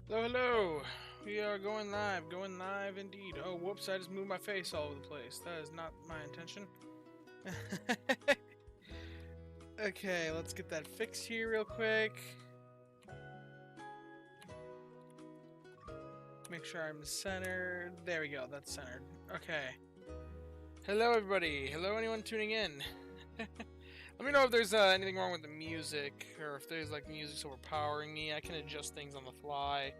Hello, hello! We are going live indeed. Oh, whoops, I just moved my face all over the place. That is not my intention. Okay, let's get that fixed here real quick. Make sure I'm centered. There we go, that's centered. Okay. Hello, everybody. Hello, anyone tuning in. Let me know if there's anything wrong with the music, or if there's like music's overpowering me. I can adjust things on the fly.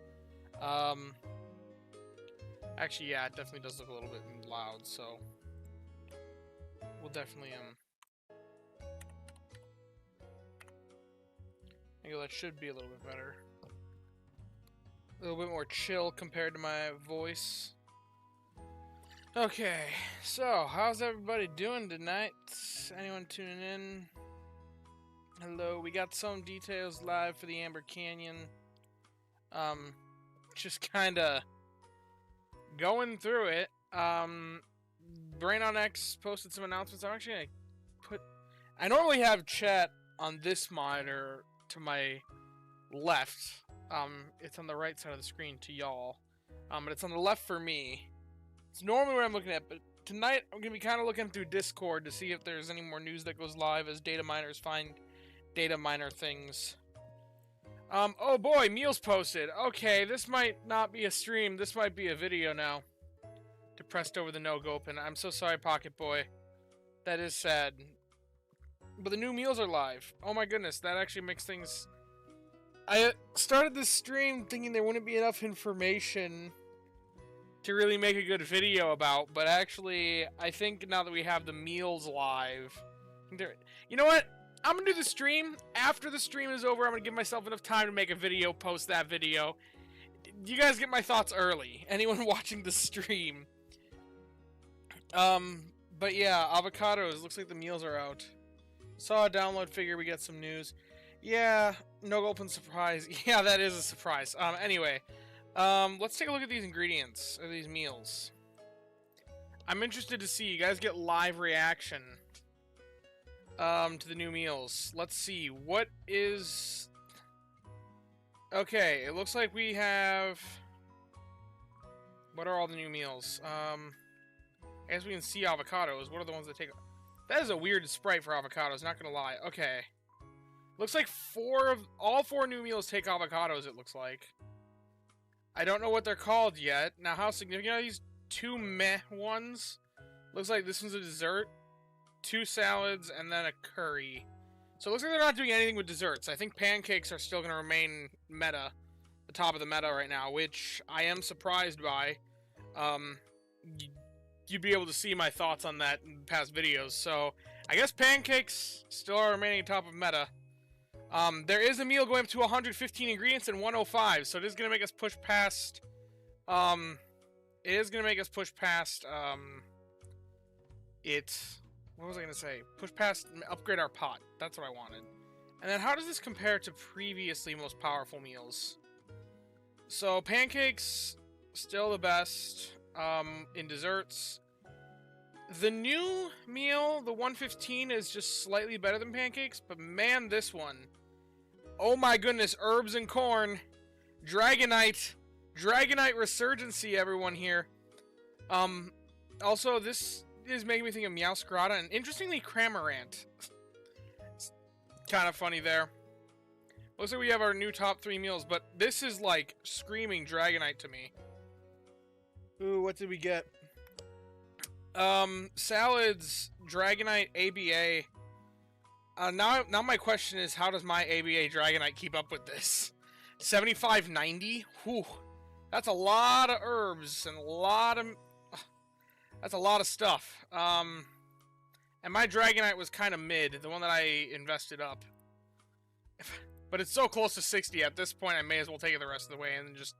Actually, yeah, it definitely does look a little bit loud, so we'll definitely maybe that should be a little bit better. A little bit more chill compared to my voice. Okay, so how's everybody doing tonight? Anyone tuning in? Hello, we got some details live for the Amber Canyon. Just kinda going through it. Brain on X posted some announcements. I'm actually gonna put. I normally have chat on this monitor to my left. It's on the right side of the screen to y'all. But it's on the left for me. It's normally what I'm looking at, but tonight I'm gonna be kind of looking through Discord to see if there's any more news that goes live as data miners find data miner things. Oh boy, Meals posted. Okay, this might not be a stream. This might be a video now. Depressed over the no open. I'm so sorry, Pocket Boy. That is sad. But the new Meals are live. Oh my goodness, that actually makes things... I started this stream thinking there wouldn't be enough information to really make a good video about, but actually, I think now that we have the Meals live... You know what? I'm gonna do the stream. After the stream is over, I'm gonna give myself enough time to make a video, post that video. You guys get my thoughts early. Anyone watching the stream. But yeah, avocados. Looks like the Meals are out. Saw a download figure, we get some news. Yeah, no open surprise. Yeah, that is a surprise. Anyway. Let's take a look at these ingredients, or these meals. I'm interested to see, you guys get live reaction. To the new meals. Let's see, what is... Okay, it looks like we have... What are all the new meals? I guess we can see avocados. What are the ones that take... That is a weird sprite for avocados, not gonna lie. Okay. Looks like all four new meals take avocados, it looks like. I don't know what they're called yet. Now, how significant are these two meh ones? Looks like this one's a dessert, 2 salads, and then a curry. So it looks like they're not doing anything with desserts. I think pancakes are still going to remain meta, the top of the meta right now, which I am surprised by. You'd be able to see my thoughts on that in past videos. So I guess pancakes still are remaining top of meta. There is a meal going up to 115 ingredients and 105, so it is going to make us push past, what was I going to say? Push past, upgrade our pot. That's what I wanted. And then how does this compare to previously most powerful meals? So, pancakes, still the best, in desserts. The new meal, the 115, is just slightly better than pancakes, but man, this one. Oh my goodness, herbs and corn. Dragonite. Dragonite Resurgency, everyone here. Also, this is making me think of Meowscarada, and interestingly, Cramorant. It's kind of funny there. Looks like we have our new top 3 meals, but this is like screaming Dragonite to me. Ooh, what did we get? Salads, Dragonite, ABA. Now my question is, how does my ABA Dragonite keep up with this? 7590? Whew. That's a lot of herbs and a lot of... That's a lot of stuff. And my Dragonite was kind of mid, the one that I invested up. But it's so close to 60 at this point, I may as well take it the rest of the way and just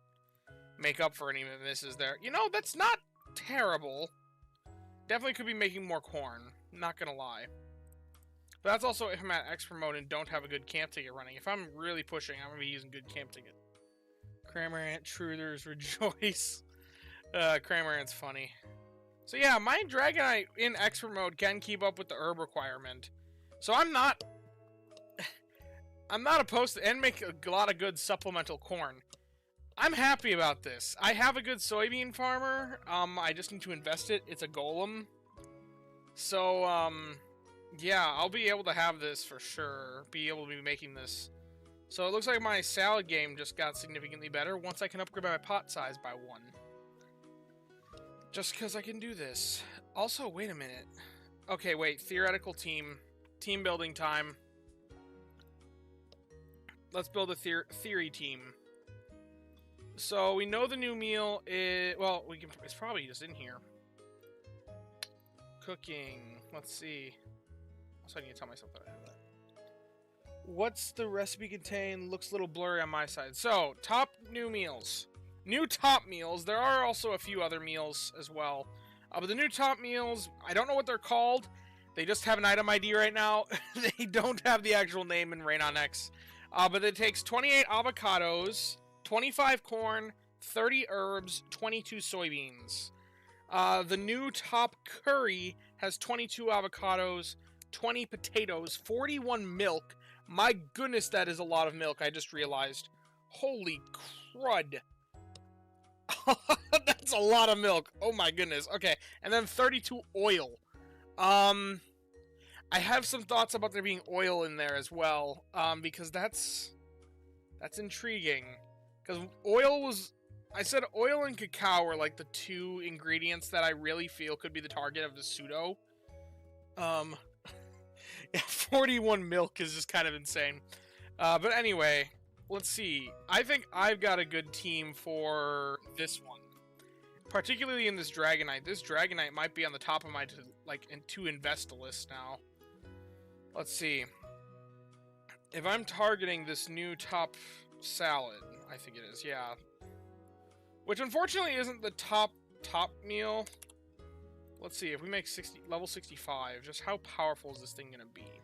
make up for any misses there. You know, that's not terrible. Definitely could be making more corn, not gonna lie. But that's also if I'm at expert mode and don't have a good camp ticket running. If I'm really pushing, I'm gonna be using good camp ticket. Cramorant, Truthers, Rejoice. Cramorant's funny. So yeah, my Dragonite in expert mode can keep up with the herb requirement. So I'm not opposed to, and make a lot of good supplemental corn. I'm happy about this. I have a good soybean farmer. I just need to invest it. It's a golem. So, yeah, I'll be able to have this for sure. Be able to be making this. So it looks like my salad game just got significantly better once I can upgrade my pot size by 1. Just because I can do this. Also, wait a minute. Okay, wait. Theoretical team. Team building time. Let's build a theory team. So we know the new meal is... Well, we can. It's probably just in here. Cooking. Let's see. Also, I need to tell myself that I have that. What's the recipe contain? Looks a little blurry on my side. So, top new meals. New top meals. There are also a few other meals as well. But the new top meals, I don't know what they're called. They just have an item ID right now. They don't have the actual name in Rain on X. But it takes 28 avocados, 25 corn, 30 herbs, 22 soybeans. The new top curry has 22 avocados, 20 potatoes, 41 milk. My goodness, that is a lot of milk, I just realized. Holy crud. That's a lot of milk. Oh my goodness. Okay, and then 32 oil. I have some thoughts about there being oil in there as well, because that's intriguing. Because oil was... I said oil and cacao are like the 2 ingredients that I really feel could be the target of the pseudo. Yeah, 41 milk is just kind of insane. But anyway, let's see. I think I've got a good team for this one. Particularly in this Dragonite. This Dragonite might be on the top of my to invest list now. Let's see. If I'm targeting this new top salad, I think it is, yeah. Which unfortunately isn't the top meal. Let's see, if we make level 65, just how powerful is this thing gonna be?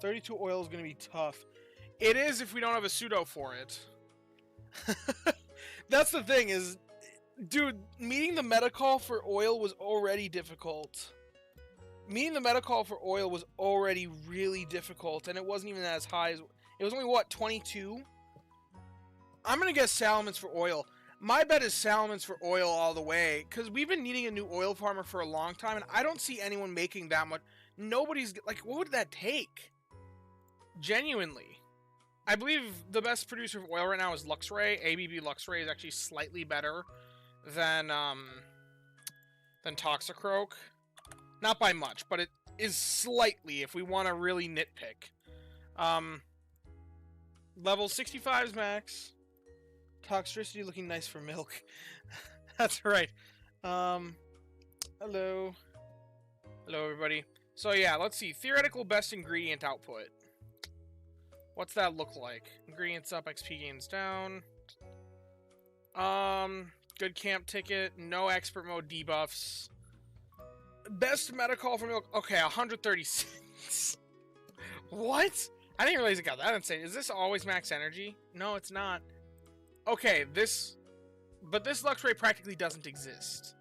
32 oil is gonna be tough. It is if we don't have a pseudo for it. That's the thing is, dude, meeting the meta call for oil was already difficult. Meeting the meta call for oil was already really difficult, and it wasn't even as high as... It was only, what, 22? I'm gonna guess Salamence for oil. My bet is Salamence for oil all the way, because we've been needing a new oil farmer for a long time, and I don't see anyone making that much. Nobody's... Like, what would that take? Genuinely. I believe the best producer of oil right now is Luxray. ABB Luxray is actually slightly better than Toxicroak. Not by much, but it is slightly, if we want to really nitpick. Level 65's max. Toxicity looking nice for milk. That's right. Hello. Hello, everybody. So yeah, let's see. Theoretical best ingredient output. What's that look like? Ingredients up, XP gains down. Good camp ticket. No expert mode debuffs. Best meta call for milk. Okay, 136. What? I didn't realize it got that insane. Is this always max energy? No, it's not. Okay, this... But this Luxray practically doesn't exist.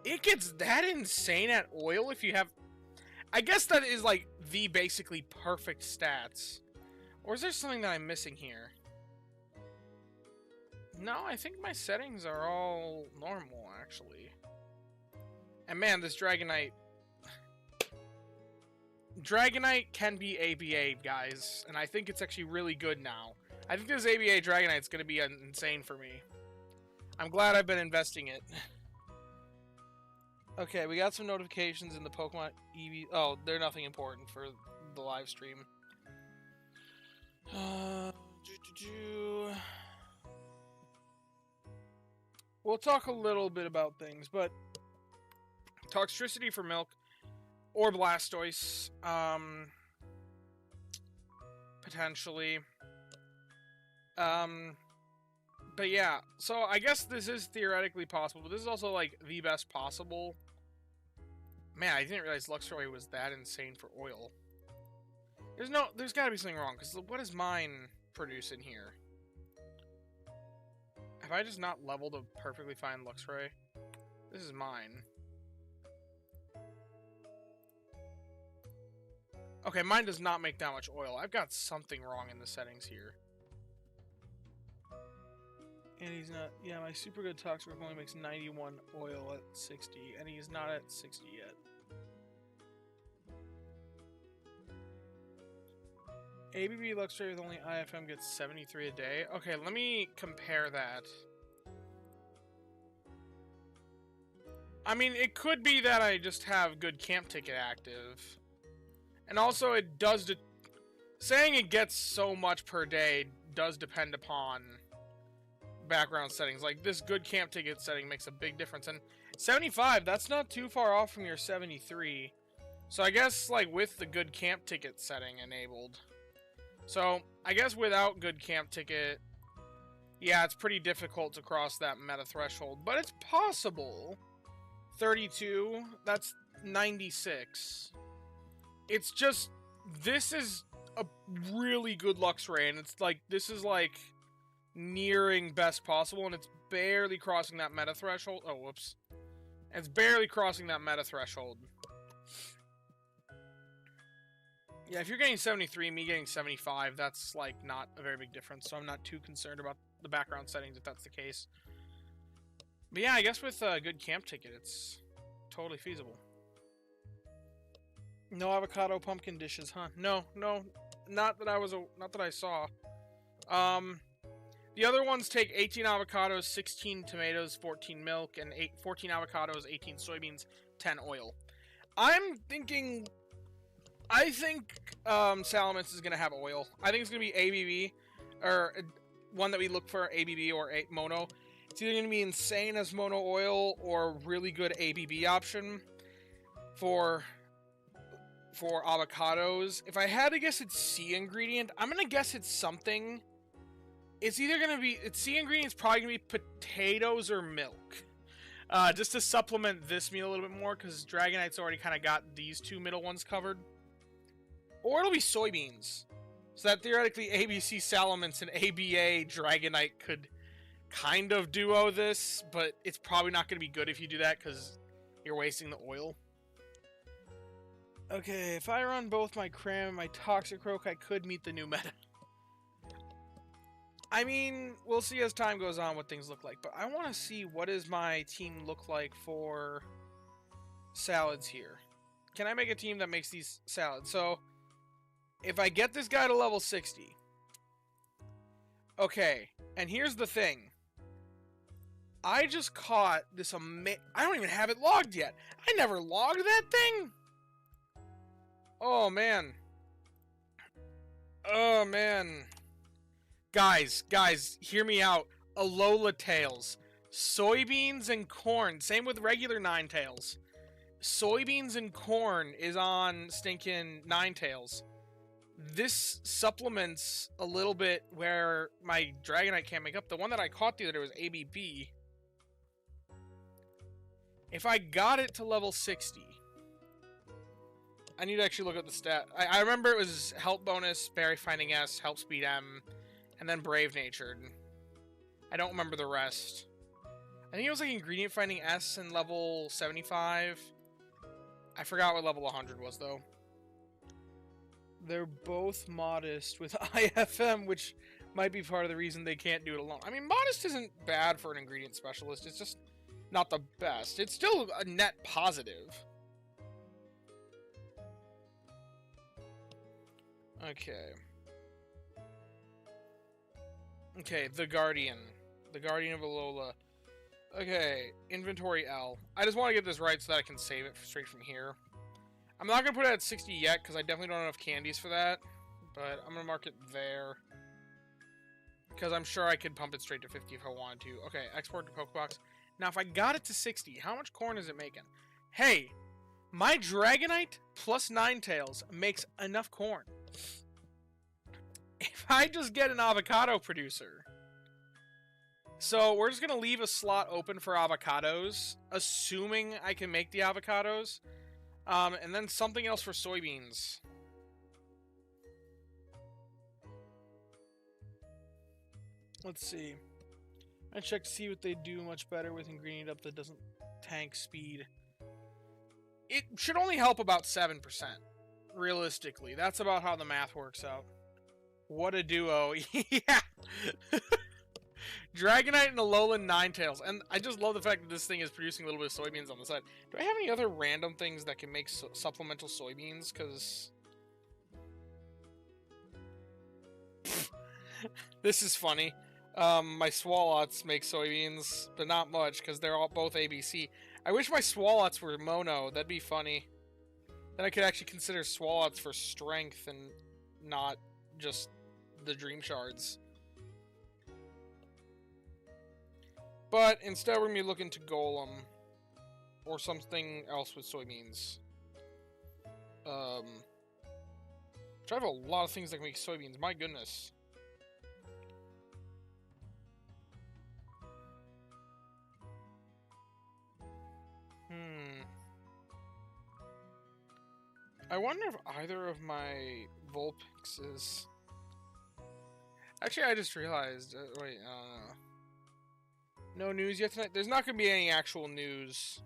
It gets that insane at oil if you have... I guess that is, like, the basically perfect stats. Or is there something that I'm missing here? No, I think my settings are all normal, actually. And man, this Dragonite... Dragonite can be ABA, guys. And I think it's actually really good now. I think this ABA Dragonite's going to be insane for me. I'm glad I've been investing it. Okay, we got some notifications in the Pokemon EV... Oh, they're nothing important for the live stream. We'll talk a little bit about things, but... Toxicity for milk. Or Blastoise. Potentially. But yeah, so I guess this is theoretically possible, but this is also, like, the best possible. Man, I didn't realize Luxray was that insane for oil. There's gotta be something wrong, because what does mine produce in here? Have I just not leveled a perfectly fine Luxray? This is mine. Okay, mine does not make that much oil. I've got something wrong in the settings here. And he's not... Yeah, my super good toxic only makes 91 oil at 60. And he's not at 60 yet. ABB Luxray with only IFM gets 73 a day. Okay, let me compare that. I mean, it could be that I just have good camp ticket active. And also, it does... saying it gets so much per day does depend upon background settings. Like, this good camp ticket setting makes a big difference. And 75, that's not too far off from your 73. So I guess, like, with the good camp ticket setting enabled... So, I guess without good camp ticket, yeah, it's pretty difficult to cross that meta threshold, but it's possible. 32, that's 96. It's just, this is a really good Luxray, and it's like, this is like nearing best possible, and it's barely crossing that meta threshold. Oh, whoops. It's barely crossing that meta threshold. Yeah, if you're getting 73, me getting 75, that's, like, not a very big difference, so I'm not too concerned about the background settings if that's the case. But yeah, I guess with a good camp ticket, it's totally feasible. No avocado pumpkin dishes, huh? No, not that I saw. The other ones take 18 avocados, 16 tomatoes, 14 milk, and 14 avocados, 18 soybeans, 10 oil. I think Salamence is going to have oil. I think it's going to be ABB, or one that we look for, ABB or mono. It's either going to be insane as mono oil or really good ABB option for avocados. If I had to guess its C ingredient, I'm going to guess it's something. It's either going to be, its C ingredient is probably going to be potatoes or milk. Just to supplement this meal a little bit more, because Dragonite's already kind of got these two middle ones covered. Or it'll be soybeans. So that theoretically ABC Salamence and ABA Dragonite could kind of duo this, but it's probably not going to be good if you do that because you're wasting the oil. Okay, if I run both my Cram and my Toxicroak, I could meet the new meta. I mean, we'll see as time goes on what things look like, but I want to see what does my team look like for salads here. Can I make a team that makes these salads? So, if I get this guy to level 60... Okay, and here's the thing. I just caught this I don't even have it logged yet. I never logged that thing! Oh, man. Oh, man. Guys, hear me out. Alola Tails. Soybeans and corn. Same with regular Ninetales. Soybeans and corn is on stinking Ninetales. This supplements a little bit where my Dragonite can't make up. The one that I caught the other day was ABB. If I got it to level 60... I need to actually look at the stat. I remember it was Help Bonus, Berry Finding S, Help Speed M, and then Brave Natured. I don't remember the rest. I think it was like Ingredient Finding S and level 75. I forgot what level 100 was, though. They're both modest with IFM, which might be part of the reason they can't do it alone. I mean, modest isn't bad for an ingredient specialist. It's just not the best. It's still a net positive. Okay. Okay, the Guardian. The Guardian of Alola. Okay, Inventory L. I just want to get this right so that I can save it straight from here. I'm not going to put it at 60 yet, because I definitely don't have enough candies for that. But I'm going to mark it there. Because I'm sure I could pump it straight to 50 if I wanted to. Okay, export to Pokebox. Now, if I got it to 60, how much corn is it making? Hey, my Dragonite plus Ninetales makes enough corn. If I just get an avocado producer... So, we're just going to leave a slot open for avocados, assuming I can make the avocados. And then something else for soybeans. Let's see. I check to see what they do much better with ingredient up that doesn't tank speed. It should only help about 7%. Realistically, that's about how the math works out. What a duo. Yeah! Dragonite and Alolan Ninetales. And I just love the fact that this thing is producing a little bit of soybeans on the side. Do I have any other random things that can make supplemental soybeans? Because... this is funny. My Swallots make soybeans, but not much, because they're all both ABC. I wish my Swallots were mono. That'd be funny. Then I could actually consider Swallots for strength and not just the Dream Shards. But instead we're going to be looking to Golem. Or something else with soybeans. I have a lot of things that can make soybeans. My goodness. I wonder if either of my Vulpixes... Actually, I just realized... wait, no news yet tonight? There's not going to be any actual news.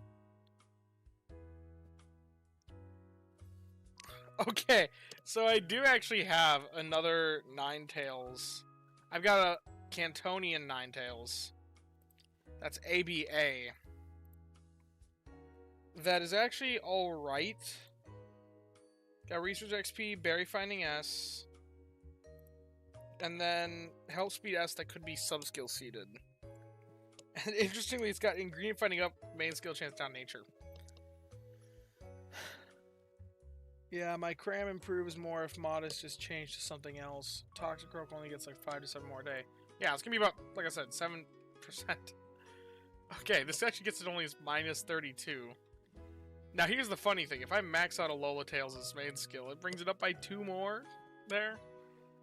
Okay, so I do actually have another Ninetales. I've got a Cantonian Ninetales. That's ABA. That is actually alright. Got Research XP, Berry Finding S. And then Health Speed S that could be sub-skill seeded. And interestingly, it's got Ingredient Finding up, main skill chance down nature. Yeah, my cram improves more if Modest just changed to something else. Toxicroak only gets like 5 to 7 more a day. Yeah, it's gonna be about, like I said, 7%. Okay, this actually gets it only as minus 32. Now here's the funny thing, if I max out Alola Tails' main skill, it brings it up by 2 more there.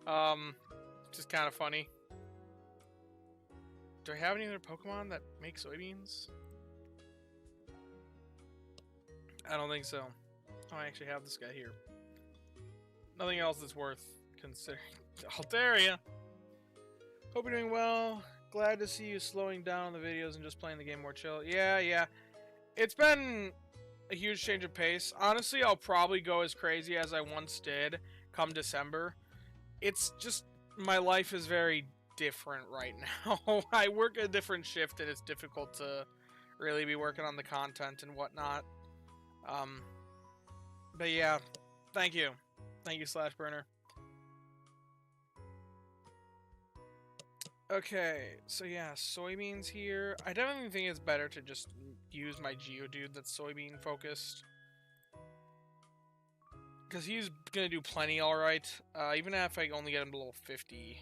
Which is kind of funny. Do I have any other Pokemon that make soybeans? I don't think so. Oh, I actually have this guy here. Nothing else that's worth considering. Altaria! Hope you're doing well. Glad to see you slowing down the videos and just playing the game more chill. Yeah. It's been a huge change of pace. Honestly, I'll probably go as crazy as I once did come December. It's just, my life is very different right now. I work a different shift and it's difficult to really be working on the content and whatnot. But yeah, thank you. Thank you, Slashburner. Okay, so yeah, soybeans here. I definitely think it's better to just use my Geodude that's soybean focused. Because he's gonna do plenty alright, even if I only get him below 50.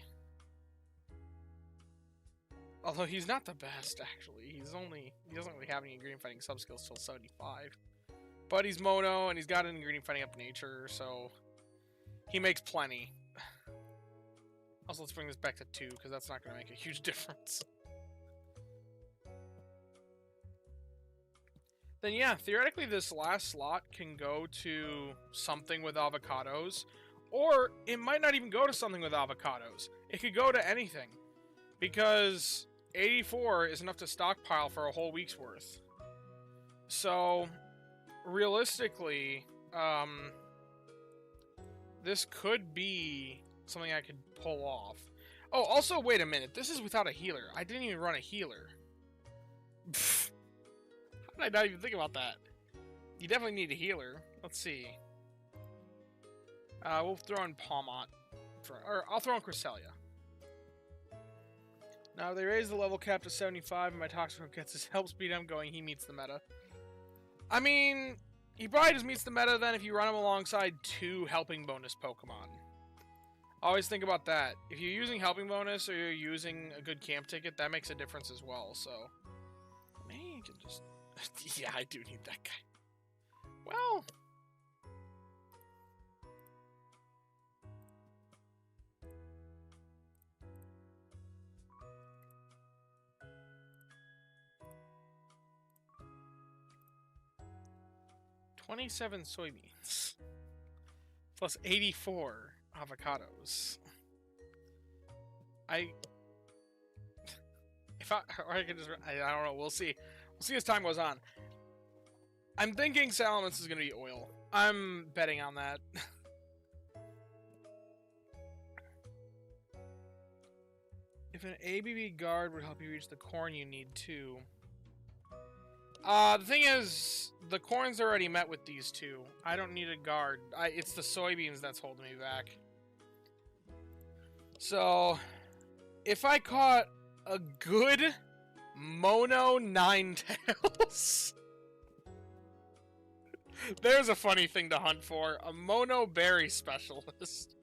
Although he's not the best, actually. He doesn't really have any ingredient fighting subskills till 75. But he's mono, and he's got an ingredient fighting up nature, so he makes plenty. Also, let's bring this back to 2, because that's not going to make a huge difference. Then yeah, theoretically this last slot can go to something with avocados, or it might not even go to something with avocados. It could go to anything, because 84 is enough to stockpile for a whole week's worth. So, realistically, this could be something I could pull off. Oh, also, wait a minute. This is without a healer. I didn't even run a healer. How did I not even think about that? You definitely need a healer. Let's see. We'll throw in Palmont. Or I'll throw in Cresselia. Now, if they raise the level cap to 75 and my Toxicroak gets his help speed I'm going, he meets the meta. I mean, he probably just meets the meta then if you run him alongside 2 helping bonus Pokemon. Always think about that. If you're using helping bonus or you're using a good camp ticket, that makes a difference as well, so... Maybe you can just... yeah, I do need that guy. Well... $27 soybeans. Plus 84 avocados. Or I could just... I don't know, we'll see. We'll see as time goes on. I'm thinking Salamence is going to be oil. I'm betting on that. If an ABB guard would help you reach the corn you need too. The thing is, the corn's already met with these two. I don't need a guard. It's the soybeans that's holding me back. So, if I caught a good mono Ninetales, there's a funny thing to hunt for. A mono berry specialist.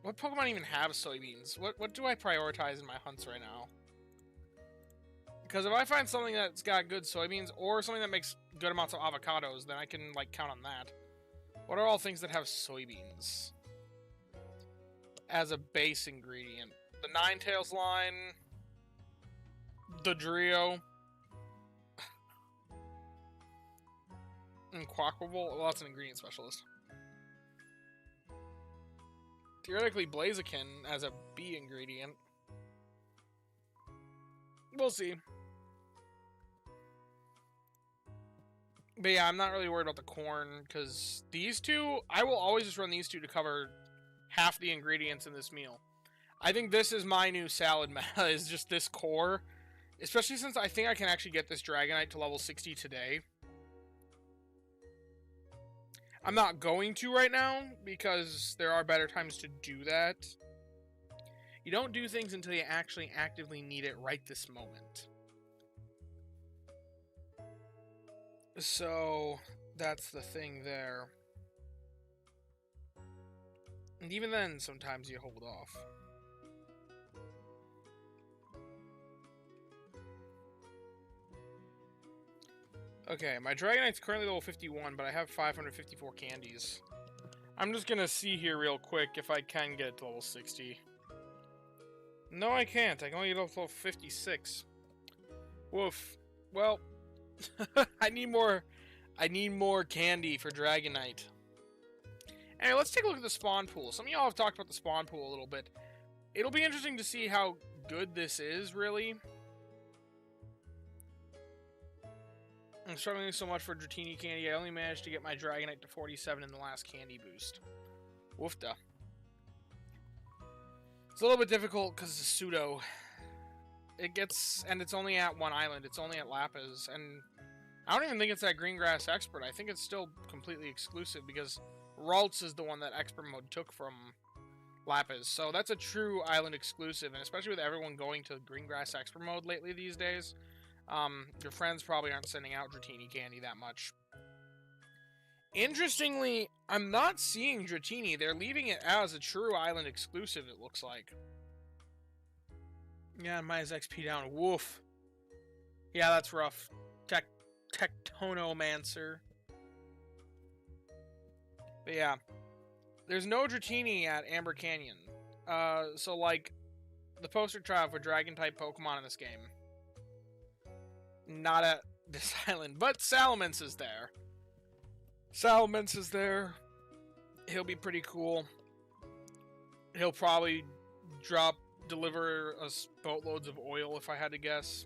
What Pokemon even have soybeans? What do I prioritize in my hunts right now? Because if I find something that's got good soybeans, or something that makes good amounts of avocados, then I can, like, count on that. What are all things that have soybeans as a base ingredient? The Ninetales line, the Drio, and Quaquaval. Well, that's an ingredient specialist. Theoretically, Blaziken as a B ingredient. We'll see. But yeah, I'm not really worried about the corn, because these two, I will always just run these two to cover half the ingredients in this meal. I think this is my new salad meta, is just this core. Especially since I think I can actually get this Dragonite to level 60 today. I'm not going to right now, because there are better times to do that. You don't do things until you actually actively need it right this moment. So, that's the thing there. And even then, sometimes you hold off. Okay, my Dragonite's currently level 51, but I have 554 candies. I'm just gonna see here real quick if I can get it to level 60. No, I can't. I can only get up to level 56. Woof. Well, I need more candy for Dragonite. Anyway, let's take a look at the spawn pool. Some of y'all have talked about the spawn pool a little bit. It'll be interesting to see how good this is, really. I'm struggling so much for Dratini candy, I only managed to get my Dragonite to 47 in the last candy boost. Woofda. It's a little bit difficult because it's a pseudo. And it's only at one island. It's only at Lapis, and I don't even think it's at Greengrass Expert. I think it's still completely exclusive because Ralts is the one that Expert Mode took from Lapis. So that's a true island exclusive, and especially with everyone going to Greengrass Expert Mode lately these days, your friends probably aren't sending out Dratini candy that much. Interestingly, I'm not seeing Dratini. They're leaving it as a true island exclusive, it looks like. Yeah, minus XP down. Woof. Yeah, that's rough. Tectonomancer. But yeah. There's no Dratini at Amber Canyon. So, like, the poster child for Dragon-type Pokemon in this game. Not at this island. But Salamence is there. Salamence is there. He'll be pretty cool. He'll probably deliver us boatloads of oil, if I had to guess.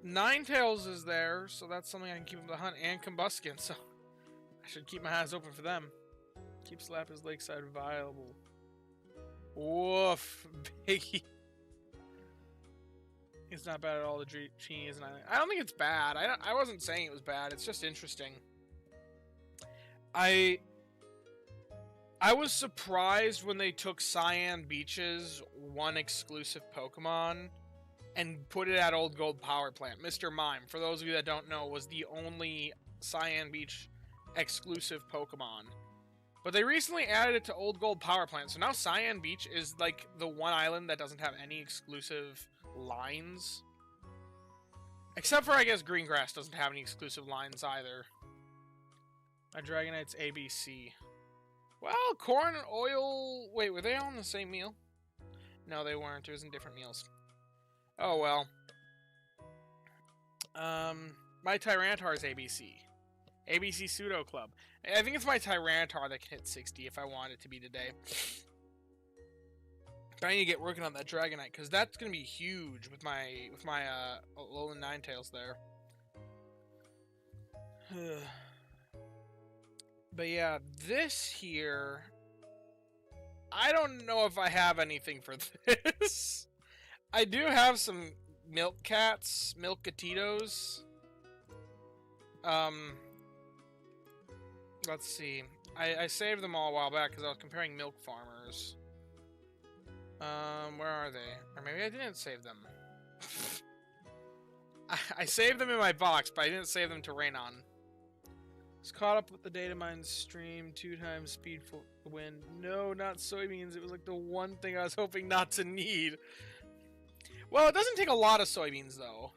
Ninetales is there, so that's something I can keep him to hunt, and Combuskin, so I should keep my eyes open for them. Keeps Lapis Lakeside viable. Woof, Biggie. It's not bad at all, the Dratini is an island. I don't think it's bad. I wasn't saying it was bad, it's just interesting. I was surprised when they took Cyan Beach's one exclusive Pokemon and put it at Old Gold Power Plant. Mr. Mime, for those of you that don't know, was the only Cyan Beach exclusive Pokemon. But they recently added it to Old Gold Power Plant, so now Cyan Beach is like the one island that doesn't have any exclusive lines. Except for, I guess, Greengrass doesn't have any exclusive lines either. My Dragonite's ABC. Well, corn and oil... Wait, were they all in the same meal? No, they weren't. It was in different meals. Oh, well. My Tyranitar is ABC. ABC Pseudo Club. I think it's my Tyranitar that can hit 60 if I want it to be today. But I need to get working on that Dragonite, because that's going to be huge with my Alolan Ninetales there. But yeah, this here I don't know if I have anything for this. I do have some milk cats, milk gatitos. Let's see. I saved them all a while back because I was comparing milk farmers. Where are they? Or maybe I didn't save them. I saved them in my box, but I didn't save them to Raynon. Was caught up with the data mine stream 2 times speed for the wind. No, not soybeans. It was like the one thing I was hoping not to need. Well, it doesn't take a lot of soybeans though.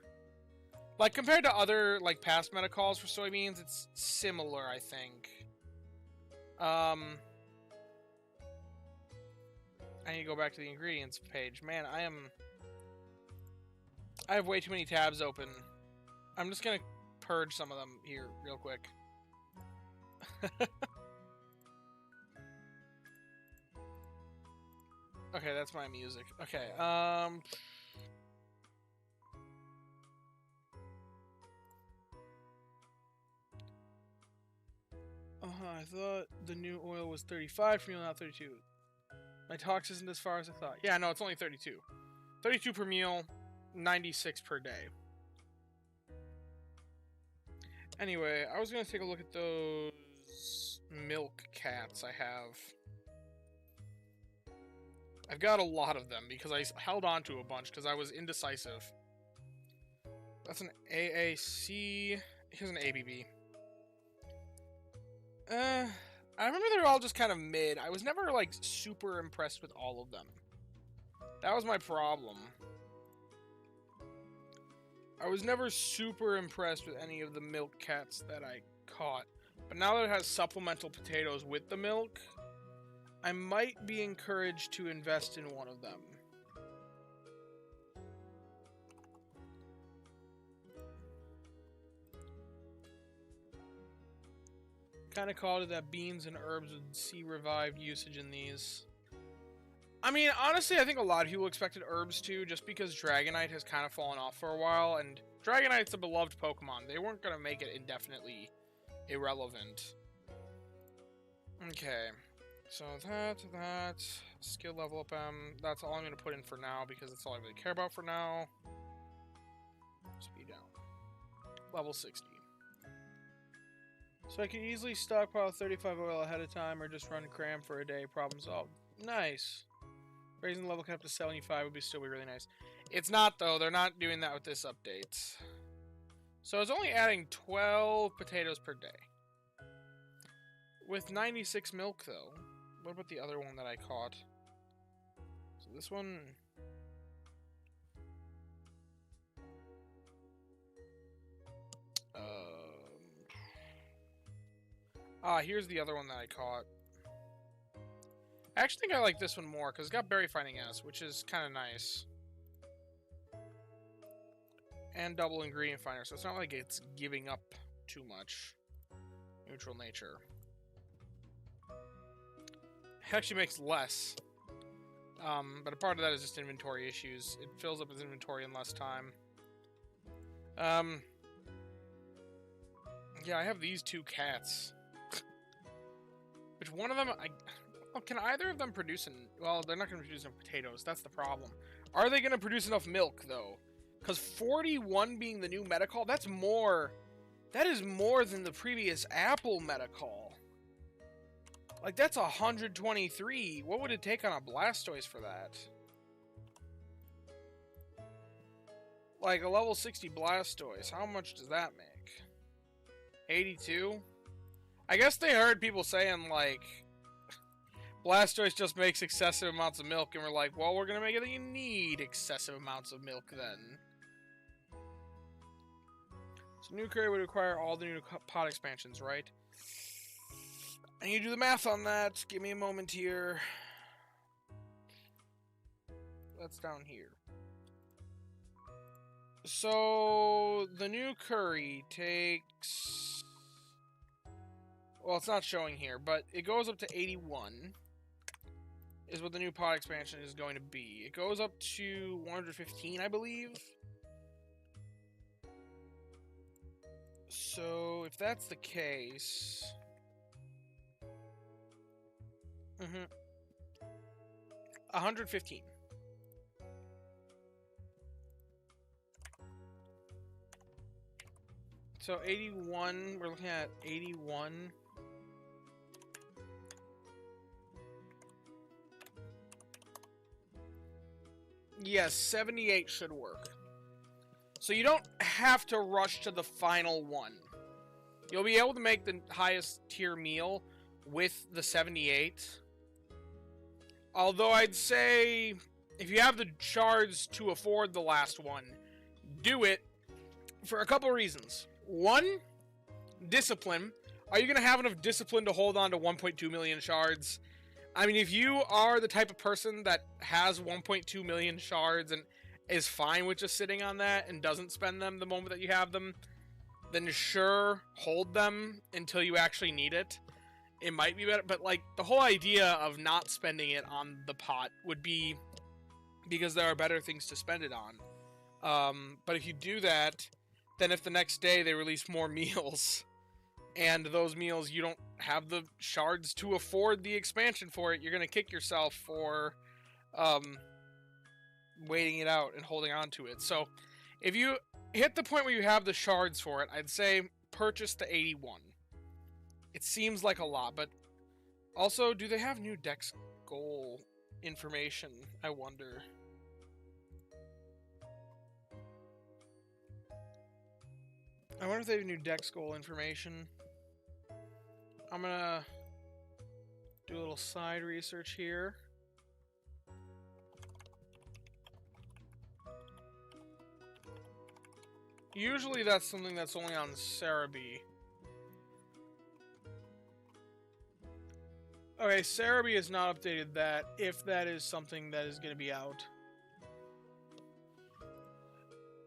Like compared to other like past meta calls for soybeans, it's similar, I think. I need to go back to the ingredients page. Man, I have way too many tabs open. I'm just gonna purge some of them here real quick. Okay, that's my music. Okay, I thought the new oil was 35 for meal, not 32. My tox isn't as far as I thought. Yeah, no, it's only 32. 32 per meal, 96 per day. Anyway, I was going to take a look at those milk cats I have. I've got a lot of them because I held on to a bunch because I was indecisive. That's an AAC. Here's an ABB. I remember they were all just kind of mid. I was never, like, super impressed with all of them. That was my problem. I was never super impressed with any of the milk cats that I caught. But now that it has supplemental potatoes with the milk, I might be encouraged to invest in one of them. Kind of called it that beans and herbs would see revived usage in these. I mean, honestly, I think a lot of people expected herbs too, just because Dragonite has kind of fallen off for a while, and Dragonite's a beloved Pokemon. They weren't going to make it indefinitely irrelevant. Okay, so that, skill level up that's all I'm going to put in for now, because that's all I really care about for now. Speed down. Level 60. So I can easily stockpile 35 oil ahead of time or just run cram for a day. Problem solved. Nice. Raising the level cap to 75 would still be really nice. It's not, though. They're not doing that with this update. So it's only adding 12 potatoes per day. With 96 milk, though. What about the other one that I caught? So this one... here's the other one that I caught. I actually think I like this one more, because it's got Berry Finding S, which is kind of nice. And double ingredient finder, so it's not like it's giving up too much. Neutral nature. It actually makes less. But a part of that is just inventory issues. It fills up its inventory in less time. Yeah, I have these 2 cats. Which one of them... Well, can either of them produce... Well, they're not going to produce enough potatoes. That's the problem. Are they going to produce enough milk, though? Because 41 being the new Metacall, that's more... That is more than the previous Apple Metacall. Like, that's 123. What would it take on a Blastoise for that? Like, a level 60 Blastoise. How much does that make? 82? I guess they heard people saying, like, Blastoise just makes excessive amounts of milk, and we're like, well, we're gonna make it that you need excessive amounts of milk then. So new curry would require all the new pod expansions, right? I need to do the math on that. Give me a moment here. That's down here. So the new curry takes... Well, it's not showing here, but it goes up to 81. Is what the new pod expansion is going to be. It goes up to 115, I believe. So, if that's the case... 115. So 81, we're looking at 81. Yes, 78 should work. So you don't have to rush to the final one. You'll be able to make the highest tier meal with the 78. Although I'd say, if you have the shards to afford the last one, do it for a couple reasons. One, discipline. Are you going to have enough discipline to hold on to 1.2 million shards? I mean, if you are the type of person that has 1.2 million shards and is fine with just sitting on that and doesn't spend them the moment that you have them, then sure, hold them until you actually need it. It might be better, but like the whole idea of not spending it on the pot would be because there are better things to spend it on. But if you do that, then if the next day they release more meals, and those meals you don't have the shards to afford the expansion for it, you're gonna kick yourself for waiting it out and holding on to it. So if you hit the point where you have the shards for it, I'd say purchase the 81. It seems like a lot, but also, do they have new Dex goal information? I wonder. I wonder if they have new Dex goal information. I'm gonna do a little side research here. Usually that's something that's only on Cerebi. Okay, Cerebi has not updated that, if that is something that is going to be out.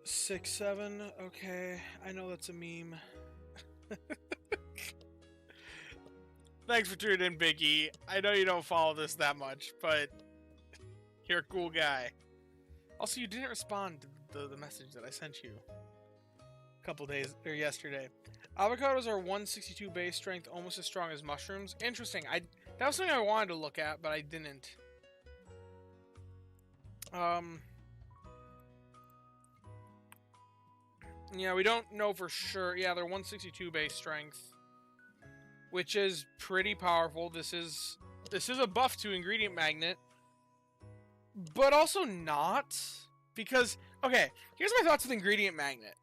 6-7, okay, I know that's a meme. Thanks for tuning in, Biggie. I know you don't follow this that much, but you're a cool guy. Also, you didn't respond to the message that I sent you a couple days, or yesterday. Avocados are 162 base strength, almost as strong as mushrooms. Interesting. That was something I wanted to look at, but I didn't. Yeah, we don't know for sure. Yeah, they're 162 base strength, which is pretty powerful. This is a buff to Ingredient Magnet, but also not, because, okay, here's my thoughts with Ingredient Magnet.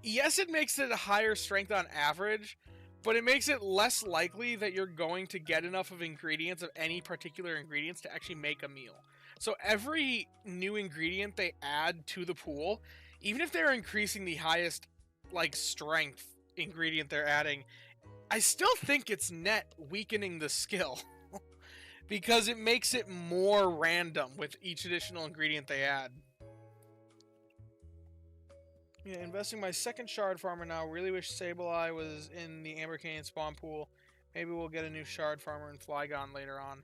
Yes, it makes it a higher strength on average, but it makes it less likely that you're going to get enough of ingredients, of any particular ingredients, to actually make a meal. So every new ingredient they add to the pool, even if they're increasing the highest, like, strength ingredient they're adding, I still think it's net weakening the skill. Because it makes it more random with each additional ingredient they add. Yeah, investing my second shard farmer now. Really wish Sableye was in the Amber Canyon spawn pool. Maybe we'll get a new shard farmer in Flygon later on.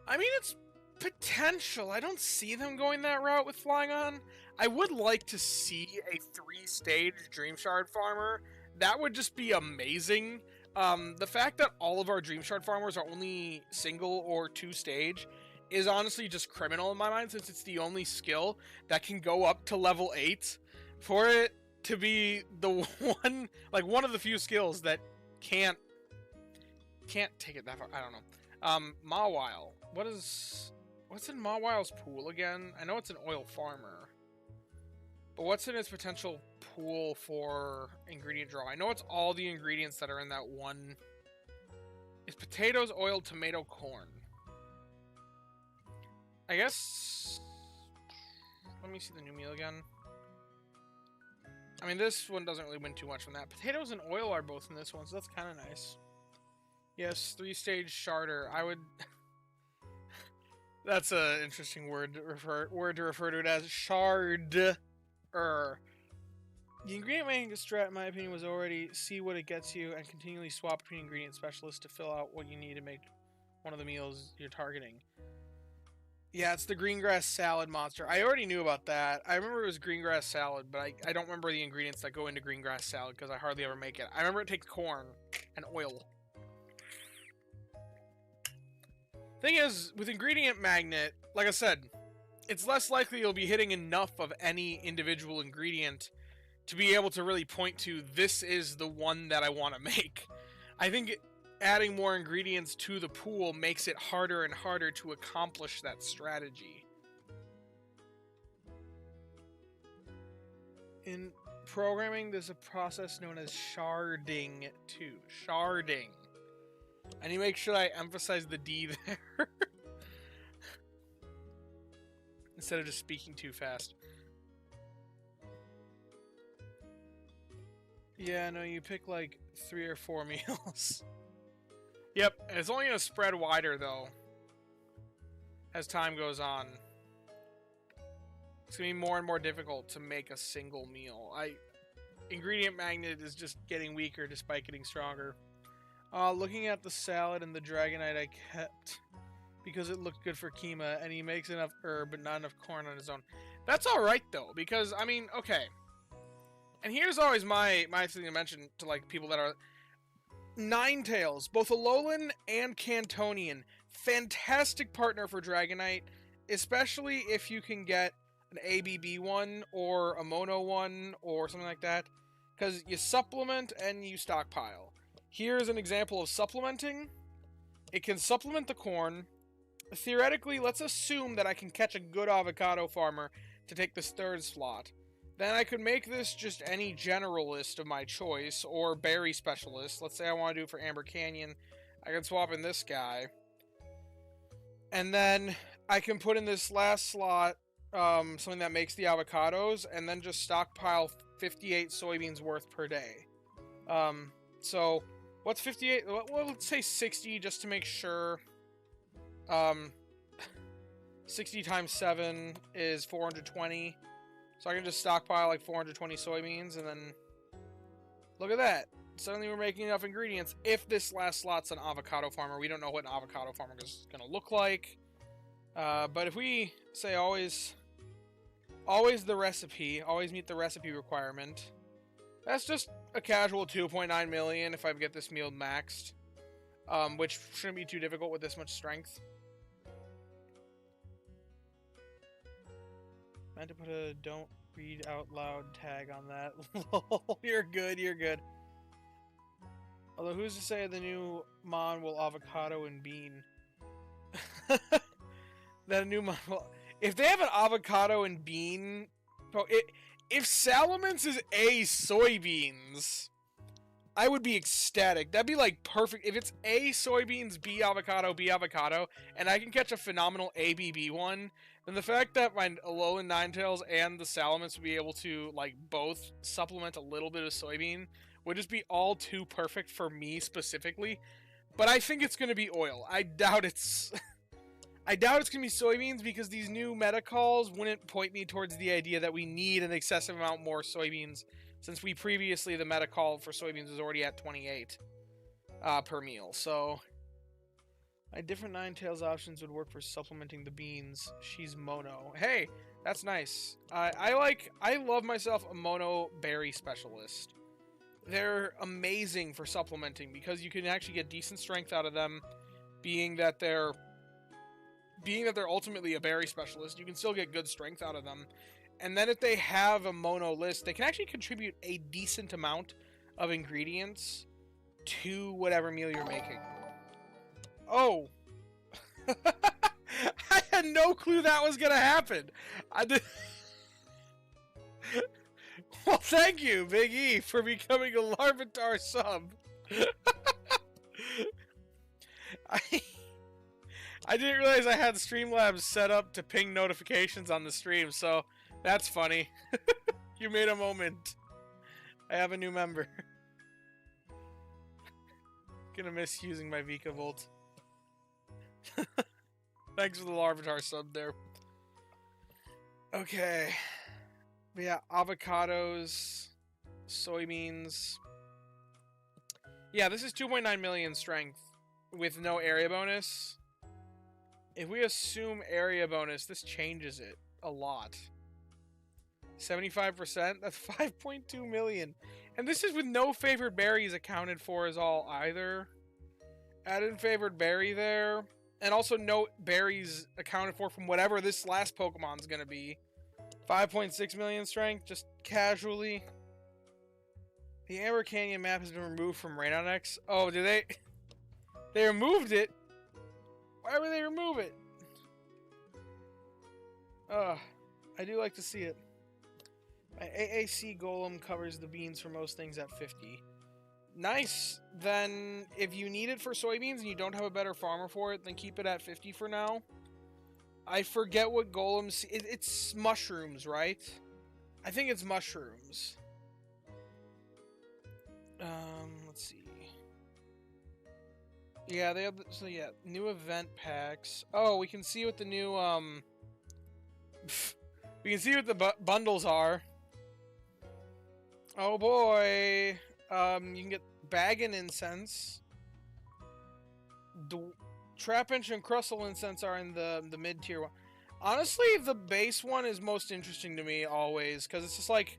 I mean, it's potential. I don't see them going that route with Flygon. I would like to see a 3-stage Dream Shard farmer. That would just be amazing. The fact that all of our Dream Shard farmers are only single or 2-stage is honestly just criminal in my mind, since it's the only skill that can go up to level 8. For it to be the one, like, one of the few skills that can't take it that far. I don't know. Mawile. What's in Mawile's pool again? I know it's an oil farmer. But what's in its potential pool for ingredient draw? I know it's all the ingredients that are in that one. It's potatoes, oil, tomato, corn. I guess... Let me see the new meal again. I mean, this one doesn't really win too much from that. Potatoes and oil are both in this one, so that's kind of nice. Yes, 3-stage sharder. I would... That's an interesting word to refer to it as. Shard. The ingredient making strat, in my opinion, was already see what it gets you and continually swap between ingredient specialists to fill out what you need to make one of the meals you're targeting. Yeah, it's the green grass salad monster. I already knew about that. I remember it was green grass salad, but I don't remember the ingredients that go into green grass salad because I hardly ever make it. I remember it takes corn and oil. Thing is, with Ingredient Magnet, like I said, it's less likely you'll be hitting enough of any individual ingredient to be able to really point to, this is the one that I want to make. I think adding more ingredients to the pool makes it harder and harder to accomplish that strategy. In programming, there's a process known as sharding too. Sharding. I need to make sure I emphasize the D there. Instead of just speaking too fast. Yeah, no, you pick like 3 or 4 meals. Yep, and it's only going to spread wider though as time goes on. It's going to be more and more difficult to make a single meal. Ingredient Magnet is just getting weaker despite getting stronger. Looking at the salad and the Dragonite I kept because it looked good for Kima, and he makes enough herb but not enough corn on his own. That's alright though, because, I mean, okay. And here's always my thing to mention to like people that are... Ninetales, both Alolan and Cantonian. Fantastic partner for Dragonite, especially if you can get an ABB one or a Mono one or something like that, because you supplement and you stockpile. Here's an example of supplementing. It can supplement the corn. Theoretically, let's assume that I can catch a good avocado farmer to take this 3rd slot. Then I could make this just any generalist of my choice, or berry specialist. Let's say I want to do it for Amber Canyon. I can swap in this guy. And then I can put in this last slot something that makes the avocados, and then just stockpile 58 soybeans worth per day. So, what's 58? Well, let's say 60 just to make sure. 60 times 7 is 420. So I can just stockpile like 420 soybeans, and then look at that. Suddenly we're making enough ingredients. If this last slot's an avocado farmer, we don't know what an avocado farmer is going to look like. But if we say always the recipe, always meet the recipe requirement, that's just a casual 2.9 million if I get this meal maxed, which shouldn't be too difficult with this much strength. I had to put a don't read out loud tag on that. You're good, you're good. Although who's to say the new Mon will avocado and bean? That a new Mon will... If they have an avocado and bean... If Salamence is A soybeans, I would be ecstatic. That'd be like perfect. If it's A soybeans, B avocado, and I can catch a phenomenal ABB one, then the fact that my Alolan Ninetales and the Salamence would be able to like both supplement a little bit of soybean would just be all too perfect for me specifically. But I think it's going to be oil. I doubt it's going to be soybeans, because these new meta calls wouldn't point me towards the idea that we need an excessive amount more soybeans, since we previously, the meta call for soybeans was already at 28 per meal. So my different Ninetales options would work for supplementing the beans. She's mono. Hey, that's nice. I love myself a mono berry specialist. They're amazing for supplementing because you can actually get decent strength out of them, being that they're ultimately a berry specialist. You can still get good strength out of them. And then if they have a mono list, they can actually contribute a decent amount of ingredients to whatever meal you're making. Oh. I had no clue that was going to happen. I did... Well, thank you, Big E, for becoming a Larvitar sub. I didn't realize I had Streamlabs set up to ping notifications on the stream, so that's funny. You made a moment. I have a new member. Gonna miss using my Vikavolt. Thanks for the Larvitar sub there. Okay. But yeah, avocados, soybeans. Yeah, this is 2.9 million strength with no area bonus. If we assume area bonus, this changes it a lot. 75%? That's 5.2 million. And this is with no favored berries accounted for as all either. Add in favored berry there. And also note berries accounted for from whatever this last Pokemon's gonna be. 5.6 million strength, just casually. The Amber Canyon map has been removed from Radon X. Oh, did they? They removed it? Why would they remove it? I do like to see it. My AAC Golem covers the beans for most things at 50. Nice. Then, if you need it for soybeans and you don't have a better farmer for it, then keep it at 50 for now. I forget what golems... It's mushrooms, right? I think it's mushrooms. Let's see. Yeah, they have... So, yeah, new event packs. Oh, we can see what the new, we can see what the bundles are. Oh, boy. You can get Baggin Incense. Trapinch and Crustle Incense are in the mid-tier one. Honestly, the base one is most interesting to me always, because it's just like,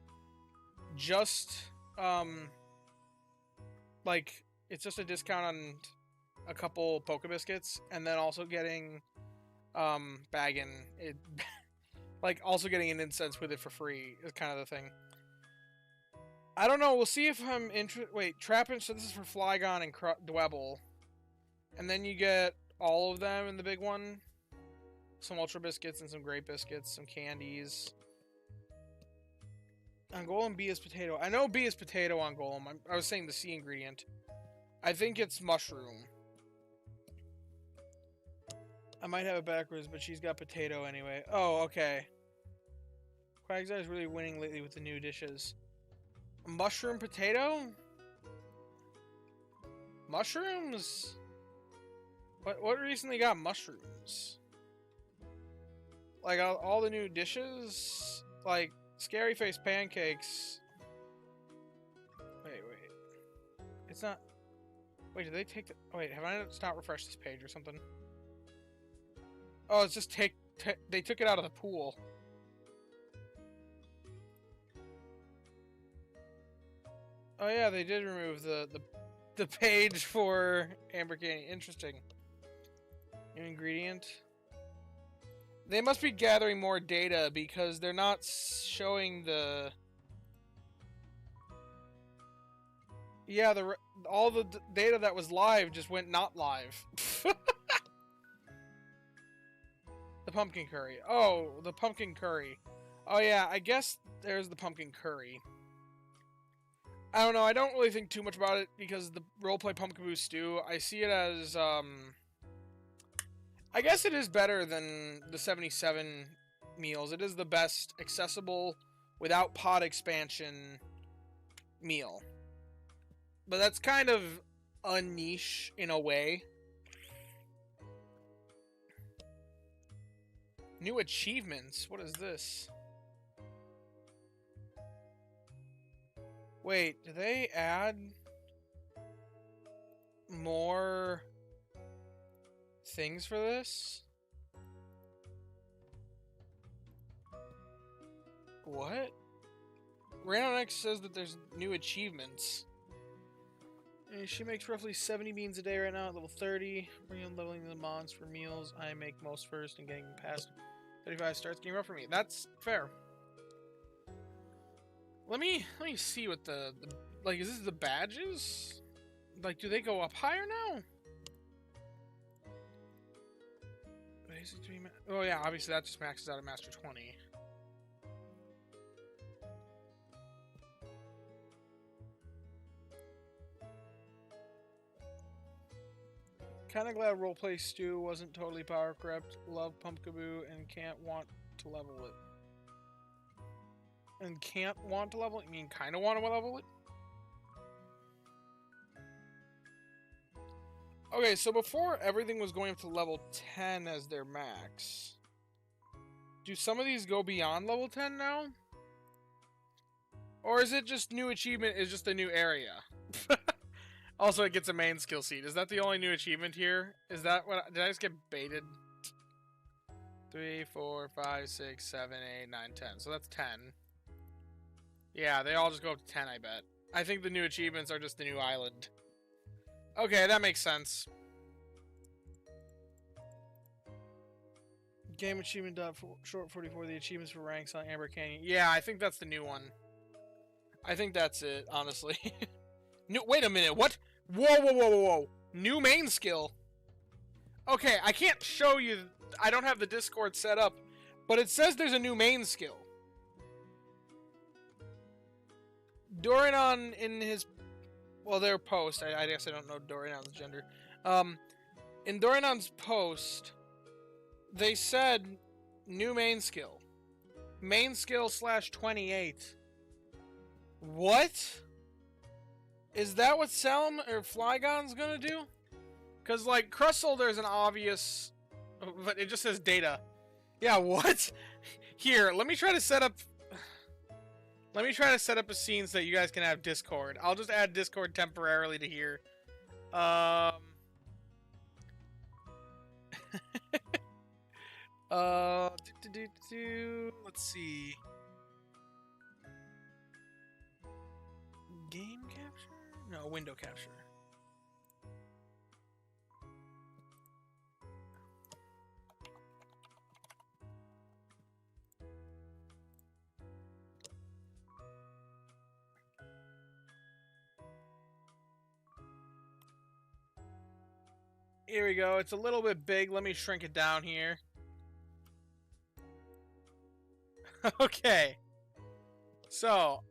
it's just a discount on a couple Pokebiscuits, and then also getting, Baggin. Like, also getting an incense with it for free is kind of the thing. I don't know, we'll see if I'm interested. Wait, Trapinch, so this is for Flygon and Dwebble. And then you get all of them in the big one. Some Ultra Biscuits and some Great Biscuits, some candies. On Golem, B is potato. I know B is potato on Golem. I was saying the C ingredient. I think it's mushroom. I might have it backwards, but she's got potato anyway. Oh, okay. Quagsire is really winning lately with the new dishes. Mushroom potato? Mushrooms? What recently got mushrooms? Like all the new dishes? Like Scary Face pancakes. Wait. It's not... Wait, did they take the... Wait, have I not refreshed this page or something? Oh, it's just they took it out of the pool. Oh yeah, they did remove the page for Amber Candy. Interesting. New ingredient. They must be gathering more data because they're not showing the... Yeah, all the data that was live just went not live. The pumpkin curry. Oh, the pumpkin curry. Oh yeah, I guess there's the pumpkin curry. I don't know, I don't really think too much about it because the roleplay Pumpkaboo stew, I see it as, I guess it is better than the 77 meals. It is the best accessible, without pod expansion meal. But that's kind of a niche in a way. New achievements? What is this? Wait, do they add more things for this? What? Random X says that there's new achievements. She makes roughly 70 beans a day right now at level 30. Bring on leveling the mons for meals. I make most first and getting past 35 starts getting rough for me. That's fair. Let me see what the like, is this the badges? Like, do they go up higher now? Oh yeah, obviously that just maxes out at Master 20. Kinda glad roleplay stew wasn't totally power corrupt. Love Pumpkaboo and can't want to level it. And can't want to level it? You mean kinda want to level it? Okay, so before everything was going up to level 10 as their max. Do some of these go beyond level 10 now? Or is it just new achievement is just a new area? Also, it gets a main skill seed. Is that the only new achievement here? Is that what... Did I just get baited? 3, 4, 5, 6, 7, 8, 9, 10. So that's 10. Yeah, they all just go up to 10, I bet. I think the new achievements are just the new island. Okay, that makes sense. Game achievement short 44. The achievements for ranks on Amber Canyon. Yeah, I think that's the new one. I think that's it, honestly. Wait a minute. What? Whoa. New main skill. Okay, I can't show you. I don't have the Discord set up, but it says there's a new main skill. Dorinon in his, well, their post. I guess I don't know Dorinon's gender. In Dorinon's post, they said new main skill. Main skill /28. What? Is that what Salem or Flygon's gonna do? Because, like, Crustle, there's an obvious... But it just says data. Yeah, what? Here, let me try to set up... Let me try to set up a scene so that you guys can have Discord. I'll just add Discord temporarily to here. Let's see. Game capture? No, window capture. Here we go. It's a little bit big. Let me shrink it down here. Okay. So,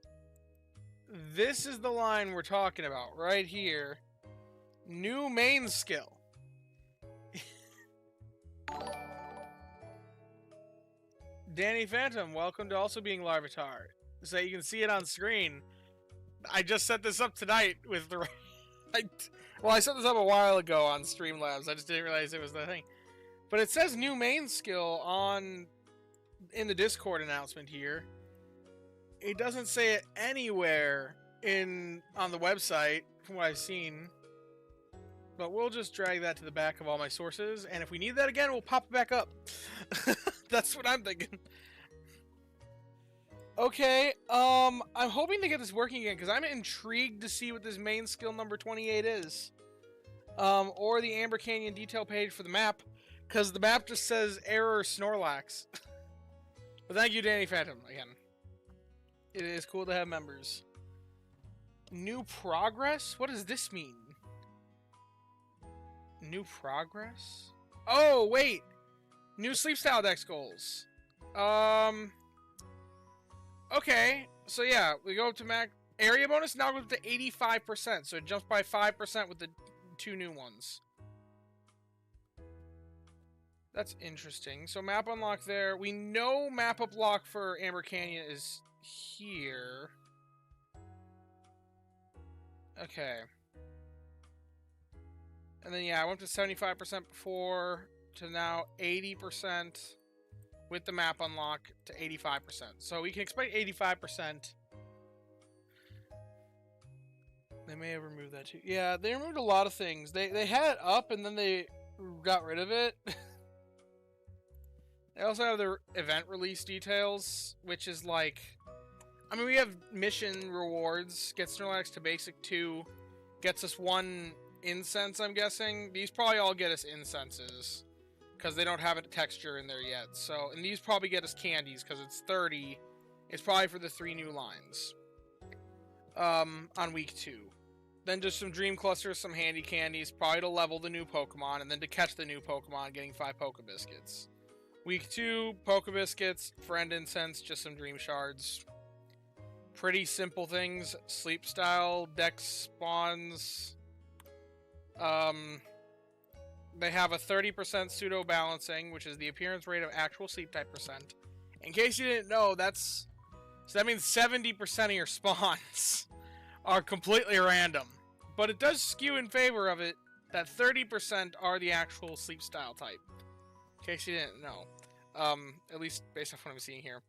this is the line we're talking about right here. New main skill. Danny Phantom, welcome to also being Larvitar. So you can see it on screen. I just set this up tonight with the... Well, I set this up a while ago on Streamlabs. I just didn't realize it was the thing. But it says new main skill in the Discord announcement here. It doesn't say it anywhere on the website from what I've seen. But we'll just drag that to the back of all my sources, and if we need that again, we'll pop it back up. That's what I'm thinking. Okay, I'm hoping to get this working again, because I'm intrigued to see what this main skill number 28 is. Or the Amber Canyon detail page for the map, because the map just says error Snorlax. But thank you, Danny Phantom, again. It is cool to have members. New progress? What does this mean? New progress? Oh, wait! New sleep style dex goals. Okay, so yeah, we go up to max area bonus, now goes up to 85%, so it jumps by 5% with the 2 new ones. That's interesting. So map unlock there. We know map unlock for Amber Canyon is here. Okay. And then yeah, I went to 75% before to now 80%. With the map unlock to 85%. So we can expect 85%. They may have removed that too. Yeah, they removed a lot of things. They had it up and then they got rid of it. They also have the event release details, which is like... I mean, we have mission rewards. Get Snorlax to Basic 2. Gets us 1 incense, I'm guessing. These probably all get us incenses. Because they don't have a texture in there yet. So, and these probably get us candies, because it's 30. It's probably for the 3 new lines. On week 2. Then just some Dream Clusters, some handy candies, probably to level the new Pokemon, and then to catch the new Pokemon, getting 5 Pokebiscuits. Week 2, Pokebiscuits, Friend Incense, just some Dream Shards. Pretty simple things. Sleep Style, Dex spawns. They have a 30% pseudo balancing, which is the appearance rate of actual sleep type percent. In case you didn't know, so that means 70% of your spawns are completely random. But it does skew in favor of it that 30% are the actual sleep style type. In case you didn't know. At least based off what I'm seeing here.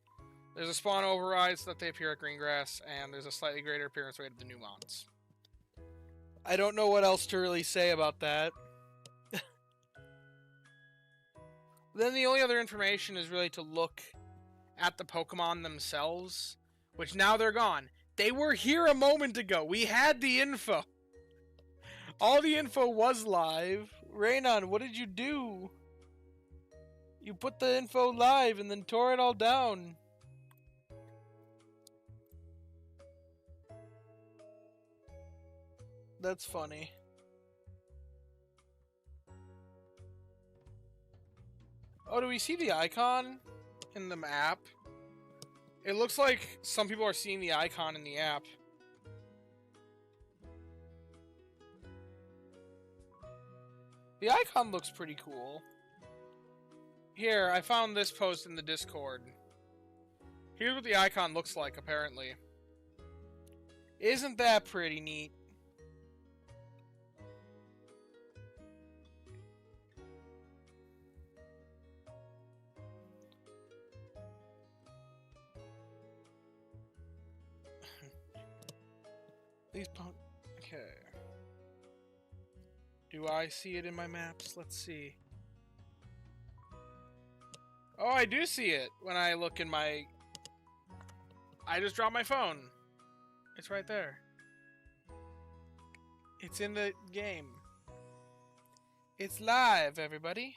There's a spawn override so that they appear at Greengrass, and there's a slightly greater appearance rate of the new mons. I don't know what else to really say about that. Then the only other information is really to look at the Pokemon themselves, which now they're gone. They were here a moment ago. We had the info. All the info was live. Raynon, what did you do? You put the info live and then tore it all down. That's funny. Oh, do we see the icon in the map? It looks like some people are seeing the icon in the app. The icon looks pretty cool. Here, I found this post in the Discord. Here's what the icon looks like, apparently. Isn't that pretty neat? Okay. Do I see it in my maps? Let's see. Oh, I do see it when I look in my... I just dropped my phone. It's right there. It's in the game. It's live, everybody.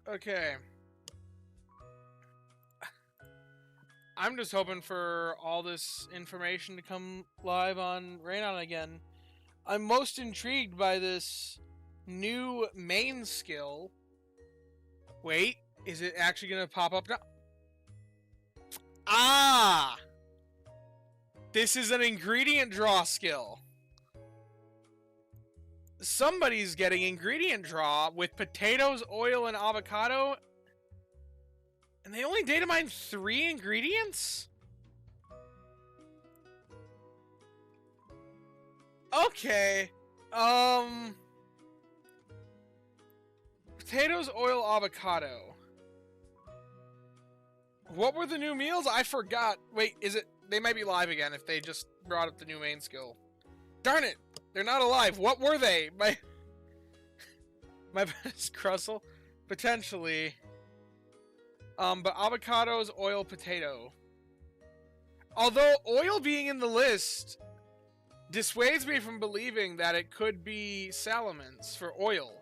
Okay. I'm just hoping for all this information to come live on Rain On again. I'm most intrigued by this new main skill. Wait, is it actually going to pop up now? Ah! This is an ingredient draw skill. Somebody's getting ingredient draw with potatoes, oil, and avocado. And they only data mined 3 ingredients? Okay. Potatoes, oil, avocado. What were the new meals? I forgot. Wait, is it... They might be live again if they just brought up the new main skill. Darn it! They're not alive. What were they? My best Crustle? Potentially... but avocados, oil, potato. Although oil being in the list dissuades me from believing that it could be salamins for oil.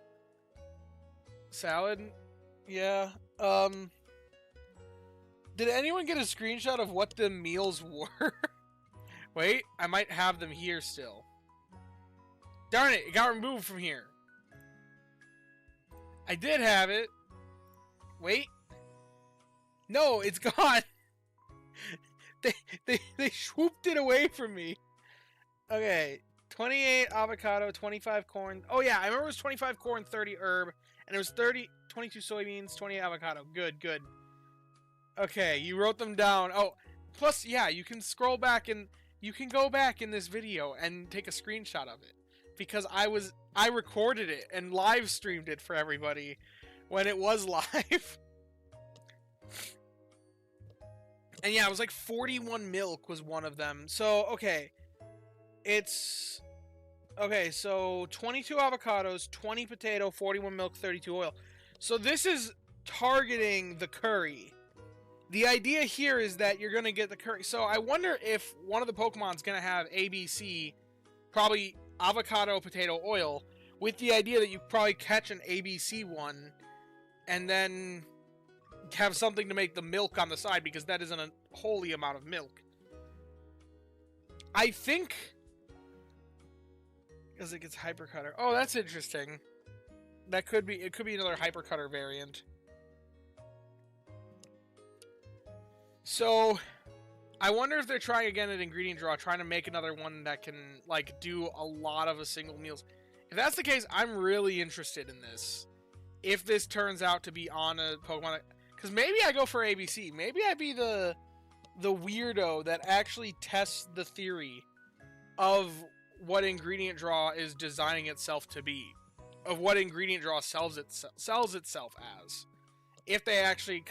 Salad? Yeah. Did anyone get a screenshot of what the meals were? Wait, I might have them here still. Darn it, it got removed from here. I did have it. Wait. No, it's gone. They swooped it away from me. Okay, 28 avocado, 25 corn. Oh yeah, I remember it was 25 corn, 30 herb, and it was 22 soybeans, 20 avocado. Good, good. Okay, you wrote them down. Oh, plus, yeah, you can scroll back and you can go back in this video and take a screenshot of it. Because I recorded it and live streamed it for everybody when it was live. And yeah, it was like 41 milk was one of them. So, okay. It's... Okay, so 22 avocados, 20 potato, 41 milk, 32 oil. So this is targeting the curry. The idea here is that you're going to get the curry. So I wonder if one of the Pokemon's going to have ABC, probably avocado, potato, oil, with the idea that you probably catch an ABC one, and then have something to make the milk on the side, because that isn't a holy amount of milk. I think... Because it gets Hypercutter. Oh, that's interesting. That could be... It could be another Hypercutter variant. So, I wonder if they're trying again at Ingredient Draw, trying to make another one that can, like, do a lot of a single meals. If that's the case, I'm really interested in this. If this turns out to be on a Pokemon... Because maybe I go for ABC. Maybe I be the weirdo that actually tests the theory of what Ingredient Draw is designing itself to be. Of what Ingredient Draw sells itself as. If they actually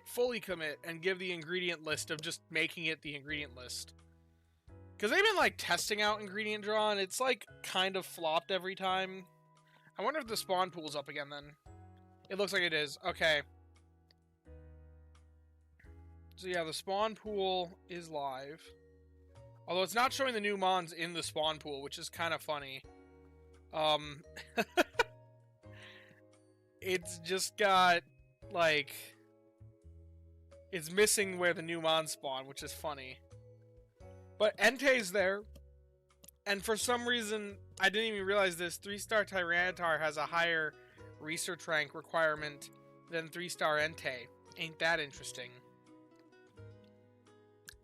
fully commit, and give the ingredient list of just making it the ingredient list. Because they've been, like, testing out Ingredient Draw, and it's, like, kind of flopped every time. I wonder if the spawn pool's up again, then. It looks like it is. Okay. So, yeah, the spawn pool is live. Although it's not showing the new mons in the spawn pool, which is kind of funny. Um, it's just got, like, it's missing where the new Mon spawn, which is funny. But Entei's there, and for some reason, I didn't even realize this, 3-star Tyranitar has a higher research rank requirement than 3-star Entei. Ain't that interesting?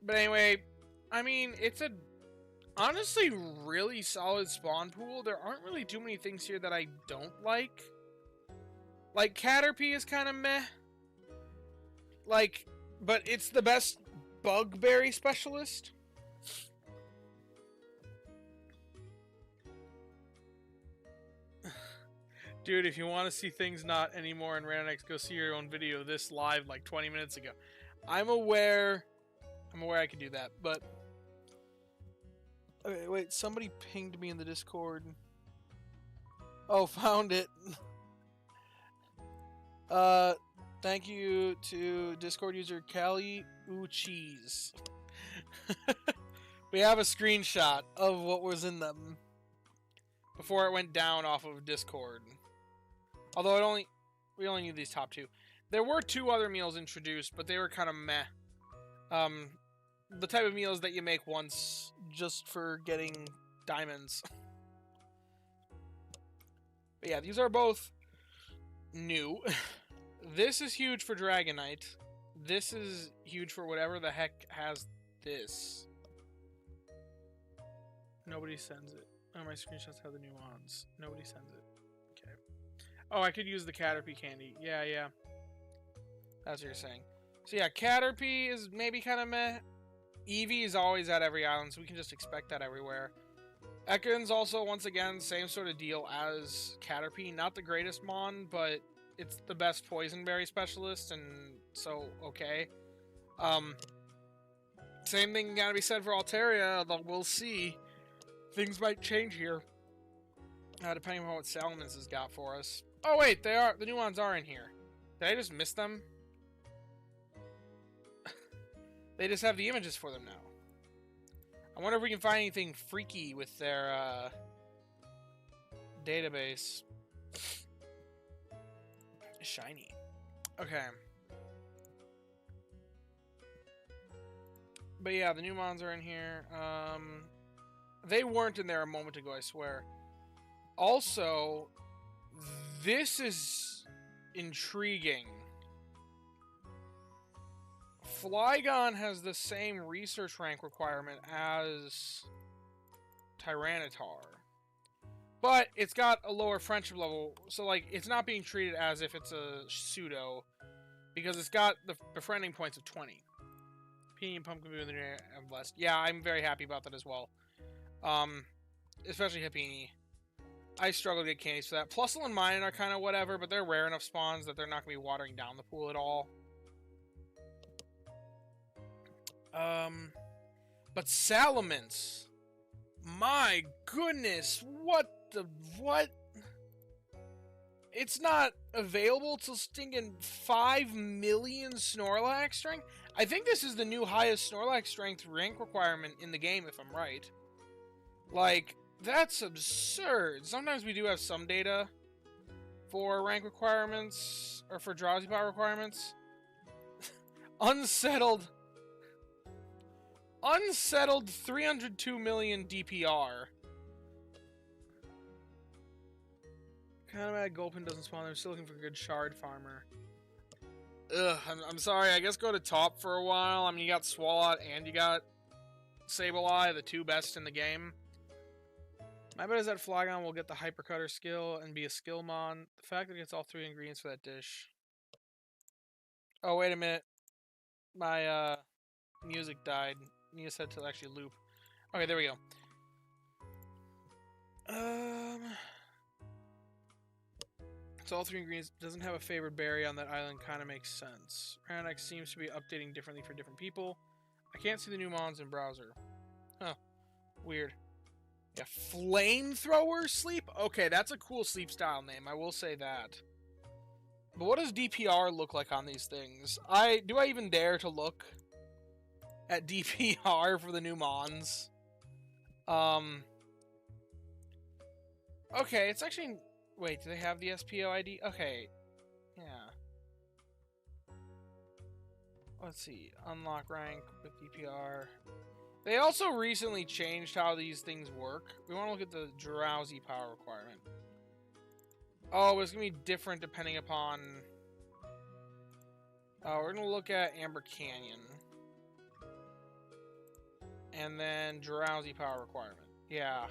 But anyway, I mean, it's a honestly really solid spawn pool. There aren't really too many things here that I don't like. Like, Caterpie is kind of meh. Like, but it's the best Bugberry specialist. Dude, if you want to see things not anymore in Random X, go see your own video this live like 20 minutes ago. I'm aware I can do that, but... Okay, wait, somebody pinged me in the Discord. Oh, found it. Thank you to Discord user Callie Cheese. We have a screenshot of what was in them before it went down off of Discord. Although we only knew these top two. There were 2 other meals introduced, but they were kind of meh. The type of meals that you make once just for getting diamonds. But yeah, these are both new. This is huge for Dragonite. This is huge for whatever the heck has this. Nobody sends it. Oh, my screenshots have the new ones. Nobody sends it. Okay. Oh, I could use the Caterpie candy. Yeah. That's what you're saying. So yeah, Caterpie is maybe kind of meh. Eevee is always at every island, so we can just expect that everywhere. Ekans also, once again, same sort of deal as Caterpie. Not the greatest Mon, but it's the best Poison Berry specialist, and so, okay. Same thing gotta be said for Altaria, although we'll see. Things might change here. Depending on what Salamence has got for us. Oh wait, the new ones are in here. Did I just miss them? They just have the images for them now. I wonder if we can find anything freaky with their database. Shiny. Okay. But yeah, the new mons are in here. They weren't in there a moment ago, I swear. Also, this is intriguing. Flygon has the same research rank requirement as Tyranitar. But it's got a lower friendship level, so like it's not being treated as if it's a pseudo, because it's got the befriending points of 20. Peony and Pumpkin Boo and Blessed. Yeah, I'm very happy about that as well. Especially Hippini. I struggle to get candies for that. Plusle and Minun are kind of whatever, but they're rare enough spawns that they're not going to be watering down the pool at all. But Salamence, my goodness, what? It's not available till stinking 5 million Snorlax strength? I think this is the new highest Snorlax strength rank requirement in the game, if I'm right. Like, that's absurd. Sometimes we do have some data for rank requirements, or for Drowsy Power requirements. Unsettled 302 million DPR. Kind of mad Gulpin doesn't spawn. I'm still looking for a good shard farmer. Ugh, I'm sorry. I guess go to top for a while. I mean, you got Swalot and you got Sableye, the 2 best in the game. My bet is that Flygon will get the Hypercutter skill and be a skill mon. The fact that it gets all 3 ingredients for that dish. Oh, wait a minute. My music died. Need to set to actually loop. Okay, there we go. So all 3 ingredients. Doesn't have a favorite berry on that island. Kind of makes sense. Random X seems to be updating differently for different people. I can't see the new mons in browser. Huh. Weird. Yeah, Flamethrower Sleep? Okay, that's a cool sleep style name. I will say that. But what does DPR look like on these things? Do I even dare to look at DPR for the new mons? Okay, it's actually... Wait, do they have the SPO ID? Okay, yeah. Let's see. Unlock rank with DPR. They also recently changed how these things work. We want to look at the drowsy power requirement. Oh, it's going to be different depending upon... we're going to look at Amber Canyon. And then drowsy power requirement. Yeah.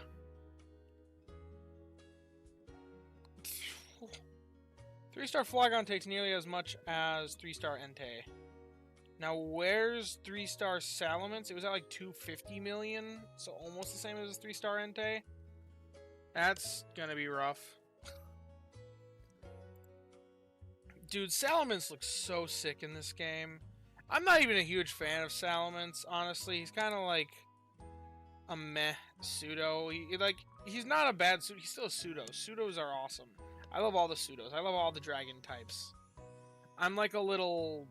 3-star Flygon takes nearly as much as 3-star Entei. Now, where's 3-star Salamence? It was at like 250 million, so almost the same as 3-star Entei. That's gonna be rough. Dude, Salamence looks so sick in this game. I'm not even a huge fan of Salamence, honestly. He's kind of like a meh pseudo. He's not a bad pseudo. He's still a pseudo. Pseudos are awesome. I love all the pseudos. I love all the dragon types. I'm like a little,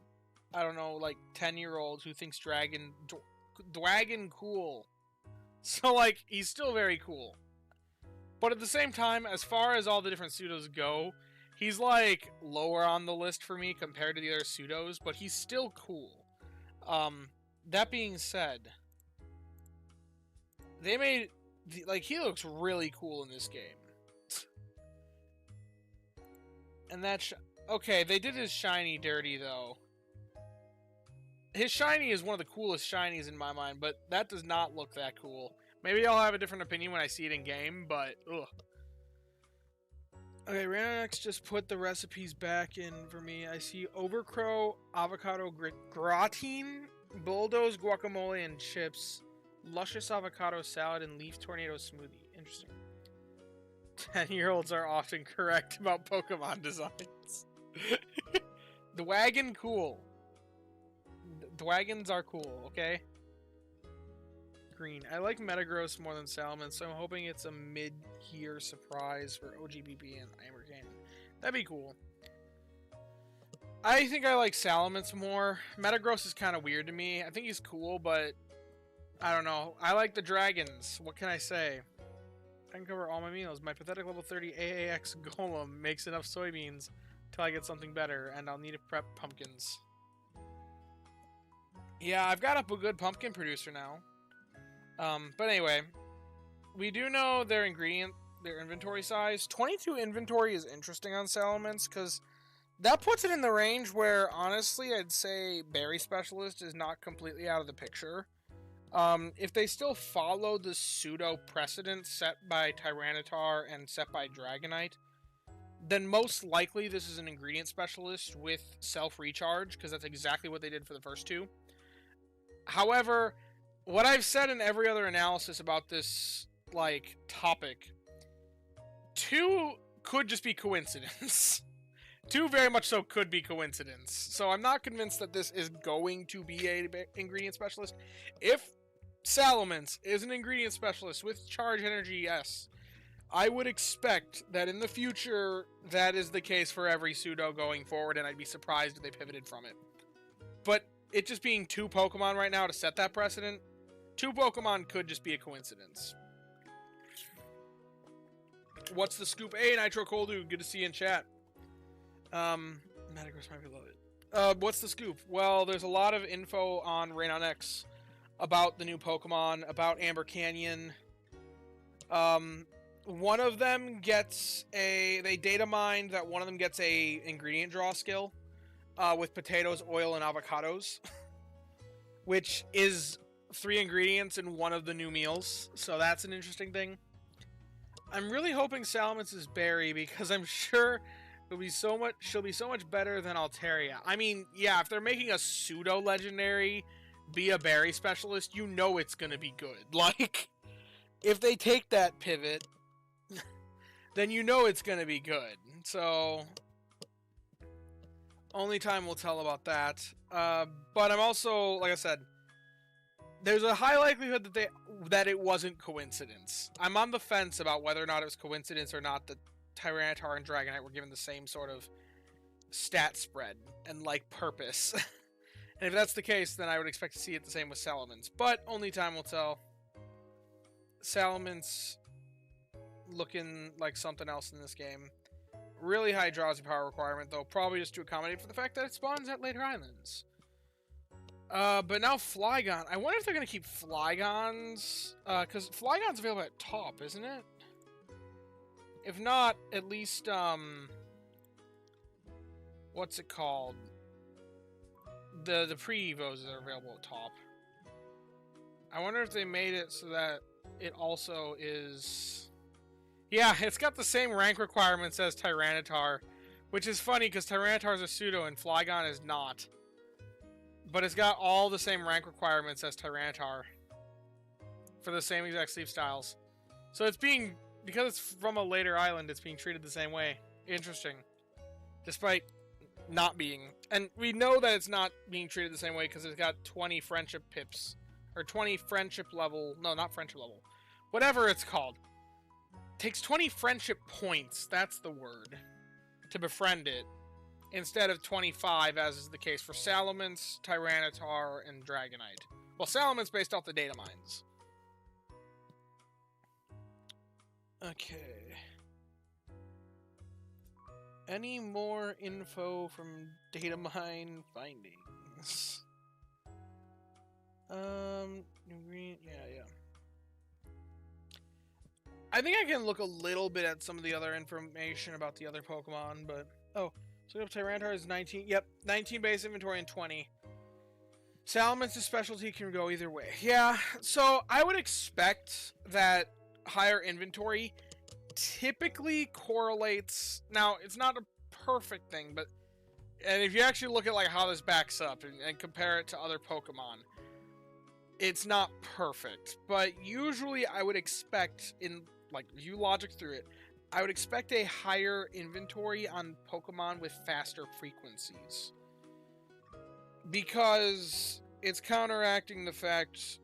I don't know, like 10-year-old who thinks dragon cool. So like, he's still very cool. But at the same time, as far as all the different pseudos go, he's like lower on the list for me compared to the other pseudos, but he's still cool. That being said, they made, he looks really cool in this game. And that's... Okay, they did his shiny dirty, though. His shiny is one of the coolest shinies in my mind, but that does not look that cool. Maybe I'll have a different opinion when I see it in game, but ugh. Okay, Ranox just put the recipes back in for me. I see Overcrow, avocado gratin, bulldoze, guacamole, and chips, luscious avocado salad, and leaf tornado smoothie. Interesting. 10-year-olds are often correct about Pokemon designs. Dwagon cool. Dwagons are cool, okay? Green. I like Metagross more than Salamence, so I'm hoping it's a mid-tier surprise for OGBB and Amber Canyon. That'd be cool. I think I like Salamence more. Metagross is kind of weird to me. I think he's cool, but I don't know. I like the dragons. What can I say? I can cover all my meals. My pathetic level 30 AAX Golem makes enough soybeans till I get something better, and I'll need to prep pumpkins. Yeah, I've got a good pumpkin producer now. But anyway, we do know their inventory size. 22 inventory is interesting on Salamence, because that puts it in the range where, honestly, I'd say Berry Specialist is not completely out of the picture. If they still follow the pseudo precedent set by Tyranitar and set by Dragonite, then most likely this is an ingredient specialist with self-recharge, because that's exactly what they did for the first two. However, what I've said in every other analysis about this, topic, 2 could just be coincidence. 2 very much so could be coincidence. So I'm not convinced that this is going to be an ingredient specialist. If Salamence is an ingredient specialist with charge energy, yes, I would expect that in the future that is the case for every pseudo going forward, and I'd be surprised if they pivoted from it. But it just being 2 Pokemon right now to set that precedent, 2 Pokemon could just be a coincidence. What's the scoop? Hey, Nitro Coldu, good to see you in chat. Metagross might be loaded. What's the scoop? Well, there's a lot of info on Rain on X about the new Pokemon, about Amber Canyon. One of them gets they data mined that one of them gets a ingredient draw skill with potatoes, oil, and avocados, which is 3 ingredients in one of the new meals. So that's an interesting thing. I'm really hoping Salamence is Berry, because I'm sure she'll be so much better than Altaria. I mean, yeah, if they're making a pseudo legendary be a Berry specialist, you know it's gonna be good. Like, if they take that pivot, then you know it's gonna be good. So only time will tell about that. But I'm also, like I said, there's a high likelihood that it wasn't coincidence. I'm on the fence about whether or not it was coincidence or not that Tyranitar and Dragonite were given the same sort of stat spread and, purpose. And if that's the case, then I would expect to see it the same with Salamence. But only time will tell. Salamence looking like something else in this game. Really high drowsy power requirement, though, probably just to accommodate for the fact that it spawns at later islands. But now Flygon. I wonder if they're going to keep Flygons, because Flygon's available at top, isn't it? If not, at least, what's it called? The pre-evos are available at top. I wonder if they made it so that it also is... Yeah, it's got the same rank requirements as Tyranitar, which is funny because Tyranitar is a pseudo and Flygon is not. But it's got all the same rank requirements as Tyranitar for the same exact sleep styles. So it's being, because it's from a later island, it's being treated the same way. Interesting. Despite not being. And we know that it's not being treated the same way because it's got 20 friendship pips. Or 20 friendship level, no, not friendship level. Whatever it's called. Takes 20 friendship points, that's the word, to befriend it, instead of 25, as is the case for Salamence, Tyranitar, and Dragonite. Well, Salamence based off the data mines. Okay. Any more info from data mine findings? Yeah. I think I can look a little bit at some of the other information about the other Pokemon, but... Oh, so Tyranitar is 19... Yep, 19 base inventory and 20. Salamence's specialty can go either way. Yeah, so I would expect that higher inventory typically correlates... Now, it's not a perfect thing, but... And if you actually look at like how this backs up and compare it to other Pokemon, it's not perfect. But usually I would expect in... Like, view logic through it, I would expect a higher inventory on Pokemon with faster frequencies. Because it's counteracting the fact...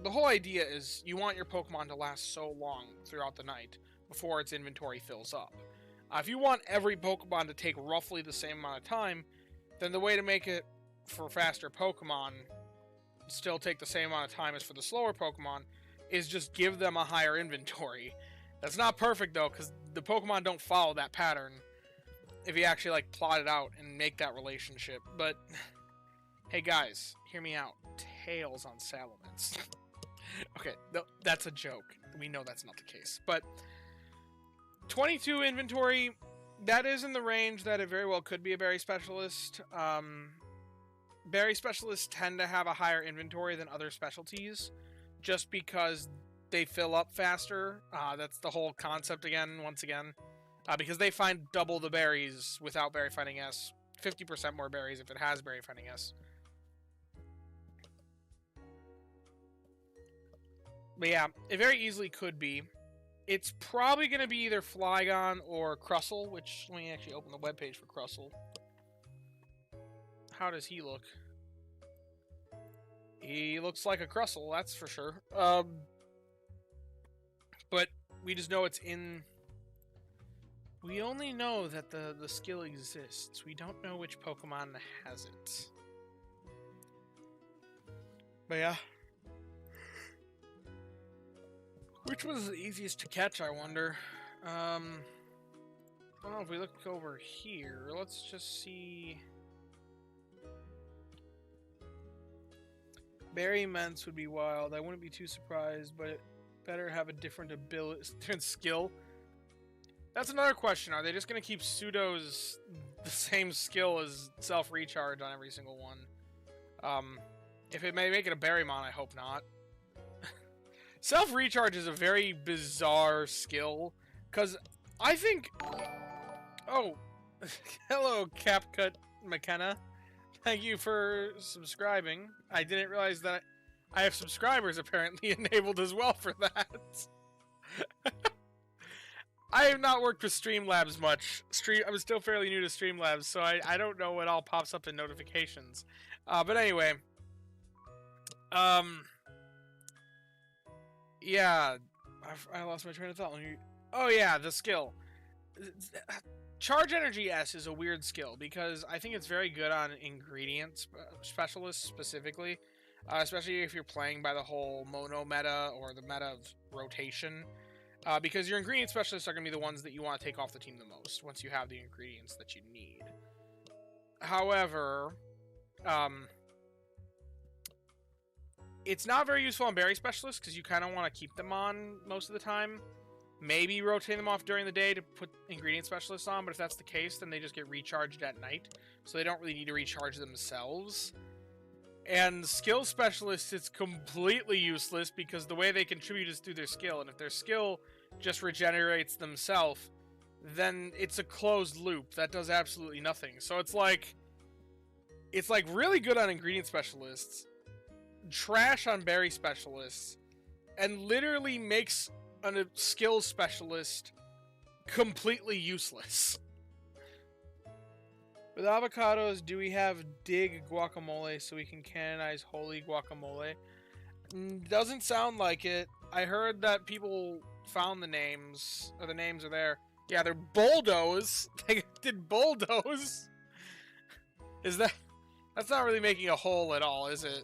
The whole idea is you want your Pokemon to last so long throughout the night before its inventory fills up. If you want every Pokemon to take roughly the same amount of time, then the way to make it for faster Pokemon still take the same amount of time as for the slower Pokemon is just give them a higher inventory. That's not perfect, though, because the Pokemon don't follow that pattern if you actually, like, plot it out and make that relationship. But, hey, guys, hear me out. Tails on Salamence. Okay, no, that's a joke. We know that's not the case. But 22 inventory, that is in the range that it very well could be a berry specialist. Berry specialists tend to have a higher inventory than other specialties, just because they fill up faster. That's the whole concept again, once again. Because they find double the berries without Berry Finding S. 50% more berries if it has Berry Finding S. But yeah, it very easily could be. It's probably going to be either Flygon or Crustle, which, let me actually open the webpage for Crustle. How does he look? He looks like a Crustle, that's for sure. But we just know it's in... We only know that the skill exists. We don't know which Pokemon has it. But yeah. Which was the easiest to catch, I wonder? Well, if we look over here, let's just see... Berry Immense would be wild. I wouldn't be too surprised, but it better have a different ability, different skill. That's another question. Are they just going to keep pseudos the same skill as self-recharge on every single one? If it may make it a Berrymon, I hope not. Self-recharge is a very bizarre skill, because I think... Oh, hello, CapCut McKenna. Thank you for subscribing. I didn't realize that I have subscribers apparently enabled as well for that. I have not worked with Streamlabs much. I'm still fairly new to Streamlabs, so I don't know what all pops up in notifications. But anyway. Yeah. I lost my train of thought. Oh yeah, the skill. Charge Energy S is a weird skill because I think it's very good on ingredient specialists specifically, especially if you're playing by the whole mono meta or the meta of rotation. Because your ingredient specialists are going to be the ones that you want to take off the team the most once you have the ingredients that you need. However, it's not very useful on berry specialists because you kind of want to keep them on most of the time. Maybe rotate them off during the day to put ingredient specialists on, but if that's the case, then they just get recharged at night, so they don't really need to recharge themselves. And skill specialists, it's completely useless because the way they contribute is through their skill, and if their skill just regenerates themselves, then it's a closed loop that does absolutely nothing. So it's like really good on ingredient specialists, trash on berry specialists, and literally makes a skill specialist completely useless. With avocados, do we have dig guacamole so we can canonize holy guacamole? Doesn't sound like it. I heard that people found the names, or the names are there. Yeah, they're bulldoze. They did bulldoze. Is that... That's not really making a whole at all, is it?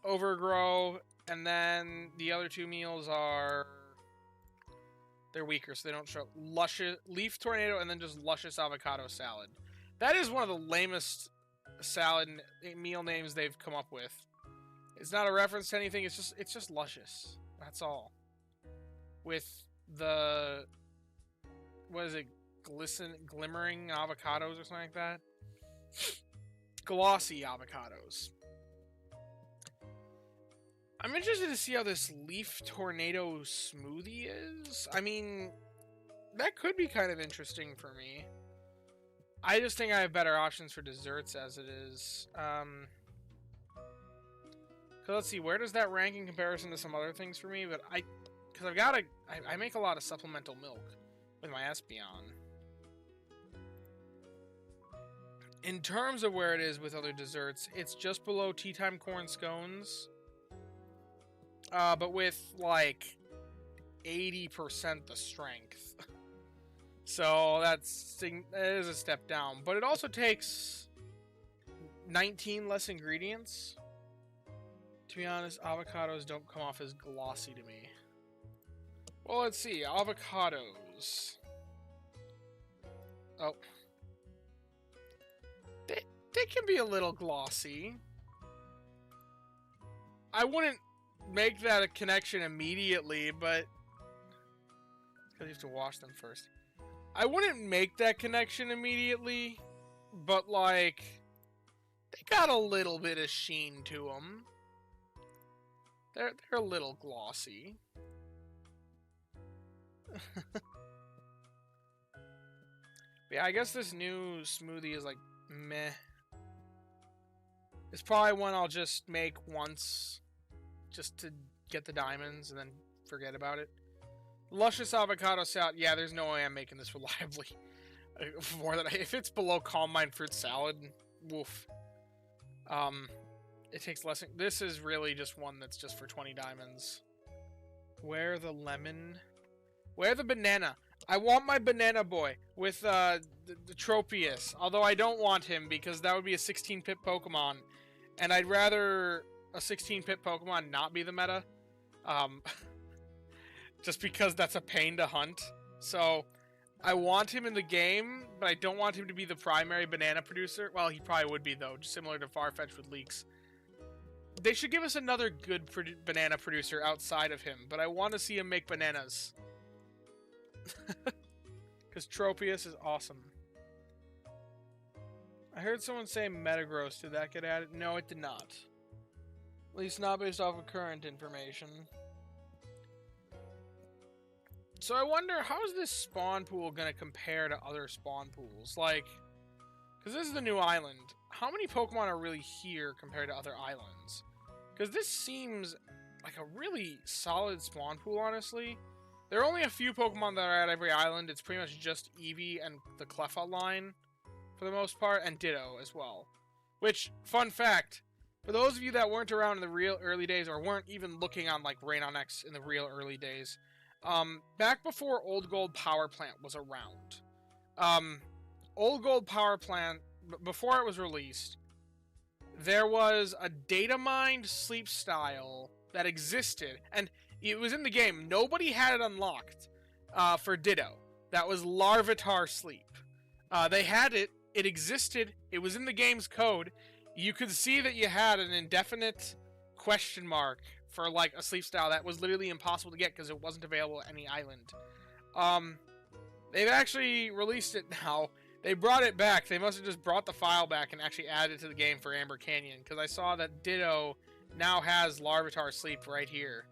Overgrow, and then the other two meals are... They're weaker, so they don't show up. Luscious leaf tornado, and then just luscious avocado salad. That is one of the lamest salad meal names they've come up with. It's not a reference to anything. It's just luscious. That's all. With the... What is it? Glimmering avocados or something like that? Glossy avocados. I'm interested to see how this leaf tornado smoothie is. I mean, that could be kind of interesting for me. I just think I have better options for desserts as it is. Let's see, where does that rank in comparison to some other things for me? But because I make a lot of supplemental milk with my Espeon. In terms of where it is with other desserts, it's just below tea time corn scones. But with, like, 80% the strength. So that is a step down. But it also takes 19 less ingredients. To be honest, avocados don't come off as glossy to me. Well, let's see. Avocados. Oh. They can be a little glossy. I wouldn't make that a connection immediately, but... Because you have to wash them first. I wouldn't make that connection immediately, but, like... They got a little bit of sheen to them. They're a little glossy. Yeah, I guess this new smoothie is, like, meh. It's probably one I'll just make once, just to get the diamonds, and then forget about it. Luscious avocado salad. Yeah, there's no way I'm making this reliably. If it's below Calm Mind fruit salad, woof. It takes less. This is really just one that's just for 20 diamonds. Where the lemon? Where the banana? I want my banana boy with the Tropius. Although I don't want him because that would be a 16-pip Pokemon. And I'd rather a 16-pip Pokemon not be the meta. Just because that's a pain to hunt. So, I want him in the game, but I don't want him to be the primary banana producer. Well, he probably would be, though, just similar to Farfetch'd with leaks. They should give us another good banana producer outside of him, but I want to see him make bananas. Because Tropius is awesome. I heard someone say Metagross. Did that get added? No, it did not. At least not based off of current information. So I wonder, how is this spawn pool going to compare to other spawn pools? Like, because this is the new island. How many Pokemon are really here compared to other islands? Because this seems like a really solid spawn pool, honestly. There are only a few Pokemon that are at every island. It's pretty much just Eevee and the Cleffa line, for the most part, and Ditto as well. Which, fun fact, for those of you that weren't around in the real early days, or weren't even looking on, like, Rain on X in the real early days, back before Old Gold Power Plant was around, Old Gold Power Plant, before it was released, there was a data mined sleep style that existed, and it was in the game. Nobody had it unlocked, for Ditto. That was Larvitar Sleep. They had it. It existed. It was in the game's code. You could see that you had an indefinite question mark for like a sleep style that was literally impossible to get because it wasn't available at any island. They've actually released it now. They brought it back. They must have just brought the file back and actually added it to the game for Amber Canyon, because I saw that Ditto now has Larvitar Sleep right here.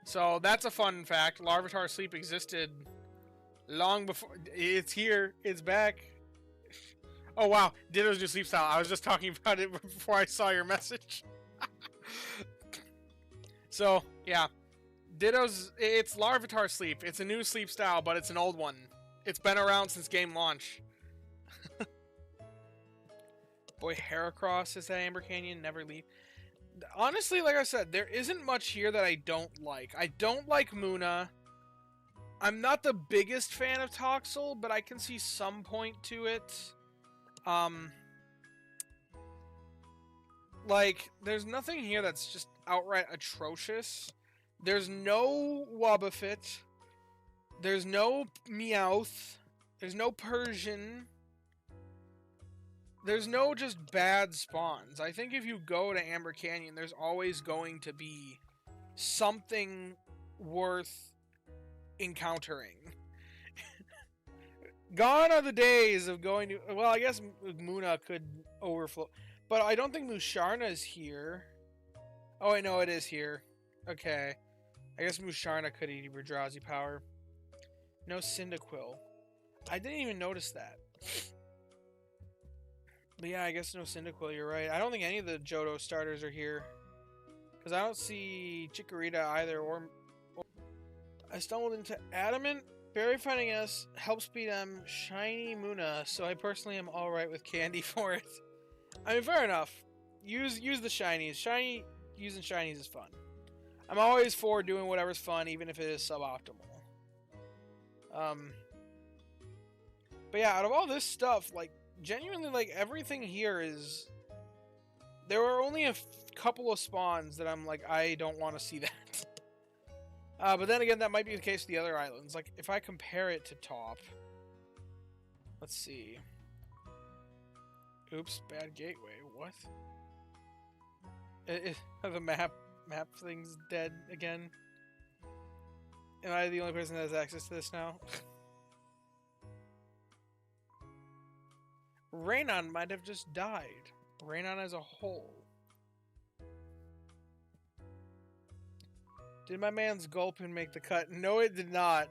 So that's a fun fact. Larvitar Sleep existed long before. It's here. It's back. Oh wow, Ditto's new sleep style. I was just talking about it before I saw your message. So yeah, it's Larvitar Sleep. It's a new sleep style, but it's an old one. It's been around since game launch. Boy, Heracross is at Amber Canyon. Never leave. Honestly, like I said, there isn't much here that I don't like. I don't like Munna. I'm not the biggest fan of Toxel, but I can see some point to it. Like, there's nothing here that's just outright atrocious. There's no Wobbuffet. There's no Meowth. There's no Persian. There's no just bad spawns. I think if you go to Amber Canyon, there's always going to be something worth encountering. Gone are the days of going to... Well, I guess Munna could overflow. But I don't think Musharna is here. Oh, wait, no, it is here. Okay. I guess Musharna could eat Drowsy Power. No Cyndaquil. I didn't even notice that. But yeah, I guess no Cyndaquil, you're right. I don't think any of the Johto starters are here. Because I don't see Chikorita either. Or I stumbled into Adamant, Berry Fighting S, Help Speed M, Shiny Munna, so I personally am alright with Candy for it. I mean, fair enough. Use the Shinies. Using Shinies is fun. I'm always for doing whatever's fun, even if it is suboptimal. But yeah, out of all this stuff, like, genuinely, like, everything here is... There are only a couple of spawns that I'm like, I don't want to see that. But then again, that might be the case with the other islands. Like, if I compare it to Top... Let's see. Oops, bad gateway. What? The map thing's dead again. Am I the only person that has access to this now? Raynon might have just died. Raynon as a whole. Did my man's Gulpin make the cut? No, it did not.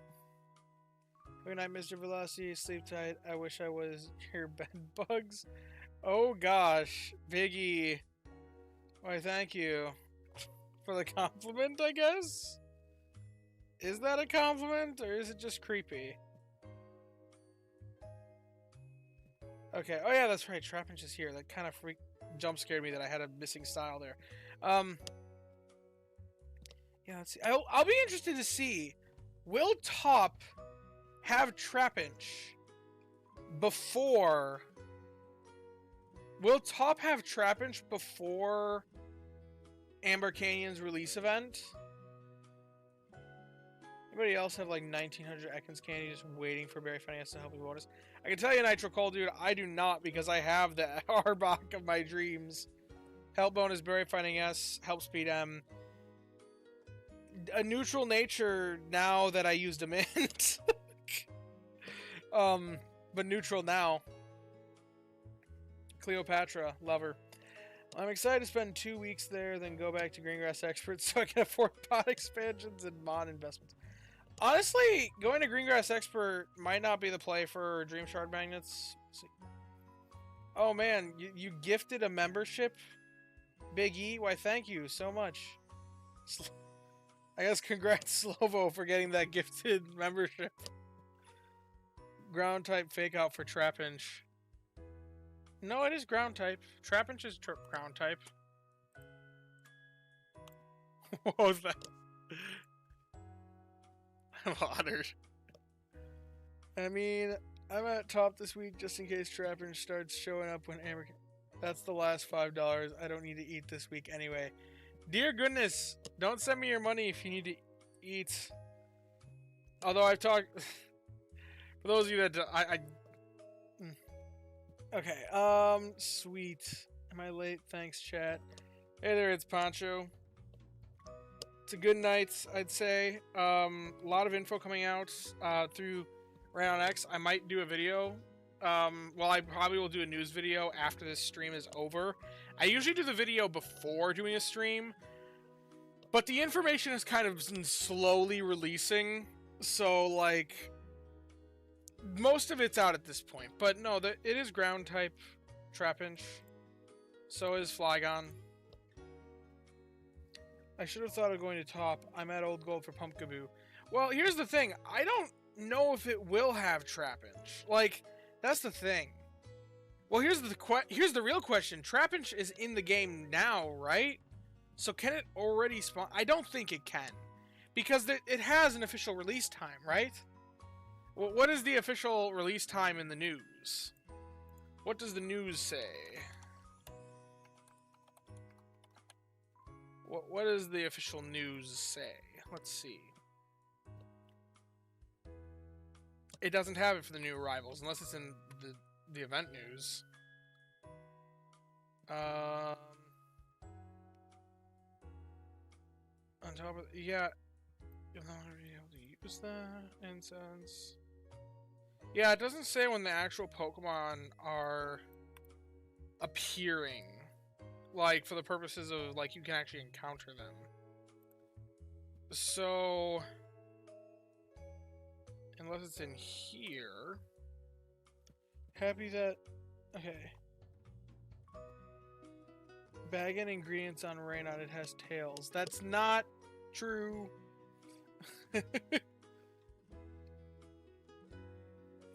Good night, Mr. Velocity. Sleep tight. I wish I was your bed bugs. Oh gosh, Biggie. Why, thank you for the compliment, I guess? Is that a compliment, or is it just creepy? Okay, oh yeah, that's right, Trapinch is here. That kind of jump scared me that I had a missing style there. Yeah, let's see. I'll be interested to see, will Top have Trapinch before... Will Top have Trapinch before Amber Canyon's release event? Anybody else have like 1900 Ekans candy just waiting for Berry Finance to help me bonus? I can tell you, Nitro Cold, dude, I do not, because I have the Arbok of my dreams. Help bonus, Berry Fighting S, Help Speed M. A neutral nature now that I used a mint. But neutral now. Cleopatra, lover. I'm excited to spend 2 weeks there, then go back to Greengrass Experts so I can afford pod expansions and mod investments. Honestly, going to Greengrass Expert might not be the play for Dream Shard Magnets. Oh man, you gifted a membership? Big E? Why, thank you so much. I guess congrats, Slovo, for getting that gifted membership. Ground type fake out for Trapinch. No, it is ground type. Trapinch is ground type. What was that? I'm honored. I mean, I'm at Top this week just in case Trapinch starts showing up when Amber... That's the last $5. I don't need to eat this week anyway. Dear goodness, don't send me your money if you need to eat. Although I've talked... For those of you that... Okay, sweet. Am I late? Thanks, chat. Hey there, it's Poncho. It's a good night, I'd say. A lot of info coming out through Rain on X. I might do a video. Well, I probably will do a news video after this stream is over. I usually do the video before doing a stream, but the information is kind of slowly releasing, so, like, most of it's out at this point. But no, it is ground type Trapinch. So is Flygon. I should have thought of going to top. I'm at old gold for Pumpkaboo. Well, here's the thing. I don't know if it will have Trapinch. Like, that's the thing. Well, here's the real question. Trapinch is in the game now, right? So can it already spawn? I don't think it can. Because it has an official release time, right? Well, what is the official release time in the news? What does the news say? What does the official news say? Let's see. It doesn't have it for the new arrivals, unless it's in the event news. On top of... Yeah. You'll not be able to use that. Incense. Yeah, it doesn't say when the actual Pokemon are appearing. Like, for the purposes of, like, you can actually encounter them. So... Unless it's in here... Happy that... Okay. Bag and ingredients on Raynon, it has tails. That's not true.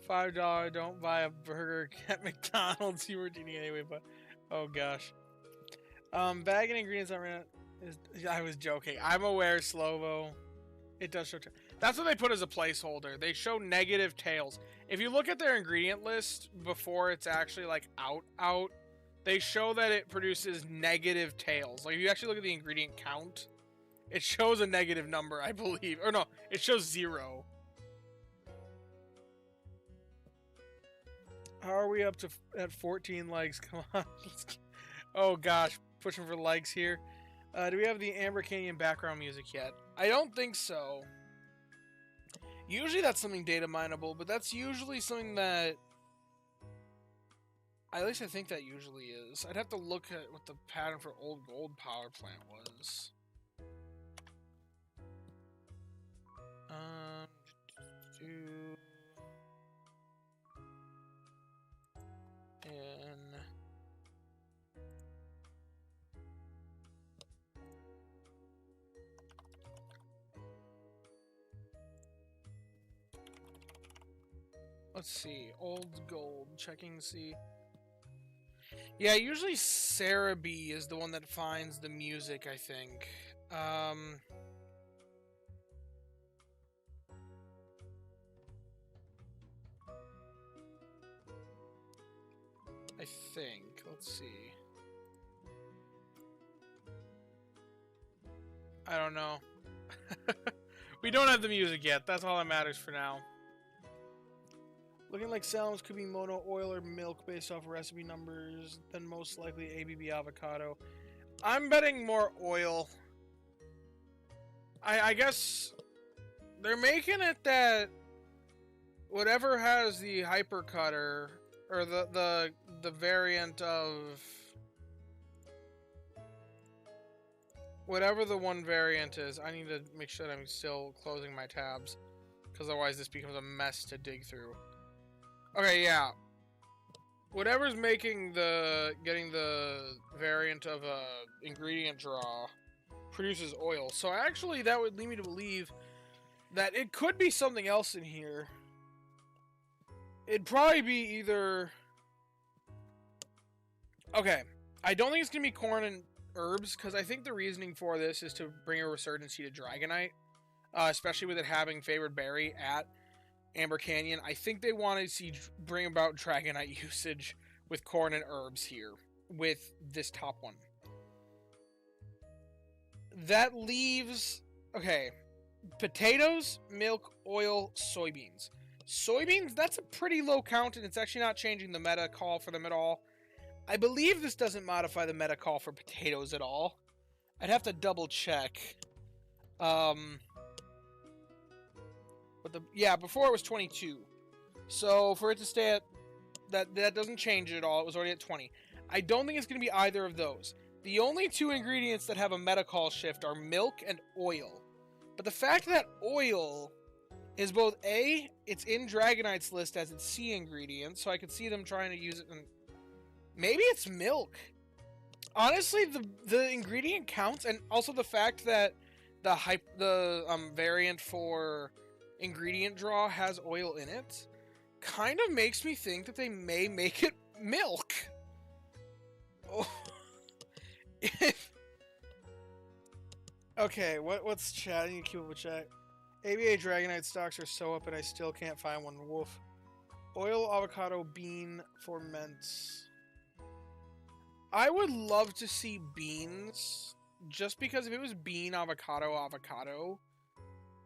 $5, don't buy a burger at McDonald's. You were eating anyway, but... Oh, gosh. Bag and ingredients on Raynon is... I was joking. I'm aware, Slovo. It does show... That's what they put as a placeholder. They show negative tails. If you look at their ingredient list before it's actually, like, out, they show that it produces negative tails. Like, if you actually look at the ingredient count, it shows a negative number, I believe. Or no, it shows 0. How are we up to at 14 likes? Come on. Oh, gosh. Pushing for likes here. Do we have the Amber Canyon background music yet? I don't think so. Usually that's something data mineable, but that's usually something that... At least I think that usually is. I'd have to look at what the pattern for Old Gold Power Plant was. Let's see. Old Gold. Checking to see. Yeah, usually Cerebi is the one that finds the music, I think. I think. Let's see. I don't know. We don't have the music yet. That's all that matters for now. Looking like Salam's could be mono oil or milk based off recipe numbers, then most likely ABB avocado. I'm betting more oil. I guess they're making it that whatever has the hyper cutter or the variant of whatever the one variant is. I need to make sure that I'm still closing my tabs, because otherwise this becomes a mess to dig through. Okay, yeah. Whatever's making getting the variant of a ingredient draw produces oil. So actually that would lead me to believe that it could be something else in here. It'd probably be either... Okay, I don't think it's going to be corn and herbs, because I think the reasoning for this is to bring a resurgency to Dragonite, especially with it having favored berry at Amber Canyon. I think they wanted to bring about Dragonite usage with corn and herbs here, with this top one. That leaves... Okay. Potatoes, milk, oil, soybeans. Soybeans, that's a pretty low count, and it's actually not changing the meta call for them at all. I believe this doesn't modify the meta call for potatoes at all. I'd have to double check. But before it was 22. So for it to stay at that doesn't change it at all. It was already at 20. I don't think it's going to be either of those. The only two ingredients that have a meta call shift are milk and oil. But the fact that oil is both A, it's in Dragonite's list as its C ingredient, so I could see them trying to use it, and maybe it's milk. Honestly, the ingredient counts, and also the fact that the variant for ingredient draw has oil in it kind of makes me think that they may make it milk. Oh. Okay, what's chat? I need to keep up with chat. ABA Dragonite stocks are so up and I still can't find one. Wolf. Oil, avocado, bean, ferments. I would love to see beans, just because if it was bean, avocado,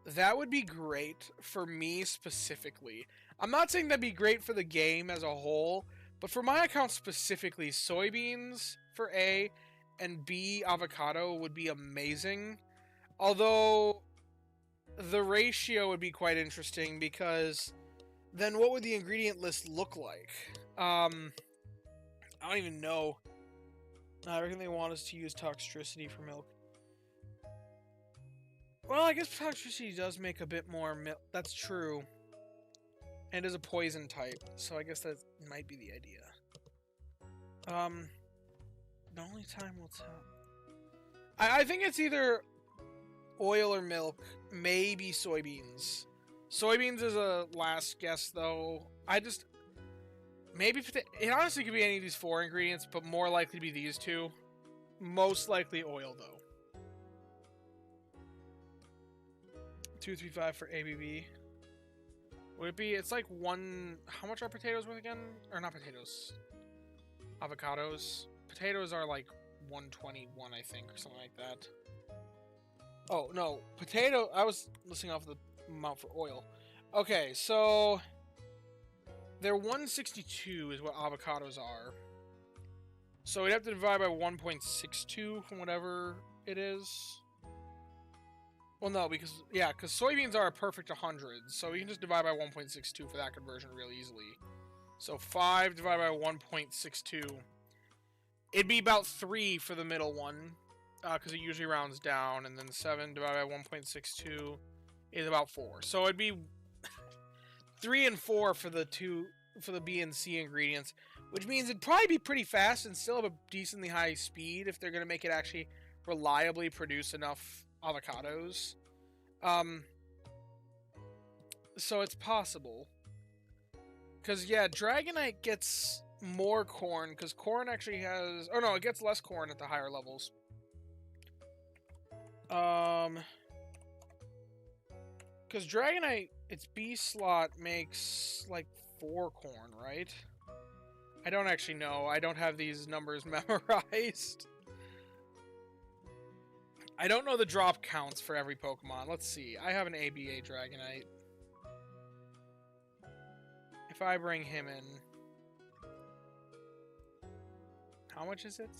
that would be great for me specifically. I'm not saying that'd be great for the game as a whole, but for my account specifically, soybeans for A and B, avocado would be amazing. Although the ratio would be quite interesting, because then what would the ingredient list look like? I don't even know. I reckon they want us to use toxicity for milk. Well, I guess toxicity does make a bit more milk. That's true. And it is a poison type, so I guess that might be the idea. The only time will tell. I think it's either oil or milk, maybe soybeans. Soybeans is a last guess, though. Maybe it honestly could be any of these four ingredients, but more likely to be these two. Most likely oil, though. 235 for ABB. Would it be? It's like one. How much are potatoes worth again? Or not potatoes? Avocados. Potatoes are like 121, I think, or something like that. Oh no, potato. I was listening off the amount for oil. Okay, so they're 162 is what avocados are. So we'd have to divide by 1.62 from whatever it is. Well, no, because soybeans are a perfect 100, so you can just divide by 1.62 for that conversion real easily. So 5 divided by 1.62. It'd be about 3 for the middle one, because it usually rounds down, and then 7 divided by 1.62 is about 4. So it'd be 3 and 4 for the B and C ingredients, which means it'd probably be pretty fast and still have a decently high speed if they're going to make it actually reliably produce enough avocados. So it's possible. Because, yeah, Dragonite gets more corn, because corn actually has... Oh, no, it gets less corn at the higher levels. Because Dragonite, its B slot makes, like, 4 corn, right? I don't actually know. I don't have these numbers memorized. I don't know the drop counts for every Pokemon. Let's see. I have an ABA Dragonite. If I bring him in... How much is it?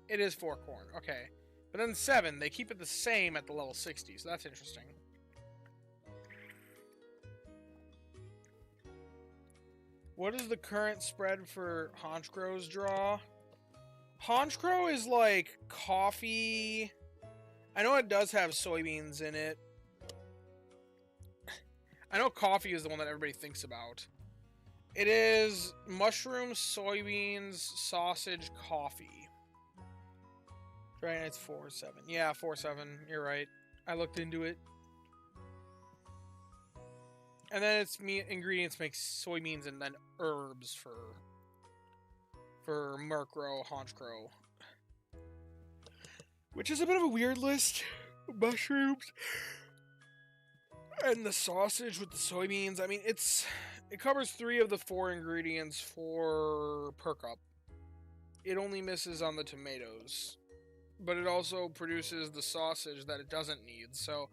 It is 4 corn. Okay. But then 7, they keep it the same at the level 60, so that's interesting. What is the current spread for Honchkro's draw? Honchkrow is like coffee... I know it does have soybeans in it. I know coffee is the one that everybody thinks about. It is mushrooms, soybeans, sausage, coffee. Dragonite's 4-7. Yeah, 4-7. You're right. I looked into it. And then its ingredients make soybeans and then herbs for Murkrow, Honchkrow. Which is a bit of a weird list. Mushrooms. And the sausage with the soybeans. I mean, it covers 3 of the 4 ingredients for Perk Up. It only misses on the tomatoes. But it also produces the sausage that it doesn't need. So,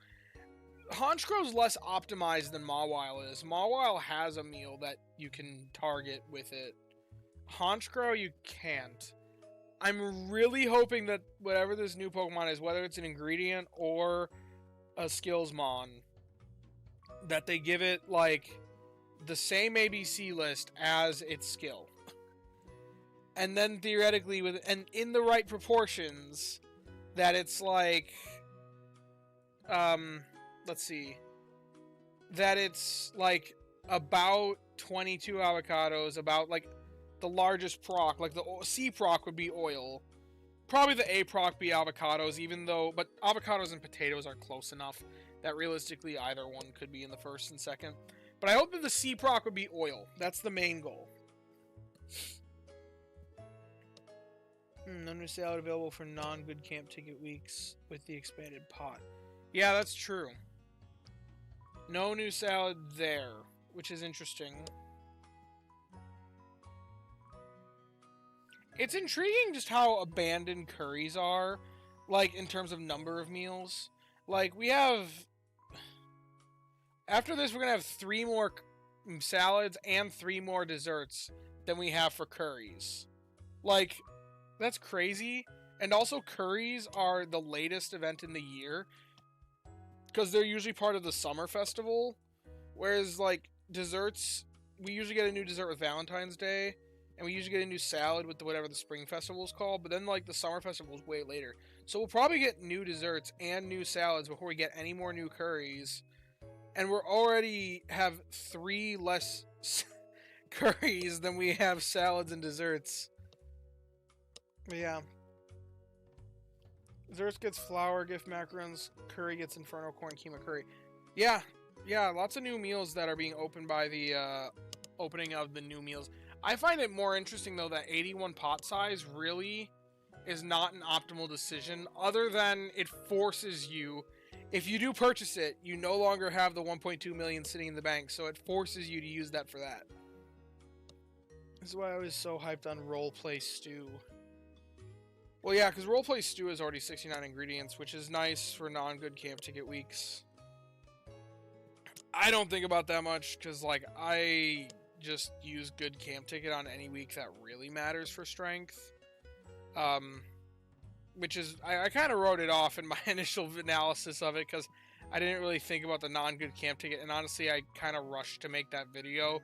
Honchkro's less optimized than Mawile is. Mawile has a meal that you can target with it. Honchkrow, you can't. I'm really hoping that whatever this new Pokemon is, whether it's an ingredient or a skills mon, that they give it, like, the same ABC list as its skill. And then theoretically, and in the right proportions, that it's like, let's see, that it's like about 22 avocados, about like the largest proc, like the C proc would be oil, probably the A proc be avocados, even though, but avocados and potatoes are close enough that realistically either one could be in the first and second. But I hope that the C proc would be oil. That's the main goal. No new salad available for non-good camp ticket weeks with the expanded pot. Yeah, that's true. No new salad there, which is interesting. It's intriguing just how abandoned curries are, like, in terms of number of meals. Like, we have... After this, we're going to have 3 more salads and 3 more desserts than we have for curries. Like... That's crazy. And also, curries are the latest event in the year, because they're usually part of the summer festival. Whereas, like, desserts, we usually get a new dessert with Valentine's Day, and we usually get a new salad with whatever the spring festival is called, but then, like, the summer festival is way later. So we'll probably get new desserts and new salads before we get any more new curries. And we're already have 3 less curries than we have salads and desserts. But yeah. Zerus gets flour, gift macarons, curry gets Inferno Corn, Keema curry. Yeah, lots of new meals that are being opened by the opening of the new meals. I find it more interesting, though, that 81 pot size really is not an optimal decision, other than it forces you, if you do purchase it, you no longer have the 1.2 million sitting in the bank, so it forces you to use that for that. This is why I was so hyped on Roleplay Stew. Well, yeah, because Roleplay Stew is already 69 ingredients, which is nice for non-good camp ticket weeks. I don't think about that much, because, like, I just use good camp ticket on any week that really matters for strength. Which is, I kind of wrote it off in my initial analysis of it, because I didn't really think about the non-good camp ticket, and honestly, I kind of rushed to make that video.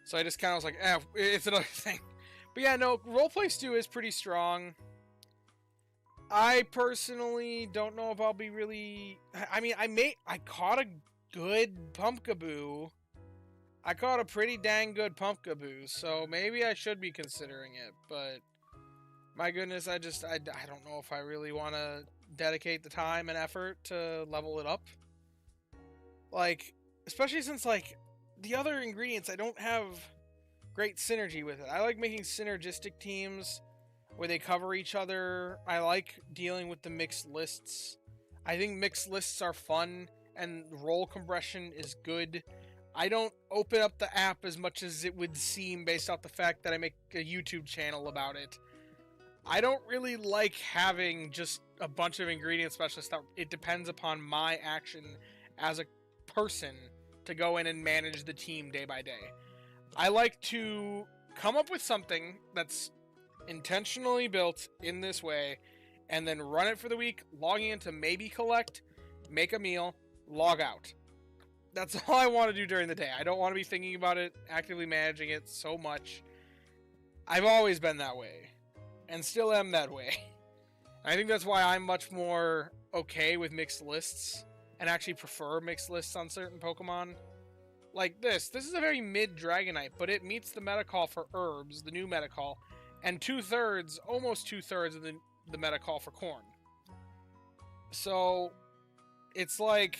So I just kind of was like, it's another thing. But yeah, no, Roleplay Stew is pretty strong. I personally don't know if I'll be really... I mean, I caught a good Pumpkaboo. I caught a pretty dang good Pumpkaboo, so maybe I should be considering it, but... My goodness, I don't know if I really want to dedicate the time and effort to level it up. Like, especially since, like, the other ingredients, I don't have great synergy with it. I like making synergistic teams where they cover each other. I like dealing with the mixed lists. I think mixed lists are fun, and role compression is good. I don't open up the app as much as it would seem based off the fact that I make a YouTube channel about it. I don't really like having just a bunch of ingredient specialists. It depends upon my action as a person to go in and manage the team day by day. I like to come up with something that's intentionally built in this way, and then run it for the week, logging in to maybe collect, make a meal, log out. That's all I want to do during the day. I don't want to be thinking about it, actively managing it so much. I've always been that way, and still am that way. I think that's why I'm much more okay with mixed lists, and actually prefer mixed lists on certain Pokemon. Like this. This is a very mid Dragonite, but it meets the meta call for herbs, the new meta call, and almost two-thirds of the meta call for corn. So, it's like,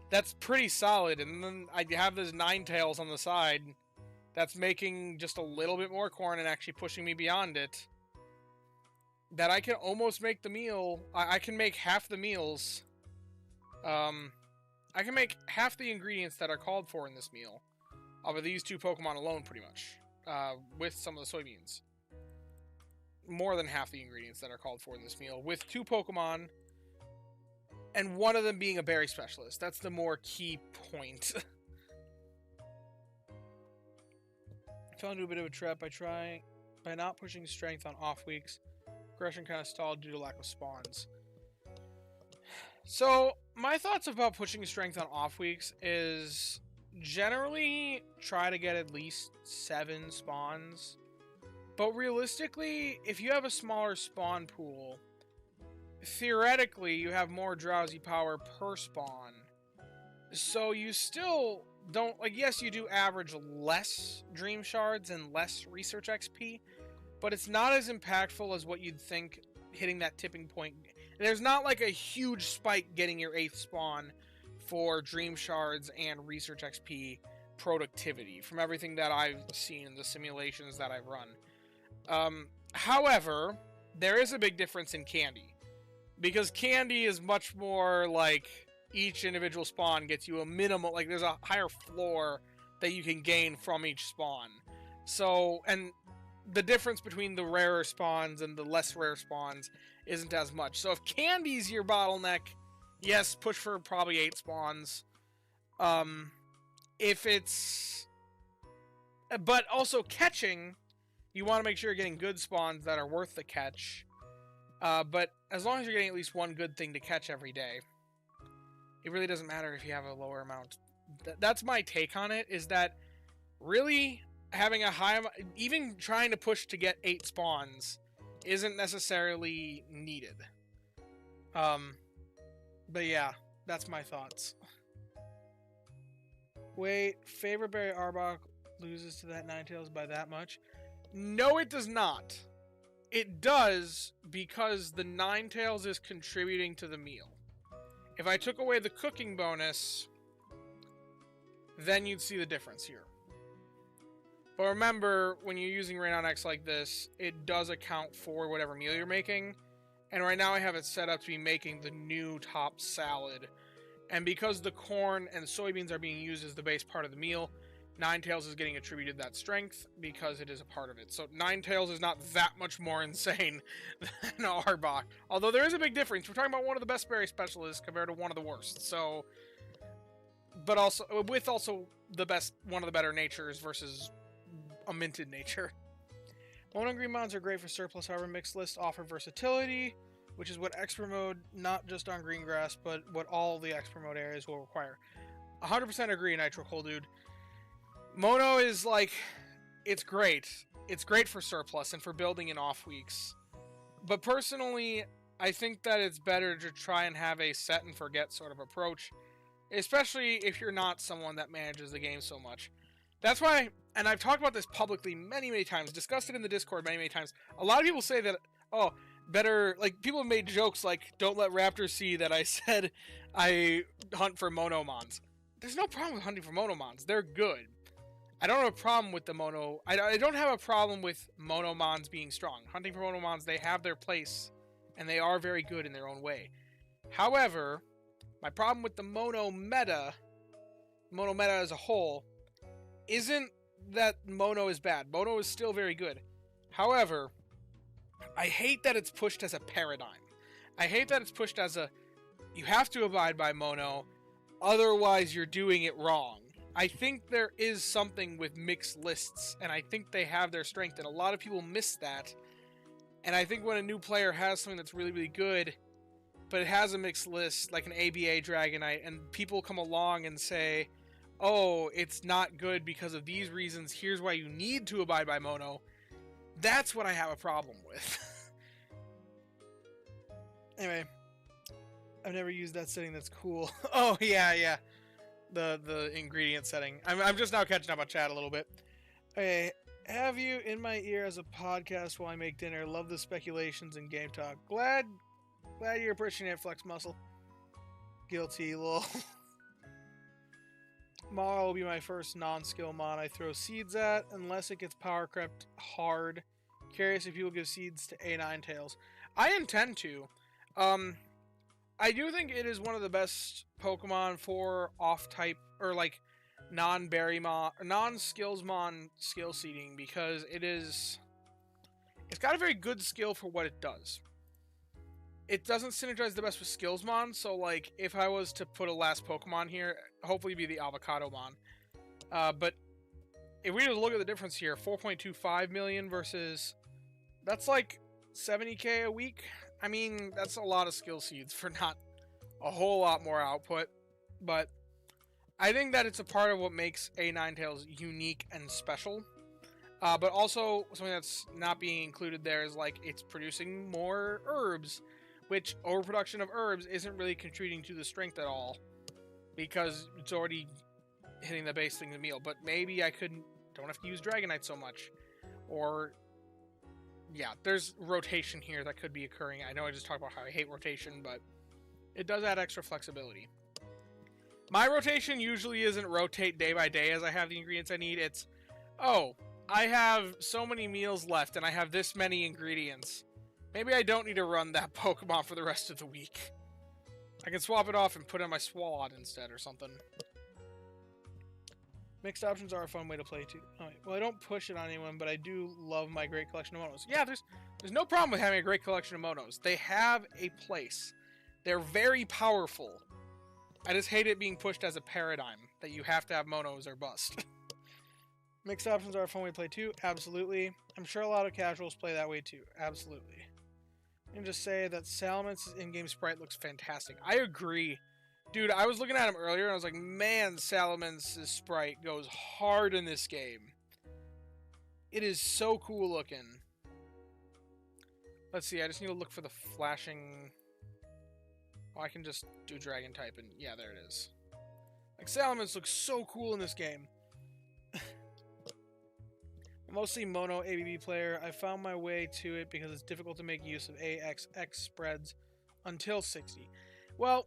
that's pretty solid, and then I have this Ninetales on the side that's making just a little bit more corn and actually pushing me beyond it, that I can almost make the meal. I can make half the meals. I can make half the ingredients that are called for in this meal of these 2 Pokemon alone, pretty much. With some of the soybeans. More than half the ingredients that are called for in this meal. With 2 Pokemon, and one of them being a berry specialist. That's the more key point. I fell into a bit of a trap by not pushing strength on off weeks. Aggression kind of stalled due to lack of spawns. So, my thoughts about pushing strength on off weeks is generally try to get at least 7 spawns. But realistically, if you have a smaller spawn pool, theoretically you have more drowsy power per spawn. So you still don't, like, yes, you do average less dream shards and less research XP, but it's not as impactful as what you'd think hitting that tipping point. There's not like a huge spike getting your 8th spawn for dream shards and research XP productivity from everything that I've seen in the simulations that I've run. However, there is a big difference in candy, because candy is much more like each individual spawn gets you a minimal, like there's a higher floor that you can gain from each spawn. So, and the difference between the rarer spawns and the less rare spawns isn't as much. So if candy's your bottleneck, yes, push for probably 8 spawns. If it's... But also catching, you want to make sure you're getting good spawns that are worth the catch. But as long as you're getting at least one good thing to catch every day, it really doesn't matter if you have a lower amount. That's my take on it, is that really having a high amount, even trying to push to get 8 spawns, isn't necessarily needed. But yeah, that's my thoughts. Wait, favorite berry Arbok loses to that Ninetales by that much? No, it does not. It does because the Ninetales is contributing to the meal. If I took away the cooking bonus, then you'd see the difference here. But remember, when you're using Rain on X like this, it does account for whatever meal you're making. And right now I have it set up to be making the new top salad. And because the corn and soybeans are being used as the base part of the meal, Ninetales is getting attributed that strength because it is a part of it. So Ninetales is not that much more insane than Arbok. Although there is a big difference. We're talking about one of the best berry specialists compared to one of the worst. So, but also, with also the best, one of the better natures versus a minted nature. Mono and green mons are great for surplus, however mixed lists offer versatility, which is what expert mode, not just on green grass, but what all the expert mode areas will require. 100% agree, Nitro Cold Dude. Mono is like, it's great. It's great for surplus and for building in off weeks. But personally, I think that it's better to try and have a set and forget sort of approach, especially if you're not someone that manages the game so much. That's why, and I've talked about this publicly many, many times, discussed it in the Discord many, many times. A lot of people say that, oh, better, like, people have made jokes like, don't let Raptors see that I said I hunt for monomons. There's no problem with hunting for monomons. They're good. I don't have a problem with the mono... I don't have a problem with monomons being strong. Hunting for monomons, they have their place, and they are very good in their own way. However, my problem with the mono meta as a whole, isn't that mono is bad. Mono is still very good. However, I hate that it's pushed as a paradigm. I hate that it's pushed as a, you have to abide by mono, otherwise you're doing it wrong. I think there is something with mixed lists, and I think they have their strength, and a lot of people miss that. And I think when a new player has something that's really, really good, but it has a mixed list, like an ABA Dragonite, and people come along and say, oh, it's not good because of these reasons, here's why you need to abide by mono, that's what I have a problem with. Anyway, I've never used that setting, that's cool. Oh, yeah. The ingredient setting. I'm just now catching up on chat a little bit. Okay, have you in my ear as a podcast while I make dinner. Love the speculations and game talk. Glad you're appreciating it, Flex Muscle. Guilty, lol. Mara will be my first non-skill mod I throw seeds at, unless it gets power crept hard. Curious if people give seeds to A9 tails. I intend to. I do think it is one of the best Pokemon for off-type, or like non-berry mon, non-skills mon skill seeding, because it's got a very good skill for what it does. it doesn't synergize the best with Skillsmon. So like, if I was to put a last Pokemon here, hopefully it'd be the Avocadomon. But if we just look at the difference here, 4.25 million versus that's like 70k a week. I mean, that's a lot of skill seeds for not a whole lot more output, but I think that it's a part of what makes A Ninetales unique and special. But also, something that's not being included there is like it's producing more herbs, which overproduction of herbs isn't really contributing to the strength at all because it's already hitting the base thing of the meal. But maybe I don't have to use Dragonite so much, or yeah, there's rotation here that could be occurring. I know I just talked about how I hate rotation, but it does add extra flexibility. My rotation usually isn't rotate day by day as I have the ingredients I need. It's, oh, I have so many meals left and I have this many ingredients. Maybe I don't need to run that Pokemon for the rest of the week. I can swap it off and put in my Swalot instead or something. Mixed options are a fun way to play too. Oh, well, I don't push it on anyone, but I do love my great collection of Monos. Yeah, there's no problem with having a great collection of Monos. They have a place. They're very powerful. I just hate it being pushed as a paradigm that you have to have Monos or bust. Mixed options are a fun way to play too. Absolutely. I'm sure a lot of casuals play that way too. Absolutely. I can just say that Salamance's in-game sprite looks fantastic. I agree. Dude, I was looking at him earlier and I was like, man, Salamance's sprite goes hard in this game. It is so cool looking. Let's see, I just need to look for the flashing... Oh, I can just do Dragon type and yeah, there it is. Like, Salamence looks so cool in this game. Mostly mono ABB player. I found my way to it because it's difficult to make use of AXX spreads until 60. Well,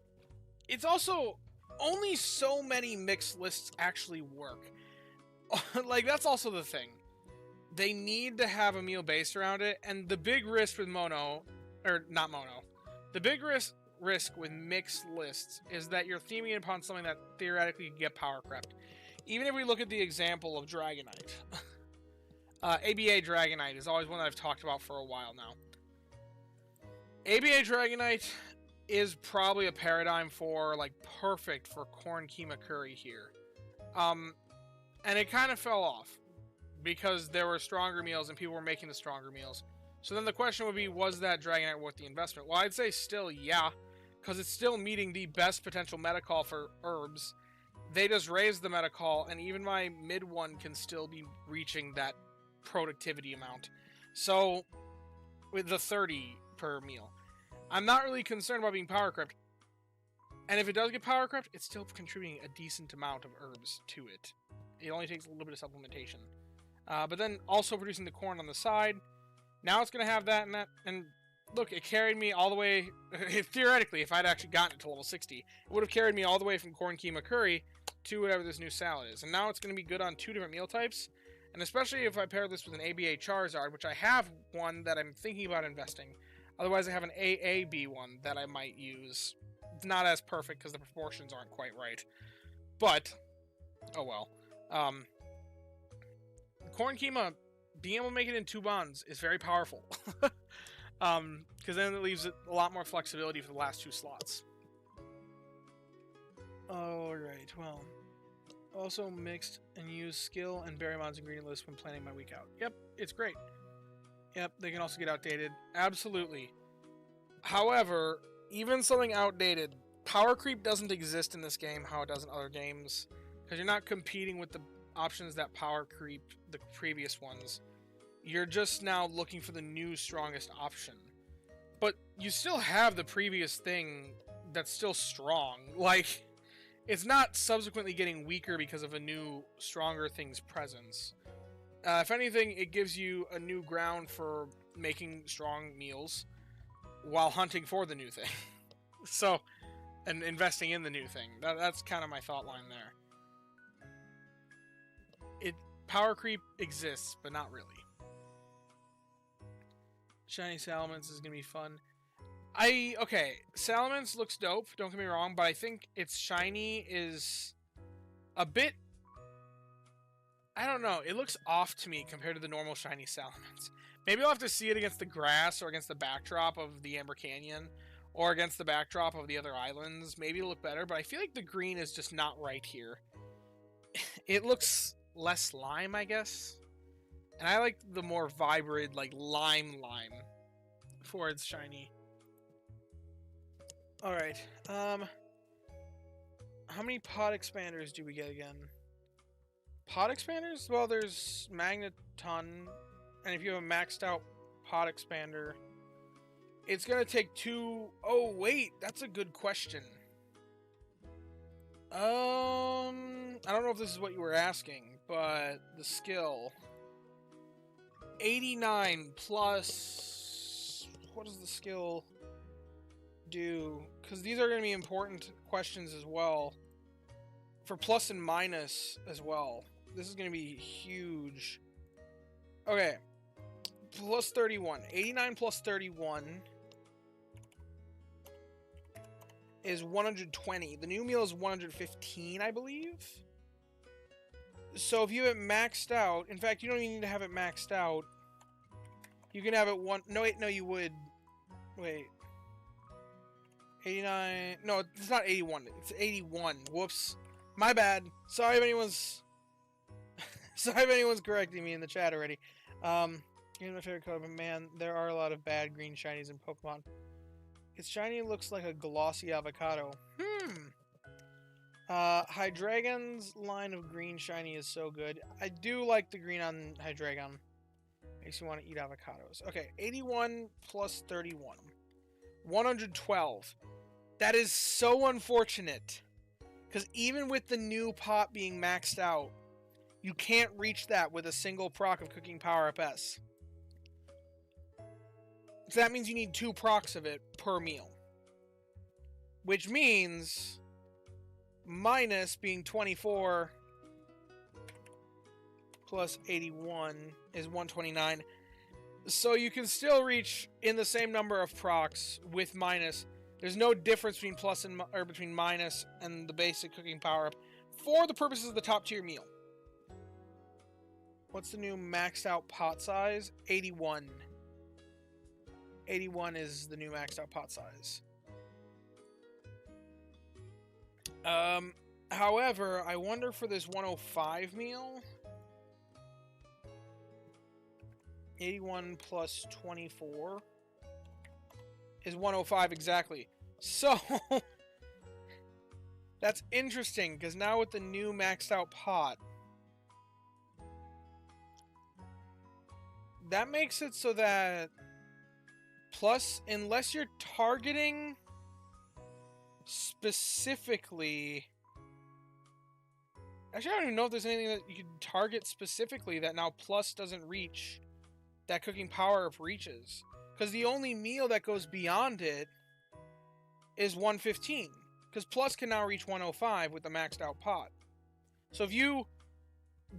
it's also only so many mixed lists actually work. Like, that's also the thing. They need to have a meal based around it, and the big risk with mono, or not mono, the big risk with mixed lists is that you're theming upon something that theoretically could get power crept. Even if we look at the example of Dragonite. ABA Dragonite is always one that I've talked about for a while now. ABA Dragonite is probably a paradigm for, like, perfect for Corn Kimakuri here. And it kind of fell off because there were stronger meals and people were making the stronger meals. So then the question would be, was that Dragonite worth the investment? Well, I'd say still, yeah, because it's still meeting the best potential meta call for herbs. They just raised the meta call, and even my mid one can still be reaching that productivity amount. So, with the 30 per meal, I'm not really concerned about being power crept. And if it does get power crept, it's still contributing a decent amount of herbs to it. It only takes a little bit of supplementation. But then also producing the corn on the side. Now it's going to have that and that. And look, it carried me all the way... theoretically, if I'd actually gotten it to level 60, it would have carried me all the way from Corn Kimakuri to whatever this new salad is. And now it's going to be good on 2 different meal types. And especially if I pair this with an ABA Charizard, which I have one that I'm thinking about investing. Otherwise, I have an AAB one that I might use. It's not as perfect because the proportions aren't quite right. But, oh well. Corn Kima, being able to make it in 2 bonds is very powerful. Because then it leaves it a lot more flexibility for the last 2 slots. Alright, well. Also mixed and used skill and Berrymon's ingredient list when planning my week out. Yep, it's great. Yep, they can also get outdated. Absolutely. However, even something outdated, power creep doesn't exist in this game how it does in other games. Because you're not competing with the options that power creep the previous ones. You're just now looking for the new strongest option. But you still have the previous thing that's still strong. Like, it's not subsequently getting weaker because of a new, stronger thing's presence. If anything, it gives you a new ground for making strong meals while hunting for the new thing. So, and investing in the new thing. That's kind of my thought line there. Power creep exists, but not really. Shiny Salamence is going to be fun. Okay, Salamence looks dope, don't get me wrong, but I think its shiny is a bit... I don't know, it looks off to me compared to the normal shiny Salamence. Maybe I'll have to see it against the grass or against the backdrop of the Amber Canyon, or against the backdrop of the other islands, maybe it'll look better, but I feel like the green is just not right here. It looks less lime, I guess. And I like the more vibrant, like, lime for its shiny. Alright, how many pod expanders do we get again? Pod expanders? Well, there's Magneton, and if you have a maxed out pod expander, it's gonna take 2... Oh, wait, that's a good question. I don't know if this is what you were asking, but the skill... 89 plus... What does the skill do? Because these are going to be important questions as well. For plus and minus as well. This is going to be huge. Okay. Plus 31. 89 plus 31 is 120. The new meal is 115, I believe. So if you have it maxed out, in fact, you don't even need to have it maxed out. You can have it one... No, wait, no, you would... Wait. 89... No, it's not 81. It's 81. Whoops. My bad. Sorry if anyone's... Sorry if anyone's correcting me in the chat already. Here's my favorite color, but man, there are a lot of bad green shinies in Pokemon. Its shiny looks like a glossy avocado. Hydreigon's line of green shiny is so good. I do like the green on Hydreigon. Makes you want to eat avocados. Okay, 81 plus 31. 112. That is so unfortunate. Because even with the new pot being maxed out, you can't reach that with a single proc of Cooking Power Up S. So that means you need 2 procs of it per meal. Which means... minus being 24 plus 81 is 129. So you can still reach in the same number of procs with minus. There's no difference between plus and or between minus and the basic cooking power up for the purposes of the top tier meal. What's the new maxed out pot size? 81. 81 is the new maxed out pot size. However, I wonder for this 105 meal. 81 plus 24 is 105 exactly. So, that's interesting, because now with the new maxed out pot, that makes it so that plus, unless you're targeting specifically... Actually, I don't even know if there's anything that you could target specifically that now plus doesn't reach, that cooking power-up reaches. Because the only meal that goes beyond it is 115. Because plus can now reach 105 with the maxed out pot. So if you...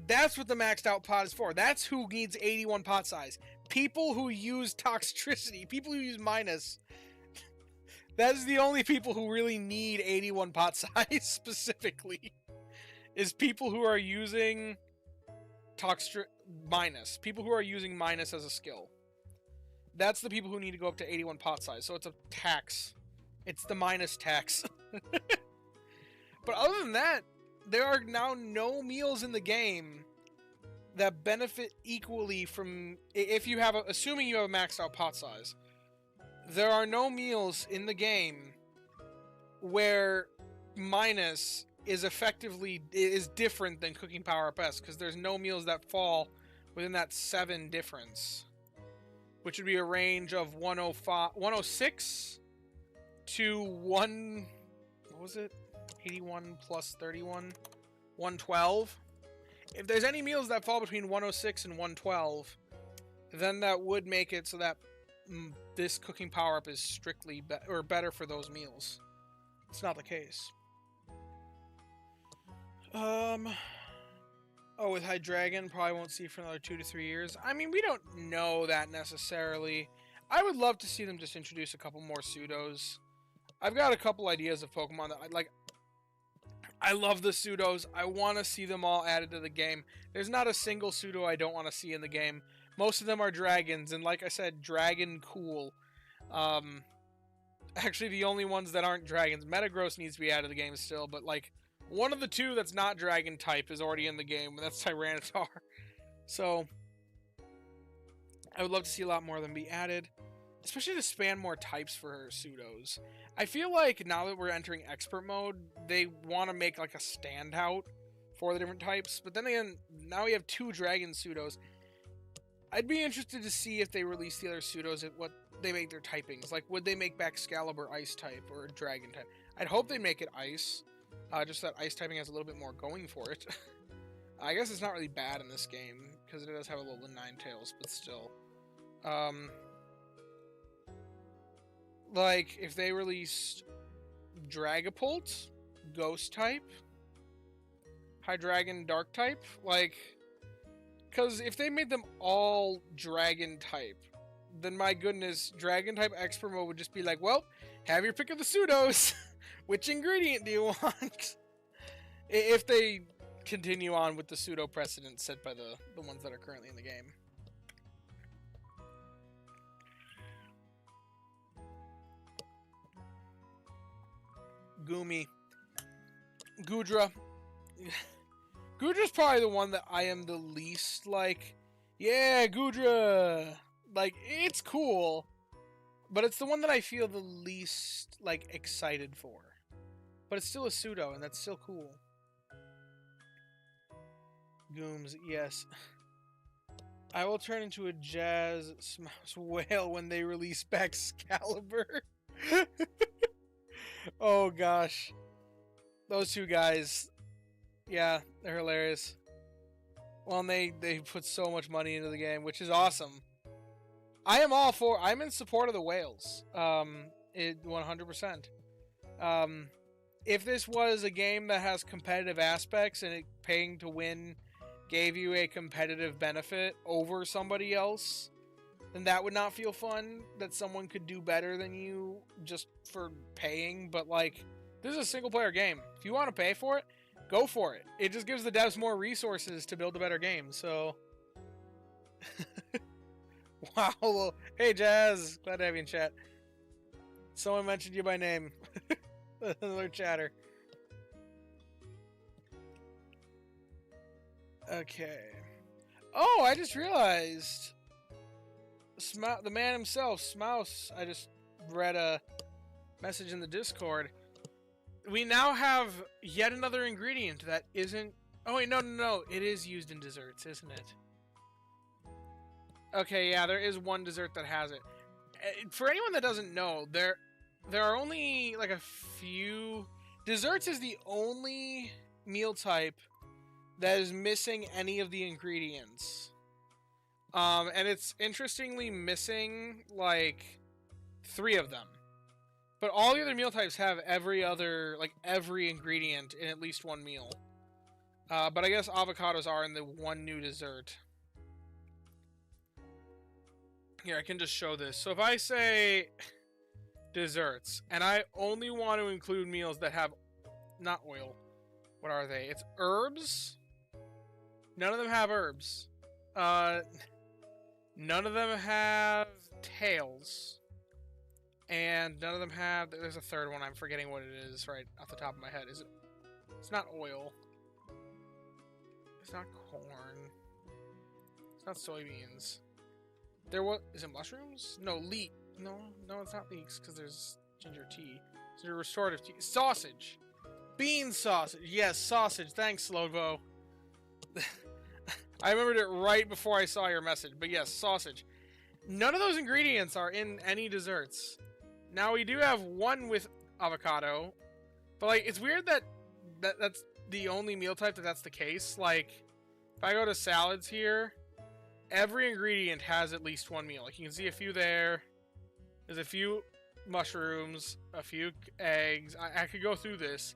That's what the maxed out pot is for. That's who needs 81 pot size. People who use toxicity. People who use minus. That is the only people who really need 81 pot size specifically. Is people who are using minus. People who are using minus as a skill. That's the people who need to go up to 81 pot size. So it's a tax. It's the minus tax. But other than that, there are now no meals in the game that benefit equally from... If you have assuming you have a maxed out pot size. There are no meals in the game where minus is effectively different than Cooking Power Up S, because there's no meals that fall within that 7 difference, which would be a range of 106 to 1... What was it? 81 plus 31? 112? If there's any meals that fall between 106 and 112, then that would make it so that this cooking power-up is strictly better for those meals. It's not the case. Oh, with Hydreigon, probably won't see for another 2 to 3 years. I mean, we don't know that necessarily. I would love to see them just introduce a couple more pseudos. I've got a couple ideas of Pokemon that I'd like. I love the pseudos. I want to see them all added to the game. There's not a single pseudo I don't want to see in the game. Most of them are dragons, and like I said, dragon cool. Actually, the only ones that aren't dragons. Metagross needs to be out of the game still, but like one of the two that's not dragon type is already in the game, and that's Tyranitar. So I would love to see a lot more of them be added, especially to span more types for pseudos. I feel like now that we're entering expert mode, they want to make like a standout for the different types. But then again, now we have 2 dragon pseudos. I'd be interested to see if they release the other pseudos at what they make their typings. Like, would they make Baxcalibur ice type or dragon type? I'd hope they make it ice. Just that ice typing has a little bit more going for it. I guess it's not really bad in this game because it does have a little Ninetales, but still. Like, if they released Dragapult, Ghost type, Hydreigon, Dark type, like, because if they made them all Dragon type, then my goodness, Dragon type Expert Mode would just be like, well, have your pick of the pseudos. Which ingredient do you want? If they continue on with the pseudo precedent set by the ones that are currently in the game. Goomy. Goodra. Goodra's probably the one that I am the least like, yeah, Goodra! Like, it's cool, but it's the one that I feel the least, like, excited for. But it's still a pseudo, and that's still cool. Gooms, yes. I will turn into a Jazz Smouse whale when they release Baxcalibur. Oh, gosh. Those 2 guys, yeah, they're hilarious. Well, and they put so much money into the game, which is awesome. I'm in support of the whales. 100%. If this was a game that has competitive aspects and paying to win gave you a competitive benefit over somebody else, then that would not feel fun, that someone could do better than you just for paying. But, like, this is a single-player game. If you want to pay for it, go for it. It just gives the devs more resources to build a better game, so... Wow. Hey, Jazz. Glad to have you in chat. Someone mentioned you by name. Another chatter. Okay. Oh, I just realized. The man himself, Smouse. I just read a message in the Discord. We now have yet another ingredient that isn't... Oh, wait, no. It is used in desserts, isn't it? Okay, yeah, there is one dessert that has it. For anyone that doesn't know, there are only like a few... Desserts is the only meal type that is missing any of the ingredients. And it's interestingly missing like 3 of them. But all the other meal types have every ingredient in at least one meal. But I guess avocados are in the one new dessert. Here, I can just show this. So if I say desserts, and I only want to include meals that have not oil. What are they? It's herbs. None of them have herbs. None of them have tails. And none of them have... There's a third one. I'm forgetting what it is right off the top of my head. Is it? It's not oil. It's not corn. It's not soybeans. Is it mushrooms? No, leek. No, it's not leeks because there's ginger tea. It's a restorative tea. Sausage. Bean sausage. Yes, sausage. Thanks, Slovo. I remembered it right before I saw your message. But yes, sausage. None of those ingredients are in any desserts. Now, we do have one with avocado. But, like, it's weird that's the only meal type that's the case. Like, if I go to salads here... Every ingredient has at least one meal. Like, you can see a few there. There's a few mushrooms, a few eggs. I could go through this.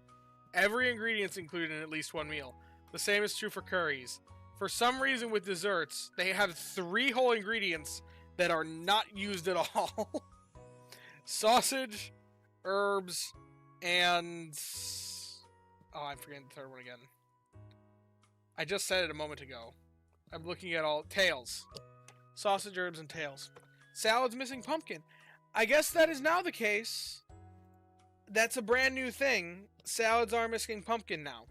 Every ingredient's included in at least one meal. The same is true for curries. For some reason with desserts, they have 3 whole ingredients that are not used at all. Sausage, herbs, and... Oh, I'm forgetting the third one again. I just said it a moment ago. I'm looking at all... Tails. Sausage, herbs, and tails. Salad's missing pumpkin. I guess that is now the case. That's a brand new thing. Salads are missing pumpkin now.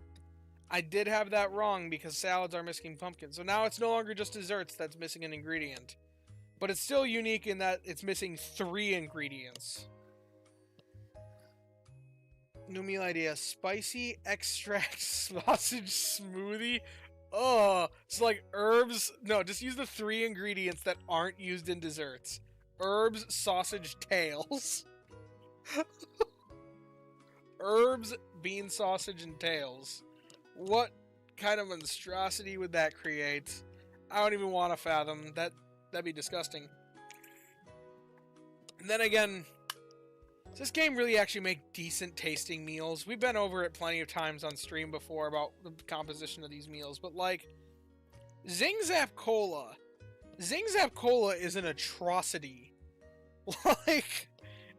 I did have that wrong because salads are missing pumpkin. So now it's no longer just desserts that's missing an ingredient. But it's still unique in that it's missing 3 ingredients. New meal idea. Spicy extract sausage smoothie. Oh, it's like herbs. No, just use the 3 ingredients that aren't used in desserts. Herbs, sausage, tails. Herbs, bean sausage, and tails. What kind of monstrosity would that create? I don't even want to fathom. That'd be disgusting. And then again, does this game really actually make decent tasting meals? We've been over it plenty of times on stream before about the composition of these meals, but like, Zing Zap Cola. Zing Zap Cola is an atrocity. Like,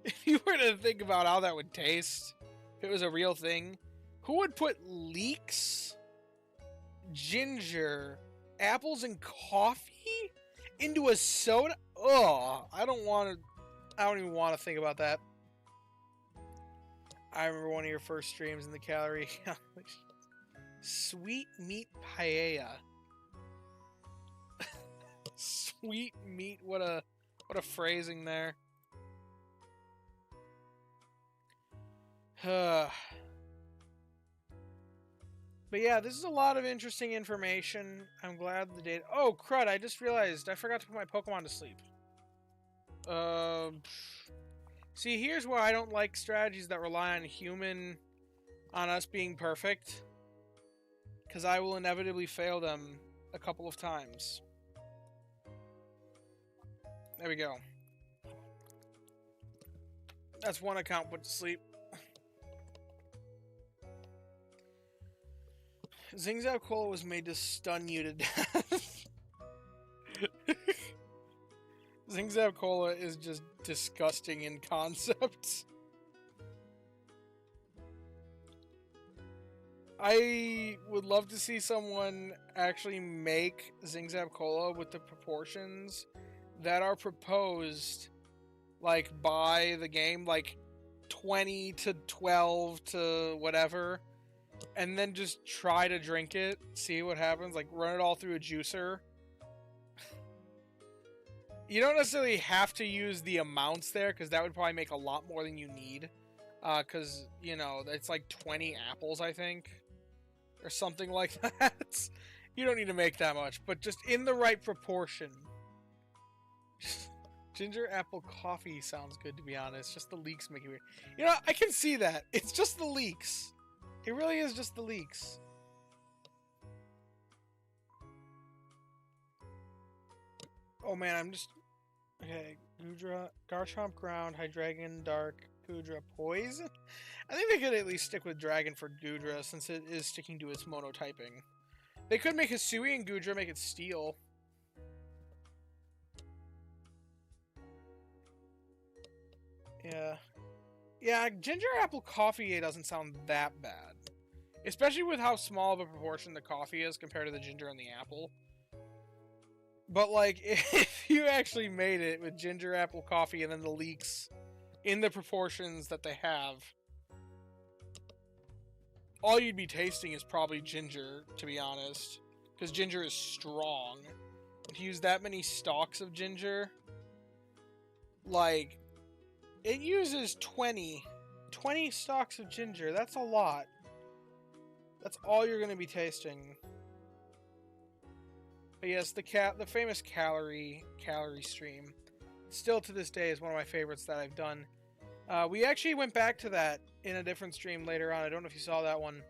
if you were to think about how that would taste, if it was a real thing, who would put leeks, ginger, apples, and coffee into a soda? Oh, I don't even want to think about that. I remember one of your first streams in the calorie. Sweet meat paella. Sweet meat, what a phrasing there. But yeah, this is a lot of interesting information. I'm glad the data... Oh, crud, I just realized I forgot to put my Pokemon to sleep. See, here's why I don't like strategies that rely on us being perfect. Because I will inevitably fail them a couple of times. There we go. That's one account put to sleep. Zing Zap Cola was made to stun you to death. Zing Zap Cola is just disgusting in concept. I would love to see someone actually make Zing Zap Cola with the proportions that are proposed, like, by the game, like 20 to 12 to whatever, and then just try to drink it, see what happens, like run it all through a juicer. You don't necessarily have to use the amounts there, because that would probably make a lot more than you need. Because, you know, it's like 20 apples, I think. Or something like that. You don't need to make that much, but just in the right proportion. Ginger apple coffee sounds good, to be honest. Just the leeks make it weird. You know, I can see that. It's just the leeks. It really is just the leeks. Oh man, I'm just... Okay, Goodra, Garchomp Ground, Hydreigon, Dark, Goodra, Poison? I think they could at least stick with Dragon for Goodra, since it is sticking to its monotyping. They could make Hisui and Goodra make it Steel. Yeah. Yeah, Ginger Apple Coffee doesn't sound that bad. Especially with how small of a proportion the coffee is compared to the ginger and the apple. But, like, if you actually made it with ginger apple coffee and then the leeks in the proportions that they have, all you'd be tasting is probably ginger, to be honest. Because ginger is strong. And to use that many stalks of ginger, like, it uses 20 stalks of ginger. That's a lot. That's all you're going to be tasting. But yes, the famous calorie stream, still to this day is one of my favorites that I've done. We actually went back to that in a different stream later on. I don't know if you saw that one.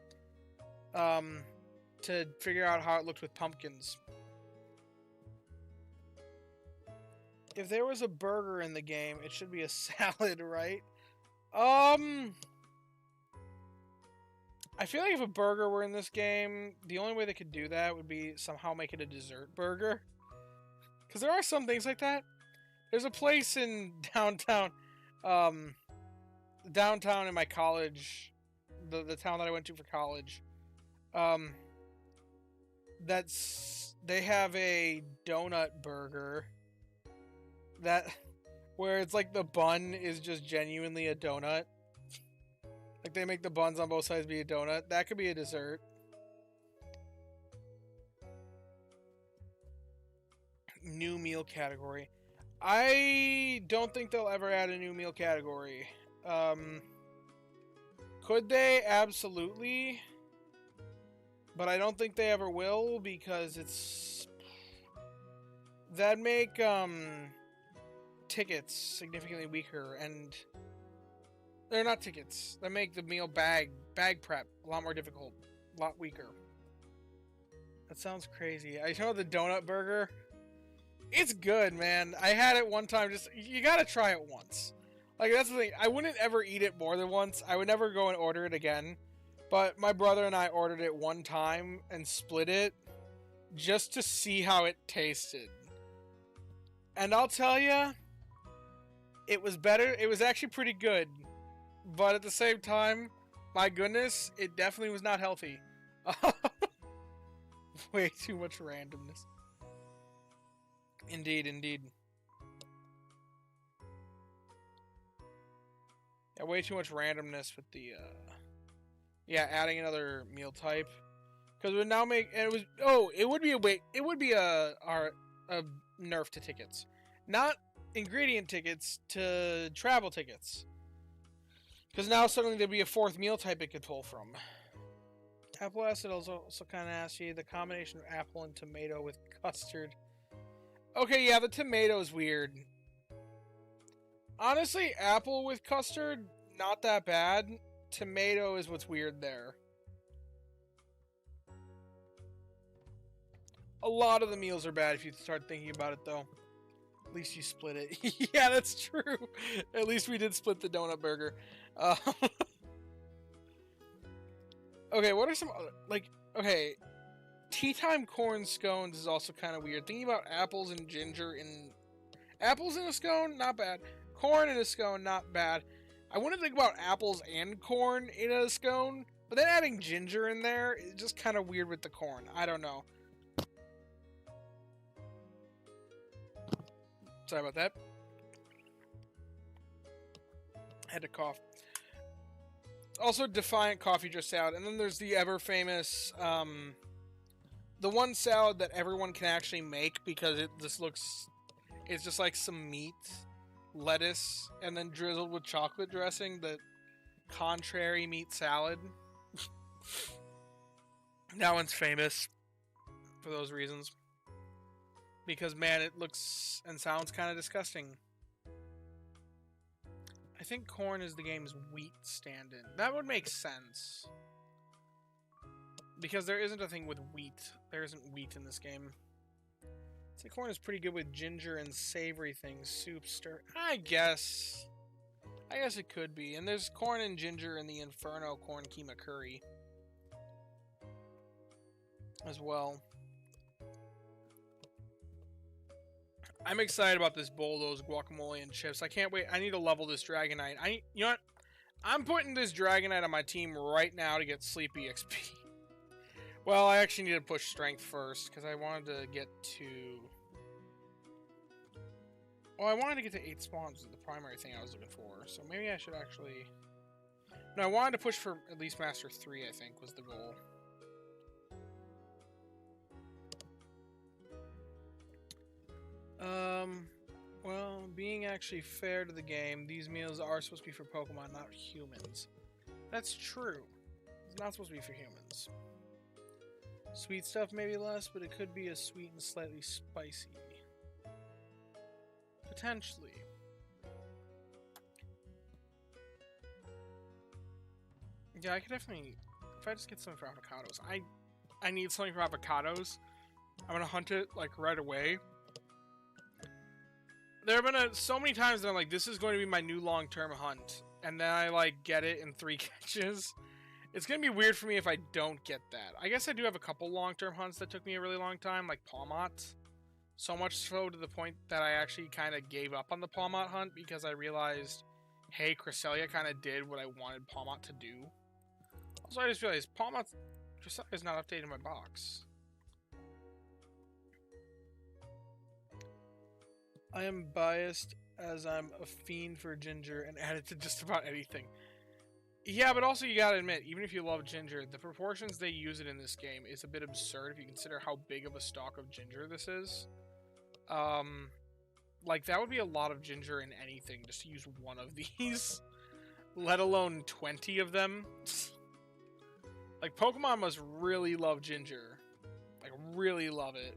To figure out how it looked with pumpkins. If there was a burger in the game, it should be a salad, right? I feel like if a burger were in this game, the only way they could do that would be somehow make it a dessert burger. Because there are some things like that. There's a place in downtown, downtown in my college, the town that I went to for college, they have a donut burger that where it's like the bun is just genuinely a donut. Like they make the buns on both sides be a donut. That could be a dessert. New meal category. I don't think they'll ever add a new meal category. Could they? Absolutely. But I don't think they ever will because it's... That'd make tickets significantly weaker, and they're not tickets. That make the meal bag prep a lot more difficult, a lot weaker. That sounds crazy. I know the donut burger. It's good, man. I had it one time. Just you gotta try it once. Like that's the thing. I wouldn't ever eat it more than once. I would never go and order it again. But my brother and I ordered it one time and split it just to see how it tasted. And I'll tell you, it was better. It was actually pretty good. But at the same time, my goodness, it definitely was not healthy. Way too much randomness. Indeed, indeed. Yeah, way too much randomness with the, yeah, adding another meal type. Because it would now make, and it was, oh, it would be a nerf to tickets. Not ingredient tickets to travel tickets. Because now suddenly there'd be a fourth meal type it could pull from. Apple acid also kind of nasty. The combination of apple and tomato with custard. Okay, yeah, the tomato's weird. Honestly, apple with custard, not that bad. Tomato is what's weird there. A lot of the meals are bad if you start thinking about it, though. At least you split it. Yeah, that's true. At least we did split the donut burger. Okay, what are some other... Like, okay... Tea time corn scones is also kind of weird. Thinking about apples and ginger in... Apples in a scone? Not bad. Corn in a scone? Not bad. I want to think about apples and corn in a scone, but then adding ginger in there is just kind of weird with the corn. I don't know. Sorry about that. I had to cough. Also, Defiant coffee just salad. And then there's the ever famous... the one salad that everyone can actually make because it just looks... It's just like some meat, lettuce, and then drizzled with chocolate dressing. The contrary meat salad. That one's famous for those reasons. Because, man, it looks and sounds kind of disgusting. I think corn is the game's wheat stand-in. That would make sense. Because there isn't a thing with wheat. There isn't wheat in this game. So corn is pretty good with ginger and savory things. Soup, stir... I guess it could be. And there's corn and ginger in the Inferno corn keema curry. As well. I'm excited about this bowl, those guacamole and chips. I can't wait. I need to level this Dragonite. You know what? I'm putting this Dragonite on my team right now to get Sleepy XP. Well, I actually need to push Strength first, because I wanted to get to... Well, I wanted to get to 8 spawns, was the primary thing I was looking for. So maybe I should actually... No, I wanted to push for at least Master 3, I think, was the goal. Well, being actually fair to the game, these meals are supposed to be for Pokemon, not humans. That's true. It's not supposed to be for humans. Sweet stuff maybe less, but it could be a sweet and slightly spicy. Potentially. Yeah, I could definitely... If I just get something for avocados. I need something for avocados. I'm gonna hunt it, like, right away. There have been so many times that I'm like, this is going to be my new long-term hunt. And then I, like, get it in 3 catches. It's going to be weird for me if I don't get that. I guess I do have a couple long-term hunts that took me a really long time, like Pawmot. So much so to the point that I actually kind of gave up on the Pawmot hunt because I realized, hey, Cresselia kind of did what I wanted Pawmot to do. Also, I just realized Cresselia is not updated in my box. I am biased as I'm a fiend for ginger and add it to just about anything. Yeah, but also you gotta admit, even if you love ginger, the proportions they use it in this game is a bit absurd if you consider how big of a stock of ginger this is. Like, that would be a lot of ginger in anything, just to use one of these. Let alone 20 of them. Like, Pokemon must really love ginger. Like, really love it.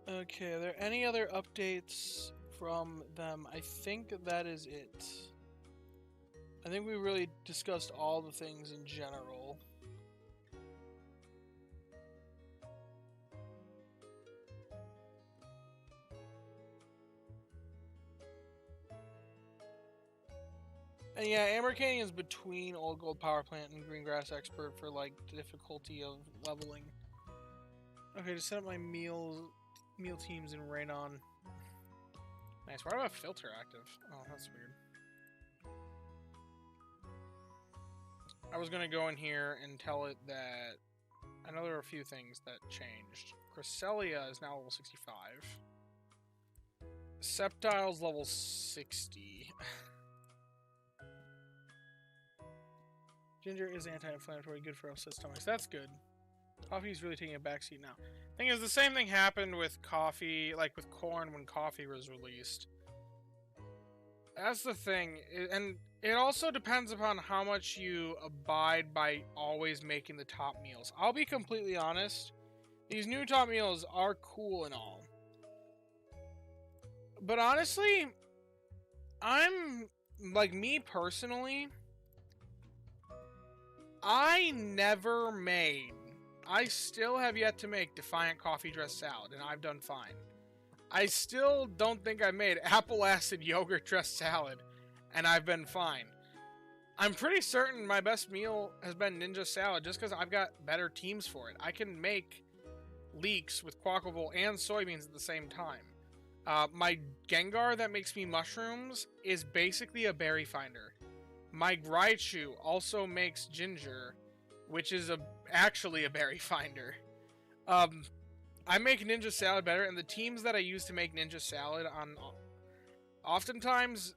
Okay, are there any other updates from them? I think that is it. I think we really discussed all the things in general. And yeah, Amber Canyon's between Old Gold Power Plant and Greengrass Expert for, like, difficulty of leveling. Okay, to set up my meal teams in Rainon. Nice. Why do I have filter active? Oh, that's weird. I was gonna go in here and tell it that I know there are a few things that changed. Cresselia is now level 65. Sceptile's level 60. Ginger is anti-inflammatory, good for upset stomachs. That's good. Coffee's really taking a backseat now. Thing is, the same thing happened with coffee, like with corn when coffee was released. That's the thing, and it also depends upon how much you abide by always making the top meals. I'll be completely honest, these new top meals are cool and all. But honestly, I'm, like, me personally, I still have yet to make Defiant Coffee Dress Salad, and I've done fine. I still don't think I made Apple Acid Yogurt Dress Salad, and I've been fine. I'm pretty certain my best meal has been Ninja Salad, just because I've got better teams for it. I can make leeks with Quackable and soybeans at the same time. My Gengar that makes me mushrooms is basically a berry finder. My Raichu also makes ginger, which is actually a berry finder. I make Ninja Salad better, and the teams that I use to make Ninja Salad oftentimes,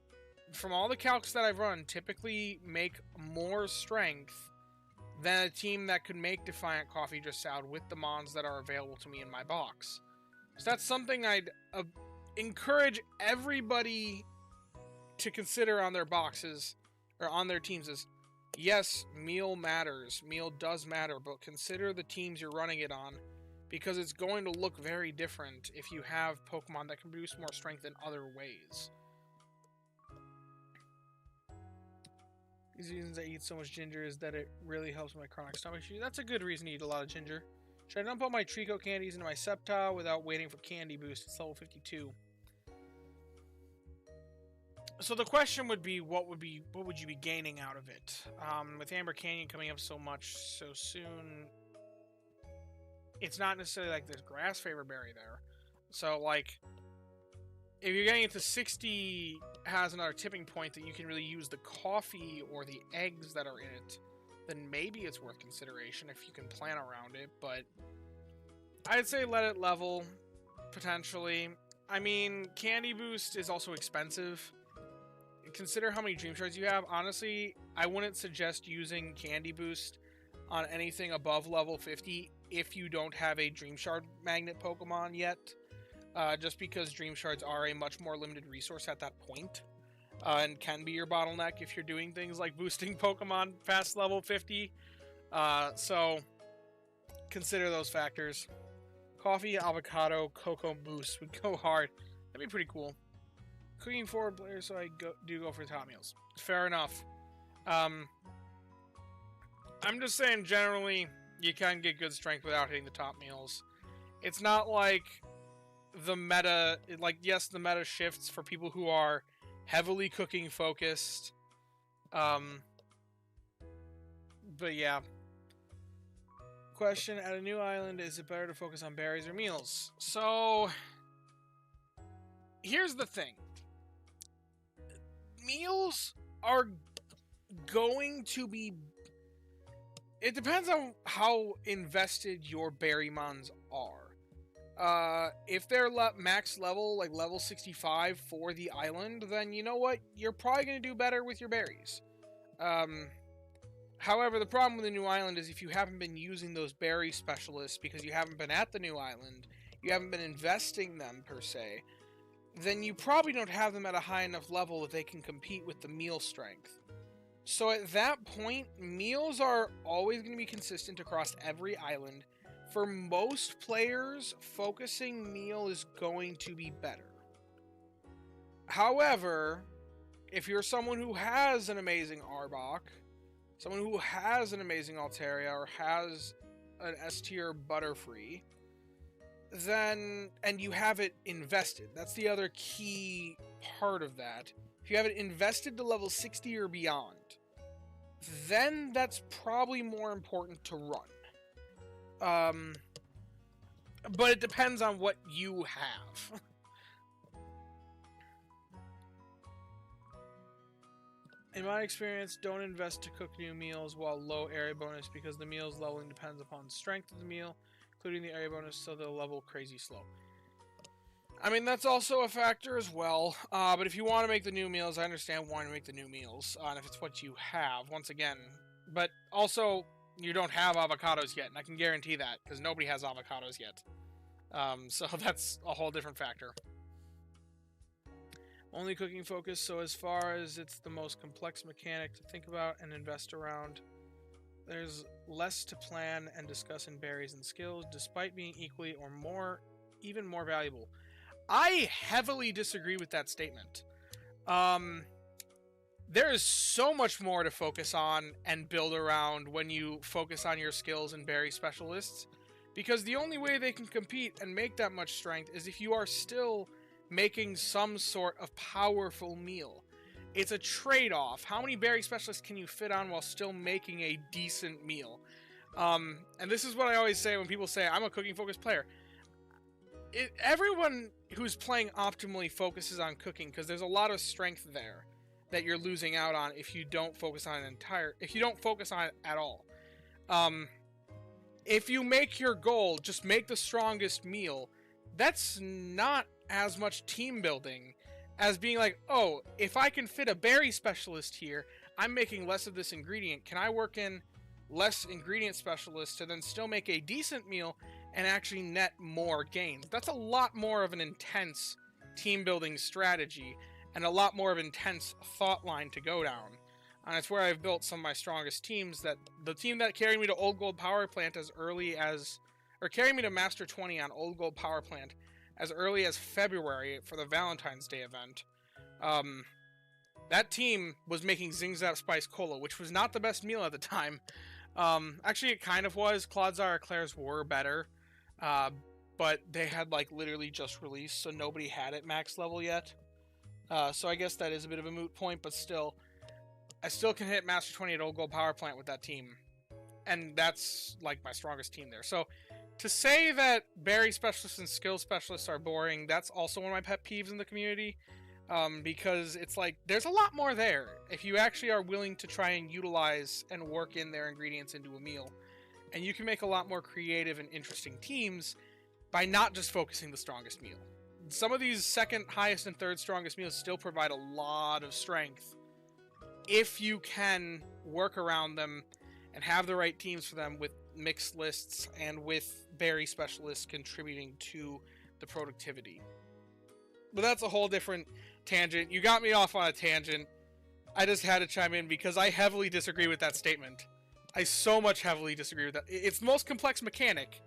from all the calcs that I've run, typically make more strength than a team that could make Defiant Coffee Dress Salad with the mons that are available to me in my box. So that's something I'd encourage everybody to consider on their boxes, or on their teams, is yes, meal matters. Meal does matter, but consider the teams you're running it on, because it's going to look very different if you have Pokemon that can produce more strength in other ways. These reasons I eat so much ginger is that it really helps my chronic stomach issue. That's a good reason to eat a lot of ginger. Should I dump all my Trico candies into my Sceptile without waiting for Candy Boost? It's level 52. So the question would be, what would you be gaining out of it? With Amber Canyon coming up so much so soon, it's not necessarily like there's grass favor berry there. So, like, if you're getting it to 60, has another tipping point that you can really use the coffee or the eggs that are in it, then maybe it's worth consideration if you can plan around it. But I'd say let it level, potentially. I mean, Candy Boost is also expensive. Consider how many Dream Shards you have. Honestly, I wouldn't suggest using Candy Boost on anything above level 50 if you don't have a Dream Shard Magnet Pokemon yet. Just because Dream Shards are a much more limited resource at that point. And can be your bottleneck if you're doing things like boosting Pokemon past level 50. So, consider those factors. Coffee, avocado, cocoa mousse would go hard. That'd be pretty cool. Cooking forward players, so I do go for top meals. Fair enough. I'm just saying, generally, you can get good strength without hitting the top meals. It's not like the meta, like, yes, the meta shifts for people who are heavily cooking focused. But yeah. Question, at a new island, is it better to focus on berries or meals? So, here's the thing. Meals are going to be... It depends on how invested your berry mons are. If they're max level, like level 65 for the island, then you know what? You're probably going to do better with your berries. However, the problem with the new island is if you haven't been using those berry specialists because you haven't been at the new island, you haven't been investing them per se, then you probably don't have them at a high enough level that they can compete with the meal strength. So at that point, meals are always going to be consistent across every island. For most players, focusing meal is going to be better. However, if you're someone who has an amazing Arbok, someone who has an amazing Altaria, or has an S tier Butterfree, then, and you have it invested, that's the other key part of that. If you have it invested to level 60 or beyond, then that's probably more important to run. But it depends on what you have. In my experience, don't invest to cook new meals while low area bonus because the meal's leveling depends upon the strength of the meal, including the area bonus, so they'll level crazy slow. I mean, that's also a factor as well, but if you want to make the new meals, I understand wanting to make the new meals, and if it's what you have, once again. But also, you don't have avocados yet, and I can guarantee that, because nobody has avocados yet. So that's a whole different factor. Only cooking focus, so as far as it's the most complex mechanic to think about and invest around, there's less to plan and discuss in berries and skills, despite being equally or more, even more valuable. I heavily disagree with that statement. There is so much more to focus on and build around when you focus on your skills and berry specialists, because the only way they can compete and make that much strength is if you are still making some sort of powerful meal. It's a trade-off. How many berry specialists can you fit on while still making a decent meal? And this is what I always say when people say, I'm a cooking-focused player. Everyone who's playing optimally focuses on cooking, because there's a lot of strength there that you're losing out on if you don't focus on if you don't focus on it at all. If you make your goal, just make the strongest meal, that's not as much team building as being like, oh, if I can fit a berry specialist here, I'm making less of this ingredient. Can I work in less ingredient specialists to then still make a decent meal and actually net more gains? That's a lot more of an intense team building strategy and a lot more of an intense thought line to go down. And it's where I've built some of my strongest teams. That the team that carried me to Old Gold Power Plant as early as, or carried me to Master 20 on Old Gold Power Plant as early as February for the Valentine's Day event. That team was making Zing Zap Spice Cola, which was not the best meal at the time. Actually, it kind of was. Clodsire Eclairs were better, but they had like literally just released, so nobody had it max level yet. So I guess that is a bit of a moot point, but still, I still can hit Master 20 at Old Gold Power Plant with that team, and that's like my strongest team there. So to say that berry specialists and skill specialists are boring, that's also one of my pet peeves in the community, because it's like, there's a lot more there if you actually are willing to try and utilize and work in their ingredients into a meal. And you can make a lot more creative and interesting teams by not just focusing the strongest meal. Some of these second highest and third strongest meals still provide a lot of strength if you can work around them and have the right teams for them with mixed lists and with berry specialists contributing to the productivity. But that's a whole different tangent. You got me off on a tangent. I just had to chime in because I heavily disagree with that statement. I so much heavily disagree with that. It's the most complex mechanic,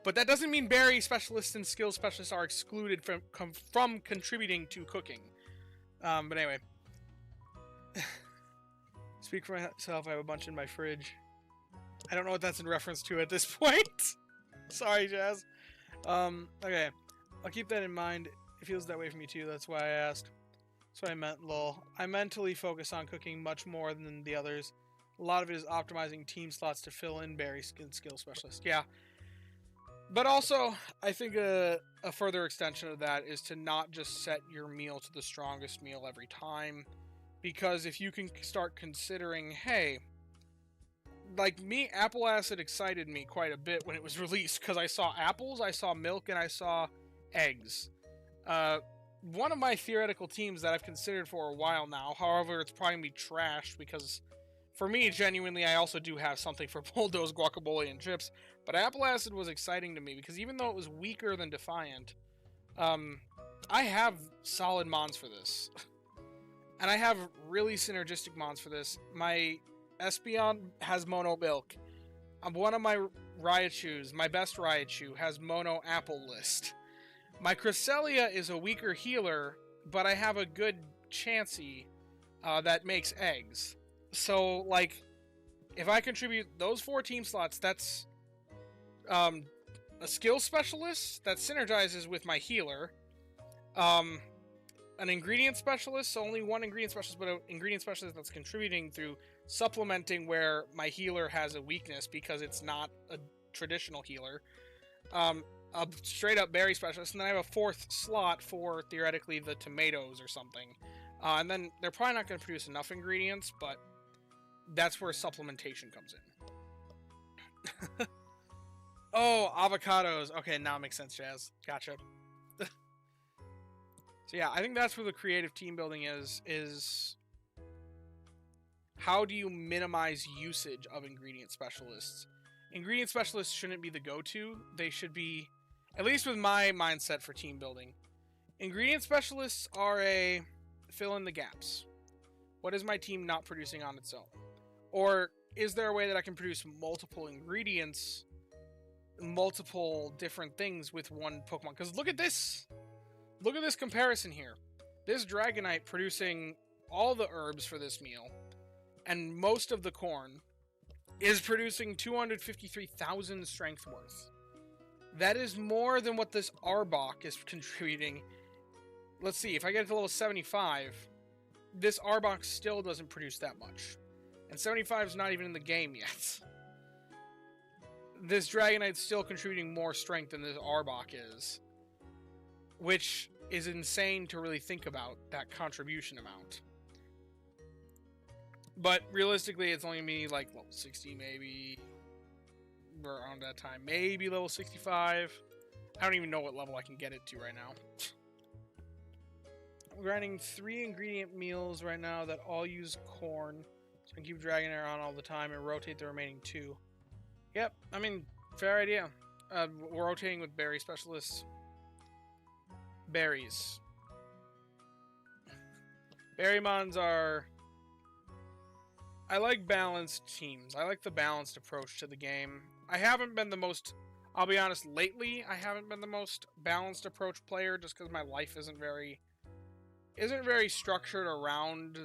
but that doesn't mean berry specialists and skill specialists are excluded from contributing to cooking. But anyway. Speak for myself, I have a bunch in my fridge. I don't know what that's in reference to at this point. Sorry, Jazz. Okay. I'll keep that in mind. It feels that way for me too, that's why I asked. That's what I meant, lol. I mentally focus on cooking much more than the others. A lot of it is optimizing team slots to fill in berry skill specialists. Yeah. But also, I think a further extension of that is to not just set your meal to the strongest meal every time. Because if you can start considering, hey, like me, Apple Acid excited me quite a bit when it was released because I saw apples, I saw milk, and I saw eggs. One of my theoretical teams that I've considered for a while now, however, it's probably gonna be trashed because for me, genuinely, I also do have something for Bulldoze, Guacamole, and Chips. But Apple Acid was exciting to me because even though it was weaker than Defiant, I have solid mons for this. And I have really synergistic mons for this. My Espeon has Mono Milk. One of my Raichus, my best Raichu, has Mono Apple List. My Cresselia is a weaker healer, but I have a good Chansey that makes eggs. So, like, if I contribute those 4 team slots, that's a skill specialist that synergizes with my healer, an ingredient specialist, so only one ingredient specialist, but an ingredient specialist that's contributing through supplementing where my healer has a weakness because it's not a traditional healer, a straight up berry specialist, and then I have a 4th slot for, theoretically, the tomatoes or something. And then they're probably not going to produce enough ingredients, but that's where supplementation comes in. Oh, avocados. Okay, now it makes sense, Jazz. Gotcha. So yeah, I think that's where the creative team building is how do you minimize usage of ingredient specialists? Ingredient specialists shouldn't be the go-to. They should be, at least with my mindset for team building, ingredient specialists are a fill in the gaps. What is my team not producing on its own? Or is there a way that I can produce multiple ingredients, multiple different things with one Pokemon? Because look at this! Look at this comparison here. This Dragonite producing all the herbs for this meal, and most of the corn, is producing 253,000 strength worth. That is more than what this Arbok is contributing. Let's see, if I get to level 75, this Arbok still doesn't produce that much. And 75 is not even in the game yet. This Dragonite's still contributing more strength than this Arbok is. Which is insane to really think about, that contribution amount. But realistically, it's only me like level 60 maybe. Around that time. Maybe level 65. I don't even know what level I can get it to right now. I'm grinding 3 ingredient meals right now that all use corn. So I can keep Dragonair on all the time and rotate the remaining 2. Yep, I mean, fair idea. We're rotating with berry specialists. Berries. Berrymons are... I like balanced teams. I like the balanced approach to the game. I haven't been the most... I'll be honest, lately, I haven't been the most balanced approach player just because my life isn't very structured around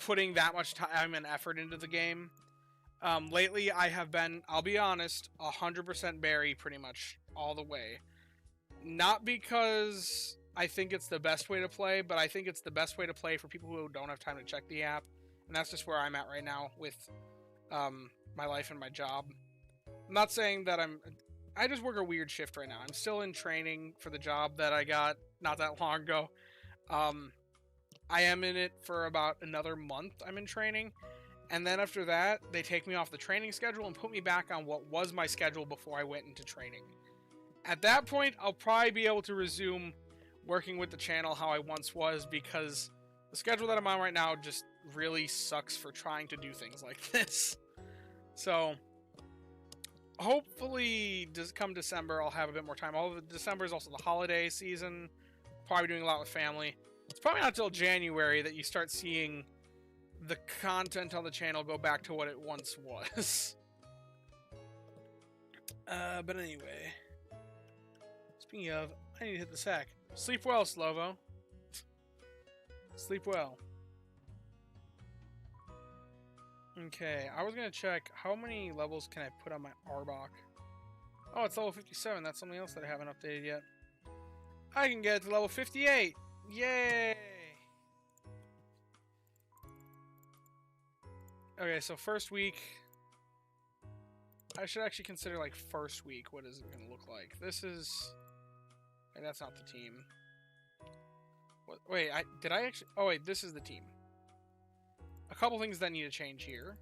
putting that much time and effort into the game. Lately, I have been, I'll be honest, 100% berry pretty much all the way. Not because I think it's the best way to play, but I think it's the best way to play for people who don't have time to check the app. And that's just where I'm at right now with my life and my job. I'm not saying that I just work a weird shift right now. I'm still in training for the job that I got not that long ago. I am in it for about another month. I'm in training. And then after that, they take me off the training schedule and put me back on what was my schedule before I went into training. At that point, I'll probably be able to resume working with the channel how I once was, because the schedule that I'm on right now just really sucks for trying to do things like this. So, hopefully, come December, I'll have a bit more time. December is also the holiday season. Probably doing a lot with family. It's probably not until January that you start seeing the content on the channel go back to what it once was. But anyway. Speaking of, I need to hit the sack. Sleep well, Slovo. Sleep well. Okay, I was gonna check how many levels can I put on my Arbok. Oh, it's level 57. That's something else that I haven't updated yet. I can get it to level 58. Yay! Okay, so first week. I should actually consider, like, first week. What is it gonna look like? This is... Hey, that's not the team. What, wait, did I actually... Oh, wait, this is the team. A couple things that need to change here.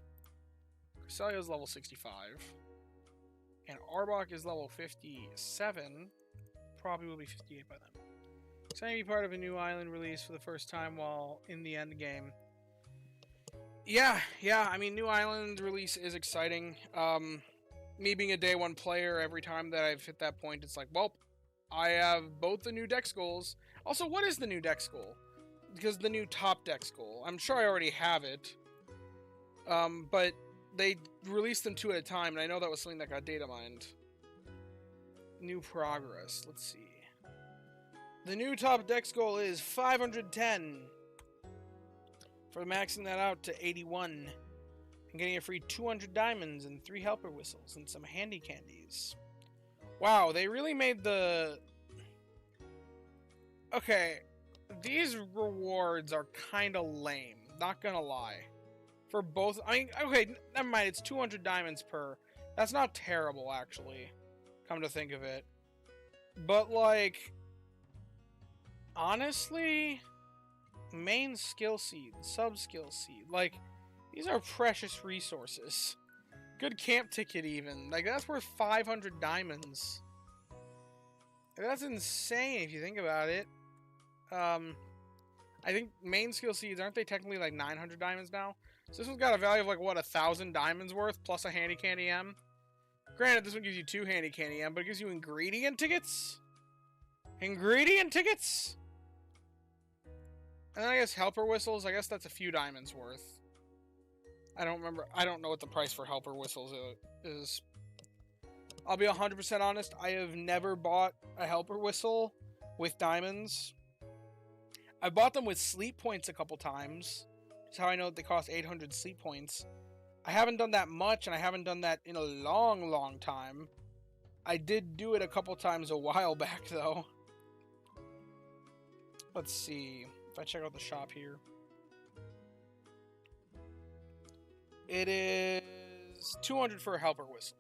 Cresselia is level 65. And Arbok is level 57. Probably will be 58 by then. Exciting to be part of a new island release for the first time while in the end game. Yeah, I mean, new island release is exciting. Me being a day one player, every time that I've hit that point, it's like, well, I have both the new Dex goals. Also, what is the new Dex goal? Because the new top Dex goal. I'm sure I already have it. But they released them 2 at a time, and I know that was something that got data mined. New progress. Let's see. The new top Dex goal is 510. For maxing that out to 81. And getting a free 200 diamonds and 3 helper whistles and some handy candies. Wow, they really made the... Okay, these rewards are kind of lame. Not gonna lie. For both... I mean, okay, never mind. It's 200 diamonds per. That's not terrible, actually. Come to think of it. But, like... Honestly... Main skill seed, sub-skill seed. Like, these are precious resources. Good camp ticket, even. Like, that's worth 500 diamonds. That's insane if you think about it. I think main skill seeds, aren't they technically like 900 diamonds now? So this one's got a value of like, what, 1,000 diamonds worth plus a handy candy M? Granted, this one gives you 2 handy candy M, but it gives you ingredient tickets? Ingredient tickets? And then I guess helper whistles, I guess that's a few diamonds worth. I don't remember, I don't know what the price for helper whistles is. I'll be 100% honest, I have never bought a helper whistle with diamonds. I bought them with sleep points a couple times. That's how I know that they cost 800 sleep points. I haven't done that much, and I haven't done that in a long, long time. I did do it a couple times a while back, though. Let's see. If I check out the shop here. It is 200 for a helper whistle.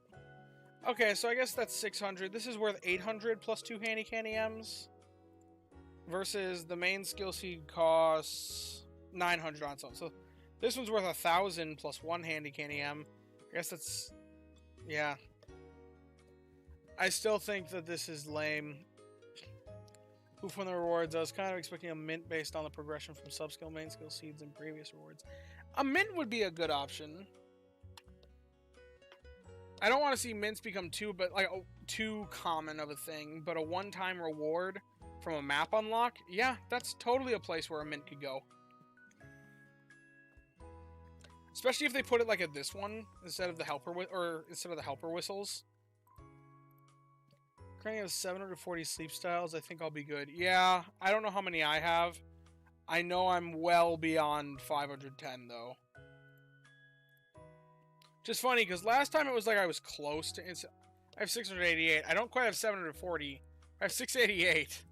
Okay, so I guess that's 600. This is worth 800 plus 2 handy candy M's. Versus the main skill seed costs 900 on its own. So this one's worth 1,000 plus 1 handy candy M. I guess that's... Yeah. I still think that this is lame. Oof on the rewards. I was kind of expecting a mint based on the progression from sub-skill, main skill seeds, and previous rewards. A mint would be a good option. I don't want to see mints become too common of a thing, but a one-time reward from a map unlock, yeah, that's totally a place where a mint could go. Especially if they put it like at this one instead of the helper whistles. Currently have 740 sleep styles. I think I'll be good. Yeah, I don't know how many I have. I know I'm well beyond 510 though. Just funny because last time it was like I was close to. I have 688. I don't quite have 740. I have 688.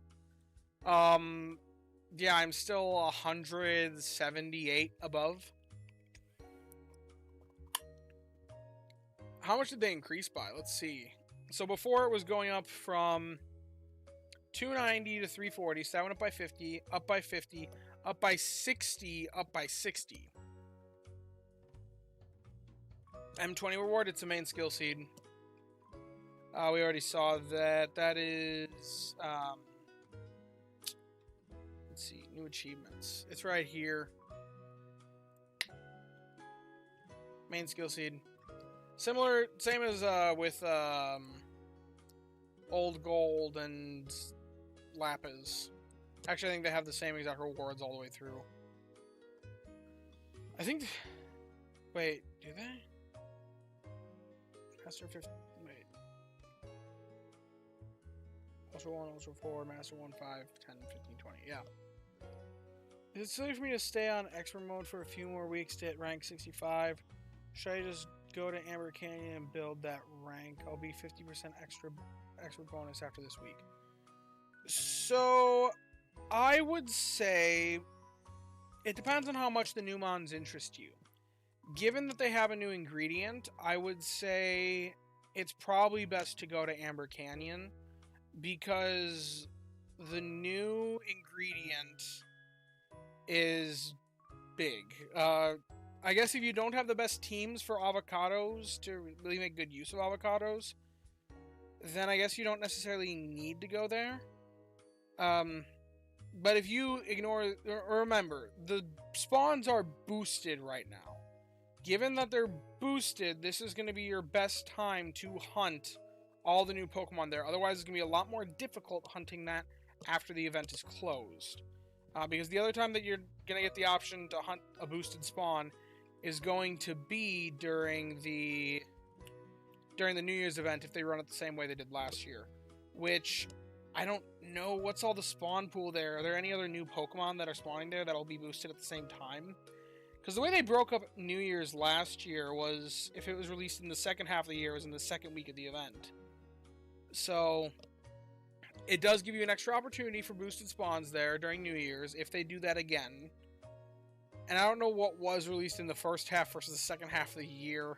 Yeah, I'm still 178 above. How much did they increase by? Let's see. So before it was going up from 290 to 340, so that went up by 50, up by 50, up by 60, up by 60. M20 reward, it's a main skill seed. We already saw that. That is, let's see, new achievements. It's right here. Main skill seed. Similar, same as with Old Gold and Lapis. Actually, I think they have the same exact rewards all the way through. I think... Wait, do they? Master 50... Wait. Ultra 1, Ultra 4, Master 1, 5, 10, 15, 20. Yeah. Is it silly for me to stay on expert mode for a few more weeks to hit rank 65? Should I just go to Amber Canyon and build that rank? I'll be 50% extra bonus after this week. So, I would say it depends on how much the new mons interest you. Given that they have a new ingredient, I would say it's probably best to go to Amber Canyon because the new ingredient is big. I guess if you don't have the best teams for avocados to really make good use of avocados, then I guess you don't necessarily need to go there. But if you ignore, or remember, the spawns are boosted right now. Given that they're boosted, this is going to be your best time to hunt all the new Pokemon there. Otherwise, it's going to be a lot more difficult hunting that after the event is closed. Because the other time that you're going to get the option to hunt a boosted spawn is going to be during the New Year's event if they run it the same way they did last year. Which, I don't know, what's all the spawn pool there? Are there any other new Pokemon that are spawning there that'll be boosted at the same time? Because the way they broke up New Year's last year was, if it was released in the second half of the year, it was in the second week of the event. So, it does give you an extra opportunity for boosted spawns there during New Year's, if they do that again. And I don't know what was released in the first half versus the second half of the year.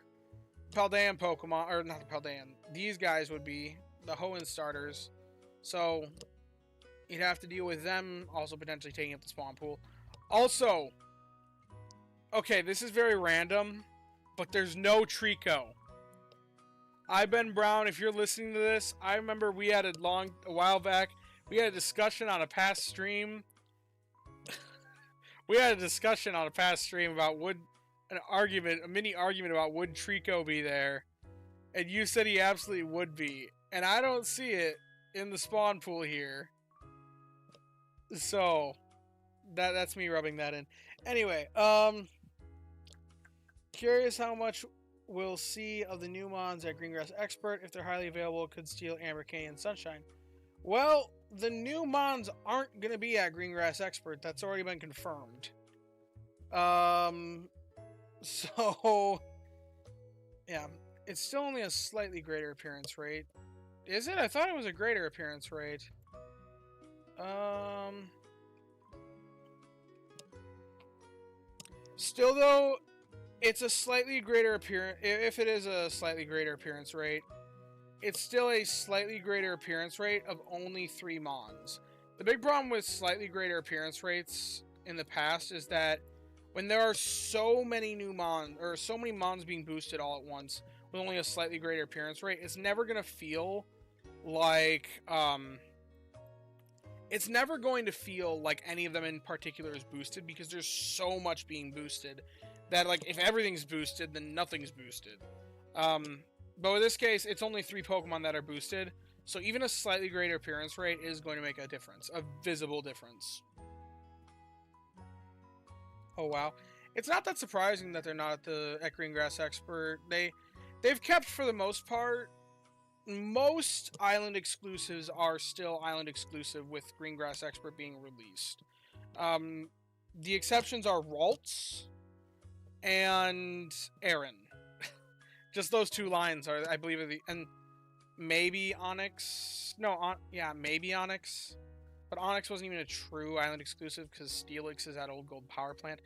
Paldean Pokemon, or not the Paldean, these guys would be the Hoenn starters. So, you'd have to deal with them also potentially taking up the spawn pool. Also, okay, this is very random, but there's no Trico. Ben Brown, if you're listening to this, I remember we had a while back, we had a discussion on a past stream. About a mini argument about would Trico be there, and you said he absolutely would be, and I don't see it in the spawn pool here. So, that's me rubbing that in. Anyway, curious how much we'll see of the new mons at Greengrass Expert. If they're highly available, could steal Amber Canyon and Sunshine. Well, the new mons aren't going to be at Greengrass Expert. That's already been confirmed. So, yeah. It's still only a slightly greater appearance rate. Is it? I thought it was a greater appearance rate. Still, though, it's a slightly greater appearance. If it is a slightly greater appearance rate, it's still a slightly greater appearance rate of only 3 mons. The big problem with slightly greater appearance rates in the past is that when there are so many new mons, or so many mons being boosted all at once with only a slightly greater appearance rate, it's never going to feel like, it's never going to feel like any of them in particular is boosted, because there's so much being boosted that, like, if everything's boosted, then nothing's boosted. But in this case, it's only 3 Pokemon that are boosted, so even a slightly greater appearance rate is going to make a difference, a visible difference. Oh, wow. It's not that surprising that they're not at Greengrass Expert. They've kept, for the most part, most island exclusives are still island exclusive with Greengrass Expert being released. The exceptions are Ralts and Aaron. Just those 2 lines are, I believe, and maybe Onyx. No, maybe Onyx. But Onyx wasn't even a true island exclusive because Steelix is at Old Gold Power Plant.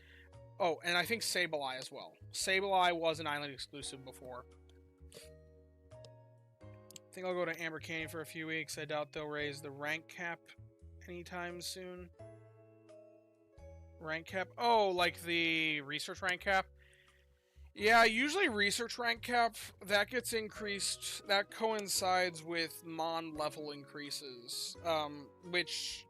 Oh, and I think Sableye as well. Sableye was an island exclusive before. I think I'll go to Amber Canyon for a few weeks. I doubt they'll raise the rank cap anytime soon. Rank cap? Oh, like the research rank cap? Yeah, usually research rank cap, that gets increased, that coincides with Mon level increases, which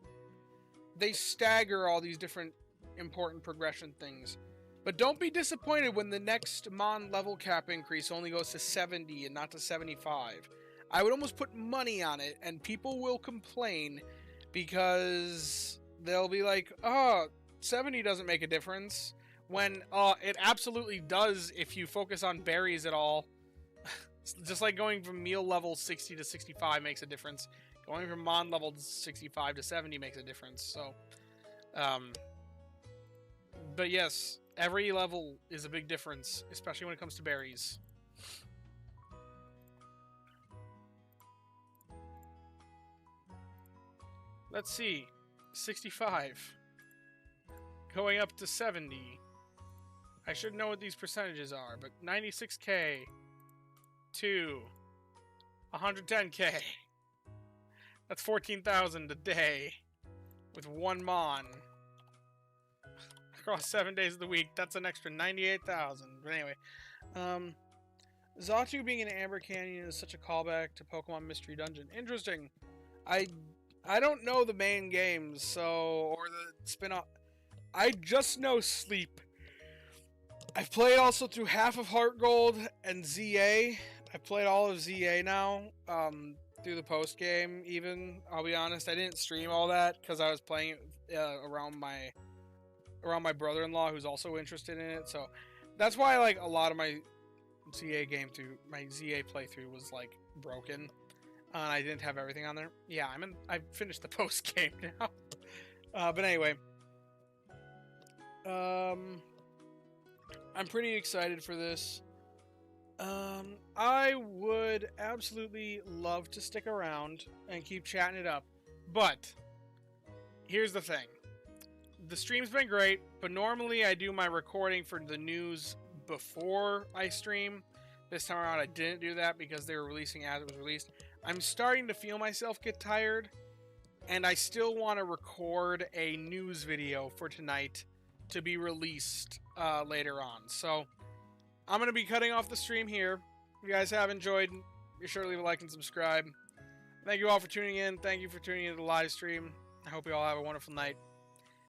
they stagger all these different important progression things. But don't be disappointed when the next Mon level cap increase only goes to 70 and not to 75. I would almost put money on it, and people will complain because they'll be like, oh, 70 doesn't make a difference. When it absolutely does if you focus on berries at all. Just like going from meal level 60 to 65 makes a difference. Going from Mon level 65 to 70 makes a difference. So, but yes, every level is a big difference, especially when it comes to berries. Let's see. 65. Going up to 70. I should know what these percentages are, but 96k to 110k. That's 14,000 a day with 1 Mon. across 7 days of the week. That's an extra 98,000. But anyway, Xatu being in Amber Canyon is such a callback to Pokemon Mystery Dungeon. Interesting. I don't know the main games, or the spin-off. I just know Sleep. I've played also through half of Heart Gold and ZA. I've played all of ZA now, through the post game. Even, I'll be honest, I didn't stream all that because I was playing it around my brother-in-law, who's also interested in it. So that's why like a lot of my ZA playthrough was like broken. I didn't have everything on there. Yeah, I finished the post game now. But anyway, I'm pretty excited for this. I would absolutely love to stick around and keep chatting it up, but here's the thing. The stream's been great, but normally I do my recording for the news before I stream. This time around I didn't do that because they were releasing as it was released. I'm starting to feel myself get tired, and I still want to record a news video for tonight to be released later on. So I'm going to be cutting off the stream here. If you guys have enjoyed, be sure to leave a like and subscribe. Thank you all for tuning in. Thank you for tuning in to the live stream. I hope you all have a wonderful night.